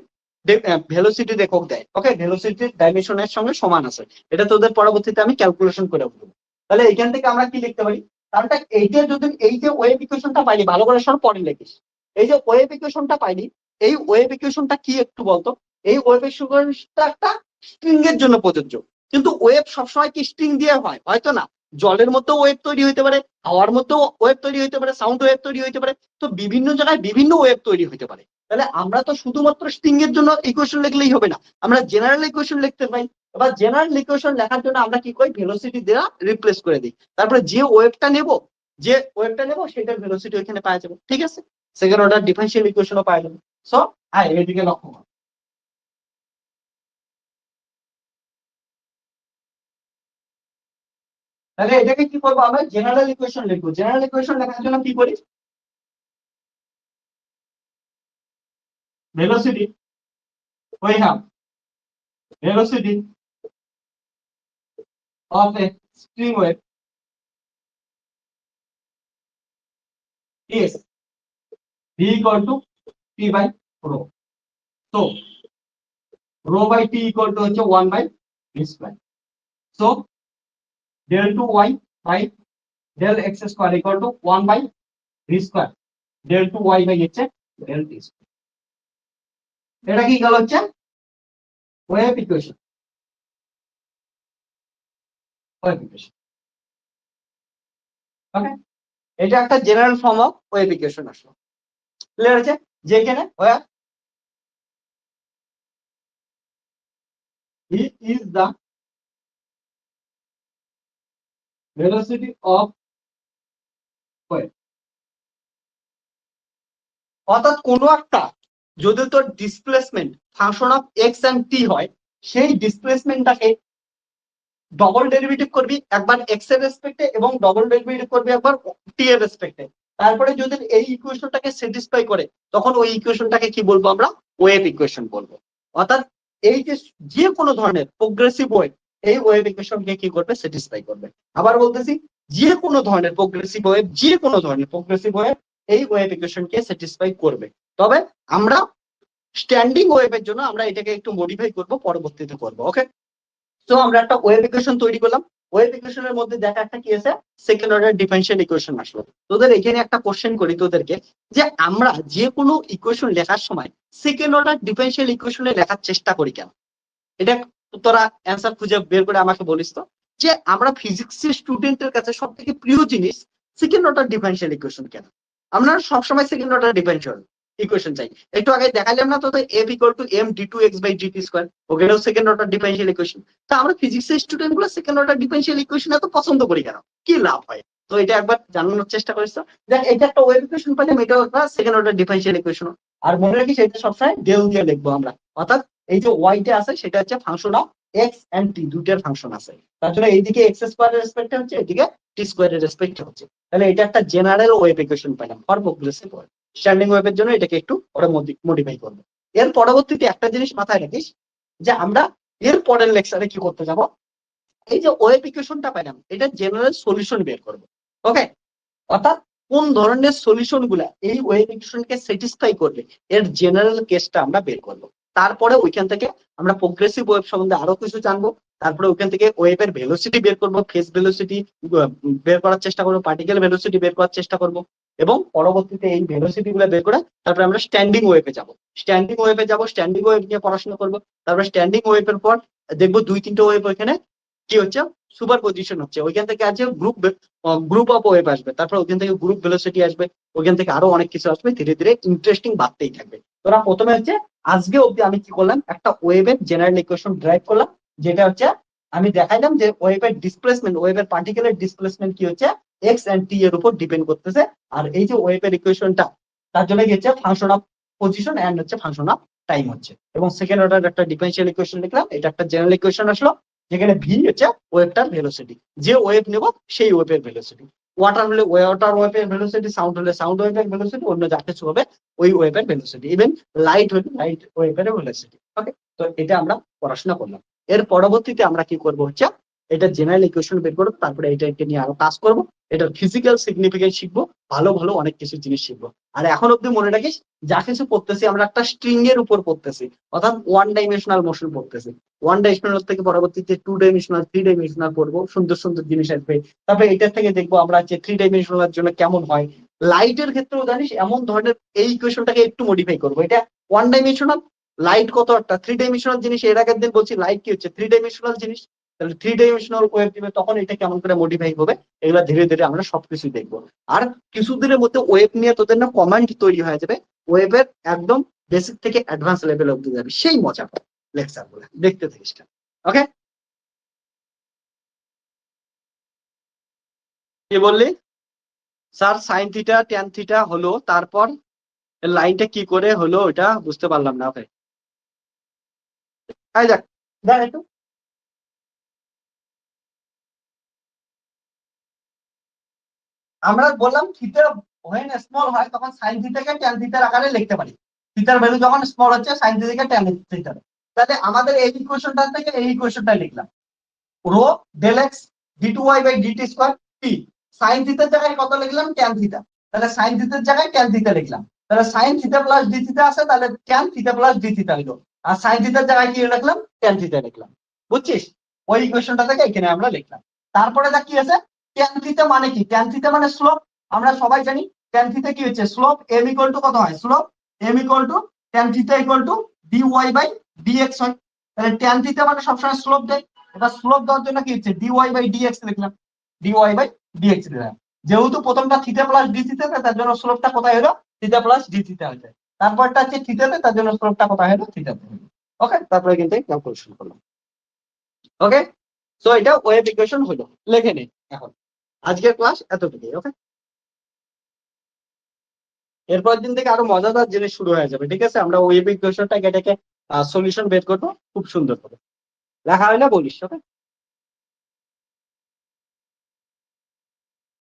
ভেলোসিটির একক দেয়। ওকে, ভেলোসিটির ডাইমেনশনের সঙ্গে সমান আছে। এটা তোদের পরবর্তীতে আমি ক্যালকুলেশন করে বলবো। তাহলে এইখান থেকে আমরা কি লিখতে পারি, কারণটা এইটা যদি এই যে ওয়েভ ইকুয়েশনটা পাইনি, ভালো করে সব পরে লিখিস। এই যে ওয়েভ ইকুয়েশনটা পাইনি, এই ওয়েভ ইকুয়েশনটা কি একটু বলতো? এই ওয়েভ ইকুয়েশনটা একটা স্ট্রিং এর জন্য প্রযোজ্য। কিন্তু ওয়েভ সবসময় কি স্ট্রিং দিয়ে হয়? হয়তো না। জলের মধ্যেও ওয়েভ তৈরি হতে পারে, হাওয়ার মধ্যেও ওয়েভ তৈরি হতে পারে, সাউন্ড ওয়েভ তৈরি হতে পারে। তো বিভিন্ন জায়গায় বিভিন্ন ওয়েভ তৈরি হতে পারে। তাহলে আমরা তো শুধুমাত্র স্ট্রিং এর জন্য ইকুয়েশন লিখলেই হবে না, আমরা জেনারেল ইকুয়েশন লিখতে পাই। এবার জেনারেল ইকুয়েশন লেখার জন্য আমরা কি করি, ভেলোসিটি দিয়ে রিপ্লেস করে দিই। তারপরে যে ওয়েভটা নেব সেটার ভেলোসিটি ওইখানে পাওয়া যাবে। ঠিক আছে, সেকেন্ড অর্ডার ডিফারেনশিয়াল ইকুয়েশনও পাওয়া যাবে। সো এদিকে লক্ষ্য করো। তাহলে এটাকে কি করবো, আমরা জেনারেল ইকুয়েশন লিখবো। জেনারেল ইকুয়েশন লেখার জন্য কি করি, velocity, we have velocity of a string wave is v equal to t by rho. So rho by t equal to 1 by v square. So del 2 y by del x square equal to 1 by v square del 2 y by del t square. এটা কি গেল হচ্ছে ওয়েভ ইকুয়েশন। ওকে, এটা একটা general form of wave equation আসলো। ক্লিয়ার আছে? যেখানে he is the velocity of wave, অর্থাৎ কোনো একটা যদি তোর displacement function of x and t হয়, সেই ডিসপ্লেসমেন্টটাকে ডবল ডেরিভেটিভ করবি একবার এক্স এর রেসপেক্টে এবং ডবল ডেরিভেটিভ করবি একবার টি এর রেসপেক্টে। তারপরে যদি এই ইকুয়েশনটাকে স্যাটিসফাই করে, তখন ওই ইকুয়েশনটাকে কি বলবো আমরা, ওয়েভ ইকুয়েশন বলবো। অর্থাৎ এই যে কোনো ধরনের প্রোগ্রেসিভ ওয়েভ, এই ওয়েভ ইকুয়েশনকে কি করবে, স্যাটিসফাই করবে। আবার বলতেছি, যে কোনো ধরনের প্রোগ্রেসিভ ওয়েভ, যে কোনো ধরনের প্রোগ্রেসিভ ওয়েভ এই ওয়েভ ইকুয়েশনকে স্যাটিসফাই করবে। তবে আমরা স্ট্যান্ডিং ওয়েভের জন্য আমরা এটাকে একটু মডিফাই করব, পরবর্তীতে করব। ওকে, তো আমরা একটা ওয়েভ ইকুয়েশন তৈরি করলাম। ওয়েভ ইকুয়েশনের মধ্যে দেখা একটা কি আছে, সেকেন্ড অর্ডার ডিফারেনশিয়াল ইকুয়েশন আসলো। তোদের এখানে একটা কোশ্চেন করি তোদেরকে, যে আমরা যে কোনো ইকুয়েশন লেখার সময় সেকেন্ড অর্ডার ডিফারেনশিয়াল ইকুয়েশনে লেখার চেষ্টা করি কেন? এটা তোরা অ্যান্সার খুঁজে বের করে আমাকে বলিস তো। যে আমরা ফিজিক্সের স্টুডেন্টের কাছে সব থেকে প্রিয় জিনিস সেকেন্ড অর্ডার ডিফারেনশিয়াল ইকুয়েশন কেন? আমরা সবসময় সেকেন্ড অর্ডার ডিফারেনশিয়াল ইকুয়েশন চাই। একটু আগে দেখালাম না তোদের f equal to m d2x by dt square, ওগুলো সেকেন্ড অর্ডার ডিফারেনশিয়াল ইকুয়েশন। তা আমরা ফিজিক্সের স্টুডেন্ট গুলো সেকেন্ড অর্ডার ডিফারেনশিয়াল ইকুয়েশন এত পছন্দ করি কেন, কি লাভ হয়? তো এটা একবার জানানোর চেষ্টা করিস তো। দেখ, এটা একটা ওয়েভ ইকুয়েশন পেলাম, এটা একটা সেকেন্ড অর্ডার ডিফারেনশিয়াল ইকুয়েশন। আর মনে রাখিস এটা সবসময় ডেল দিয়ে লিখবো আমরা। অর্থাৎ এই যে ওয়াইটা আছে সেটা হচ্ছে ফাংশন অফ এক্স এন্ড টি, দুইটার ফাংশন আছে। তার জন্য এইদিকে এক্স স্কয়ারের রেসপেক্টে হচ্ছে, এদিকে টি স্কয়ারের রেসপেক্টে হচ্ছে। তাহলে এটা একটা জেনারেল ওয়েভ ইকুয়েশন পেলাম ফর প্রোগ্রেসিভ ওয়েভ। স্ট্যান্ডিং ওয়েভের জন্য এটাকে একটু ওরা মডিফাই করবে। এর পরবর্তীতে একটা জিনিস মাথায় রাখিস, যে আমরা এর পরের লেকচারে কি করতে যাব, এই যে ওয়েভ ইকুয়েশনটা পেলাম, এটা জেনারেল সলিউশন বের করবো। ওকে, অর্থাৎ কোন ধরনের সলিউশন গুলা এই ওয়েভ ইকুয়েশনকে স্যাটিসফাই করবে, এর জেনারেল কেসটা আমরা বের করবো। তারপরে ওইখান থেকে আমরা প্রোগ্রেসিভ ওয়েভ সম্বন্ধে আরো কিছু জানবো। তারপরে ওইখান থেকে ওয়েভের ভেলোসিটি বের করবো, ফেজ ভেলোসিটি বের করার চেষ্টা করবো, পার্টিকেল ভেলোসিটি বের করার চেষ্টা করবো, এবং পরবর্তীতে এই ভেলোসিটি গুলো বের করে তারপরে আমরা স্ট্যান্ডিং ওয়েভে যাবো। স্ট্যান্ডিং ওয়েভ নিয়ে পড়াশোনা করবো। তারপরে স্ট্যান্ডিং ওয়েভের পর দেখবো 2-3টে ওয়েভ ওইখানে কি হচ্ছে, সুপার পজিশন হচ্ছে। ওইখান থেকে আছে গ্রুপ অফ ওয়েভ আসবে, তারপর ওইখান থেকে গ্রুপ ভেলোসিটি আসবে, ওইখান থেকে আরো অনেক কিছু আসবে। ধীরে ধীরে ইন্টারেস্টিং বাড়তেই থাকবে। তোরা প্রথমে হচ্ছে আজকে অব্দি আমি কি করলাম, একটা ওয়েভের জেনারেল ইকুয়েশন ড্রাইভ করলাম, যেটা হচ্ছে আমি দেখাইলাম যে ওয়েভের ডিসপ্লেসমেন্ট, ওয়েভের পার্টিকেলের ডিসপ্লেসমেন্ট কি হচ্ছে, এক্স এন্ড টি এর উপর ডিপেন্ড করতেছে। আর এই যে ওয়েভের ইকুয়েশনটা, তার জন্য কি হচ্ছে, ফাংশন অফ পজিশন এন্ড হচ্ছে ফাংশন অফ টাইম হচ্ছে। এবং সেকেন্ড অর্ডার একটা ডিফারেন্সিয়াল ইকুয়েশন লিখলাম, এটা একটা জেনারেল ইকুয়েশন আসলো, যেখানে ভি হচ্ছে ওয়েভটার ভেলোসিটি, যে ওয়েভ নেব সেই ওয়েভের ভেলোসিটি। ওয়াটার হলে ওয়াটার ওয়েভের ভেলোসিটি, সাউন্ড হলে সাউন্ড ওয়েভের ভেলোসিটি, অন্য যা কিছু হবে ওই ওয়েভের ভেলোসিটি, ইভেন লাইট হলে লাইট ওয়েভের ভেলোসিটি। ওকে, তো এটা আমরা পড়াশোনা করলাম। এর পরবর্তীতে আমরা কি করব হচ্ছে, এটা জেনারেল ইকুয়েশন বের করবো, তারপরে এটাকে নিয়ে আরো কাজ করবো, এটার ফিজিক্যাল সিগনিফিকেন্স শিখবো, ভালো ভালো অনেক কিছু জিনিস শিখবো। আর এখন অব্দি মনে রাখিস, যা কিছু পড়তেছি আমরা একটা স্ট্রিং এর উপর পড়তেছি, অর্থাৎ ওয়ান ডাইমেনশনাল মোশন পড়তেছি। ওয়ান ডাইমেনশনাল থেকে পরবর্তীতে 2 ডাইমেনশনাল, 3 ডাইমেনশনাল পড়বো, সুন্দর সুন্দর জিনিস আসবে। তারপরে এটার থেকে দেখবো আমরা যে 3 ডাইমেনশনাল জন্য কেমন হয়। লাইটের ক্ষেত্রেও জানিস এমন ধরনের এই ইকুয়েশনটাকে একটু মডিফাই করবো। এটা 1 ডাইমেনশনাল, লাইট কত একটা 3 ডাইমেনশনাল জিনিস। এর আগের দিন বলছি লাইট কি হচ্ছে 3 ডাইমেনশনাল জিনিস, তাহলে 3 ডাইমেনশনাল ওয়েভ দিবে, তখন এটা কেমন করে মডিফাই হবে, এগুলা ধীরে ধীরে আমরা সবকিছু দেখবো। আর কিছুদিনের মধ্যে ওয়েভ নিয়ে তোদের না কমান্ড তৈরি হয়ে যাবে, ওয়েভের একদম বেসিক থেকে অ্যাডভান্স লেভেল অব্দি যাবে, সেই মজা পাবে লেকচার গুলো দেখতে থাকিস। ওকে, কি বললি? Sir sine theta tan theta হলো, তারপর লাইনটা কি করে হলো ওটা বুঝতে পারলাম না। ওকে, দেখ দেখ একটু, আমরা বললাম থিটা when স্মল হয় তখন সাইন থিটাকে ট্যান থিটার আকারে লিখতে পারি। থিটার ভ্যালু যখন স্মল হচ্ছে সাইন থিটাকে ট্যান থিটা। তাহলে আমাদের এই ইকুয়েশনটা থেকে এই ইকুয়েশনটা লিখলাম, rho del X d2y by dt square T. Sine থিটার জায়গায় কত লিখলাম, ট্যান থিটা, তাহলে সাইন থিটার জায়গায় ট্যান থিটা লিখলাম। তাহলে sign theta plus D theta আছে, তাহলে tan theta plus D theta হলো। আর সাইন থিটার জায়গায় কি লিখলাম, ট্যান থিটা লিখলাম। বুঝছিস? ওই ইকুয়েশনটা থেকে এখানে আমরা লিখলাম। তারপরে দেখ কি আছে, ট্যান থিটা মানে কি, ট্যান থিটা মানে স্লোপ। আমরা সবাই জানি ট্যান থিটা কি হচ্ছে, স্লোপ m ইকুয়াল টু কত হয়, slope m equal to tan theta equal to dy by dx হয়। তাহলে ট্যান থিটা মানে সবসময় স্লোপ দেয়। এবার স্লোপ দেওয়ার জন্য কি হচ্ছে, dy বাই dx লিখলাম, dy বাই dx লিখলাম। যেহেতু প্রথমটা থিটা প্লাস ডি থিটা, তার জন্য স্লোপটা কোথায় হলো, থিটা প্লাস ডি থিটা হয়ে যায়। তারপরটা হচ্ছে থিটাতে, তার জন্য স্লোপটা কোথায় হলো, থিটাতে হলো। ওকে, তারপরে কিন্তু ক্যালকুলেশন করলাম। ওকে, সো এটা ওয়েভ ইকুয়েশন হলো, লিখে নে এখন। আজকের ক্লাস এতটুকুই। ওকে, এরপর দিন থেকে আরো মজাদার জিনিস শুরু হয়ে যাবে। ঠিক আছে, আমরা ওয়েভ ইকুয়েশনটাকে এটাকে সলিউশন বের করবো খুব সুন্দর করে। লেখা হয় না বলিস। ওকে।